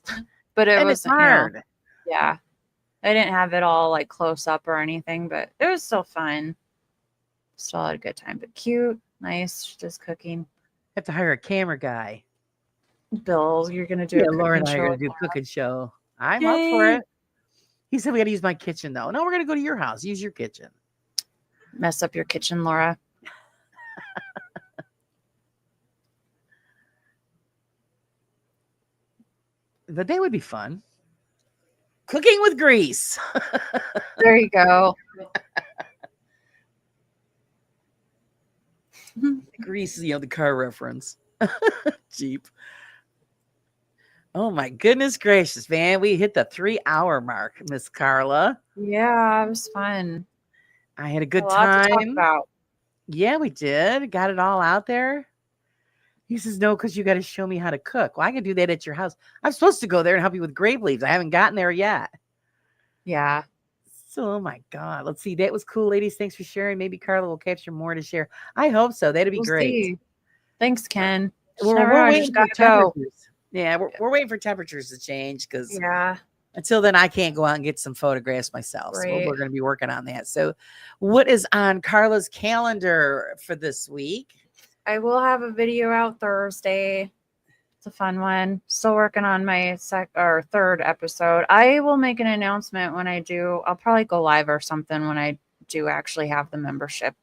Speaker 3: But it was
Speaker 2: hard.
Speaker 3: Yeah. I didn't have it all like close up or anything, but it was still fun. Still had a good time, but cute, nice, just cooking.
Speaker 2: Have to hire a camera guy.
Speaker 3: Bill, you're gonna do
Speaker 2: Laura and I are gonna do a cooking show. I'm up for it. He said we gotta use my kitchen though. No, we're gonna go to your house. Use your kitchen.
Speaker 3: Mess up your kitchen, Laura.
Speaker 2: But they would be fun. Cooking with grease.
Speaker 3: There you go.
Speaker 2: Grease is, the car reference. Jeep. Oh my goodness gracious, man. We hit the 3-hour mark, Miss Carla.
Speaker 3: Yeah, it was fun.
Speaker 2: I had a good
Speaker 3: time.
Speaker 2: time.
Speaker 3: To talk about.
Speaker 2: Yeah, we did. Got it all out there. He says, no, because you got to show me how to cook. Well, I can do that at your house. I'm supposed to go there and help you with grape leaves. I haven't gotten there yet.
Speaker 3: Yeah.
Speaker 2: So, oh my God. Let's see. That was cool, ladies. Thanks for sharing. Maybe Carla will capture more to share. I hope so. That'd be great.
Speaker 3: See. Thanks, Ken.
Speaker 2: We're waiting for temperatures. Yeah, we're waiting for temperatures to change because until then, I can't go out and get some photographs myself.
Speaker 3: Right.
Speaker 2: So we're going to be working on that. So what is on Carla's calendar for this week?
Speaker 3: I will have a video out Thursday. It's a fun one. Still working on my third episode. I will make an announcement when I do. I'll probably go live or something when I do actually have the membership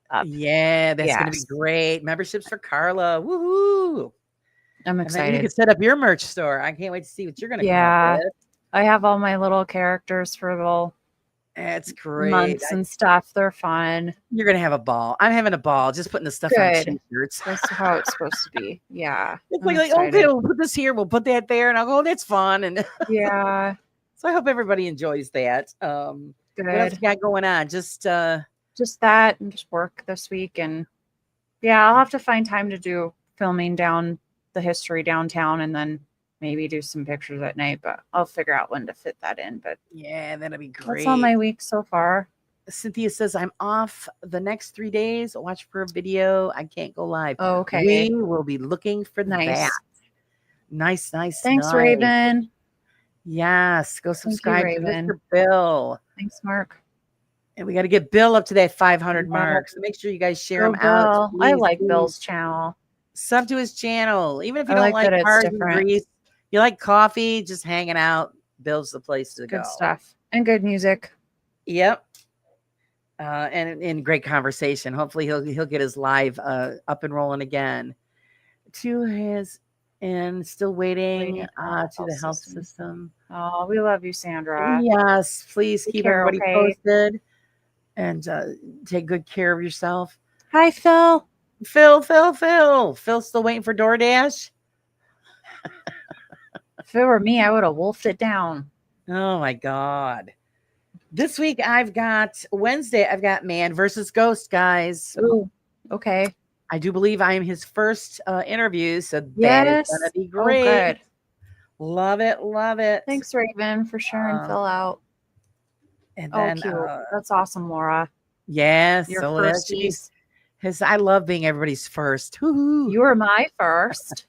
Speaker 3: up.
Speaker 2: Yeah, that's going to be great. Memberships for Carla. Woohoo!
Speaker 3: I'm excited.
Speaker 2: You can set up your merch store. I can't wait to see what you're going to come up with.
Speaker 3: I have all my little characters for little
Speaker 2: That's great.
Speaker 3: months and stuff. They're fun.
Speaker 2: You're going to have a ball. I'm having a ball just putting the stuff on t-shirts.
Speaker 3: That's how it's supposed to be. Yeah.
Speaker 2: It's like, okay, we'll put this here. We'll put that there. And I'll go, oh, that's fun. And
Speaker 3: yeah.
Speaker 2: So I hope everybody enjoys that.
Speaker 3: Good.
Speaker 2: What else you got going on? Just
Speaker 3: that and just work this week. And yeah, I'll have to find time to do filming down the history downtown and then maybe do some pictures at night, but I'll figure out when to fit that in. But
Speaker 2: Yeah, that'll be great.
Speaker 3: that's all my week so far.
Speaker 2: Cynthia says, I'm off the next 3 days. Watch for a video. I can't go live.
Speaker 3: Okay.
Speaker 2: We will be looking for
Speaker 3: Nice.
Speaker 2: that. Nice, nice.
Speaker 3: Thanks,
Speaker 2: nice.
Speaker 3: Raven.
Speaker 2: Yes. Go subscribe to
Speaker 3: Raven.
Speaker 2: Mr. Bill.
Speaker 3: Thanks, Mark.
Speaker 2: And we got to get Bill up to that 500
Speaker 3: Yeah.
Speaker 2: mark. So make sure you guys share
Speaker 3: Go
Speaker 2: him out.
Speaker 3: Bill. I
Speaker 2: Please,
Speaker 3: like
Speaker 2: please.
Speaker 3: Bill's channel.
Speaker 2: Sub to his channel. Even if you
Speaker 3: I
Speaker 2: don't
Speaker 3: like that
Speaker 2: like
Speaker 3: it's
Speaker 2: cars and
Speaker 3: different.
Speaker 2: grease, you like coffee, just hanging out. Bill's the place to go.
Speaker 3: Good stuff. And good music.
Speaker 2: Yep. And great conversation. Hopefully he'll get his live up and rolling again. To his and still waiting to the health system.
Speaker 3: Oh, we love you, Sandra.
Speaker 2: Yes, please
Speaker 3: Take
Speaker 2: keep
Speaker 3: care,
Speaker 2: everybody
Speaker 3: okay?
Speaker 2: posted and take good care of yourself.
Speaker 3: Hi, Phil.
Speaker 2: Phil's still waiting for DoorDash.
Speaker 3: If it were me, I would have wolfed it down.
Speaker 2: Oh my God. This week Wednesday, I've got Man versus Ghost, guys.
Speaker 3: Ooh, okay.
Speaker 2: I do believe I am his first interview, so that
Speaker 3: Yes.
Speaker 2: is gonna be
Speaker 3: Oh,
Speaker 2: great.
Speaker 3: good.
Speaker 2: Love it, love it.
Speaker 3: Thanks, Raven, for sharing Phil out.
Speaker 2: And
Speaker 3: Oh,
Speaker 2: then
Speaker 3: cute. That's awesome, Laura.
Speaker 2: yes,
Speaker 3: Your
Speaker 2: so that should be
Speaker 3: firsties.
Speaker 2: I love being everybody's first. Woo-hoo.
Speaker 3: You were my first.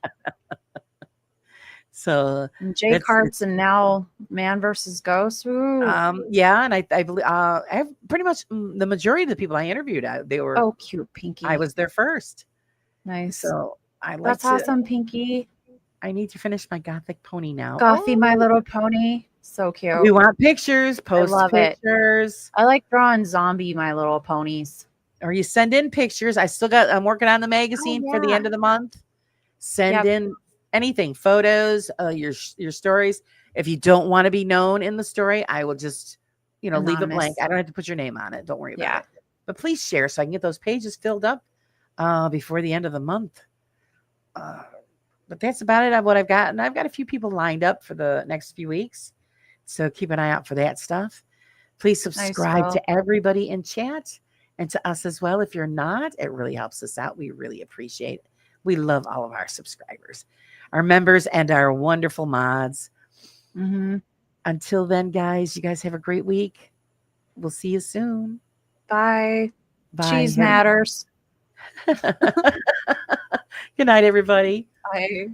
Speaker 2: So
Speaker 3: And Jake Hart's and now Man versus Ghost. Ooh.
Speaker 2: yeah, and I believe I have pretty much the majority of the people I interviewed, they were
Speaker 3: Oh, cute, Pinky.
Speaker 2: I was their first.
Speaker 3: Nice.
Speaker 2: So I like
Speaker 3: That's awesome, Pinky.
Speaker 2: I need to finish my Gothic pony now.
Speaker 3: Gothy, My Little Pony. So cute.
Speaker 2: We want pictures. Post
Speaker 3: love it.
Speaker 2: pictures.
Speaker 3: I like drawing zombie My Little Ponies.
Speaker 2: Or you send in pictures. I'm working on the magazine for the end of the month. Send in anything, photos, your stories. If you don't want to be known in the story, I will just, leave it blank.
Speaker 3: Anonymous.
Speaker 2: I don't have to put your name on it. Don't worry about
Speaker 3: Yeah.
Speaker 2: it. But please share so I can get those pages filled up before the end of the month. But that's about it of what I've got. And I've got a few people lined up for the next few weeks. So keep an eye out for that stuff. Please subscribe to everybody in chat and to us as well. If you're not, it really helps us out. We really appreciate it. We love all of our subscribers, our members, and our wonderful mods.
Speaker 3: Mm-hmm.
Speaker 2: Until then, guys, you guys have a great week. We'll see you soon.
Speaker 3: Bye.
Speaker 2: Bye.
Speaker 3: Cheese matters.
Speaker 2: Good night, everybody.
Speaker 3: Bye.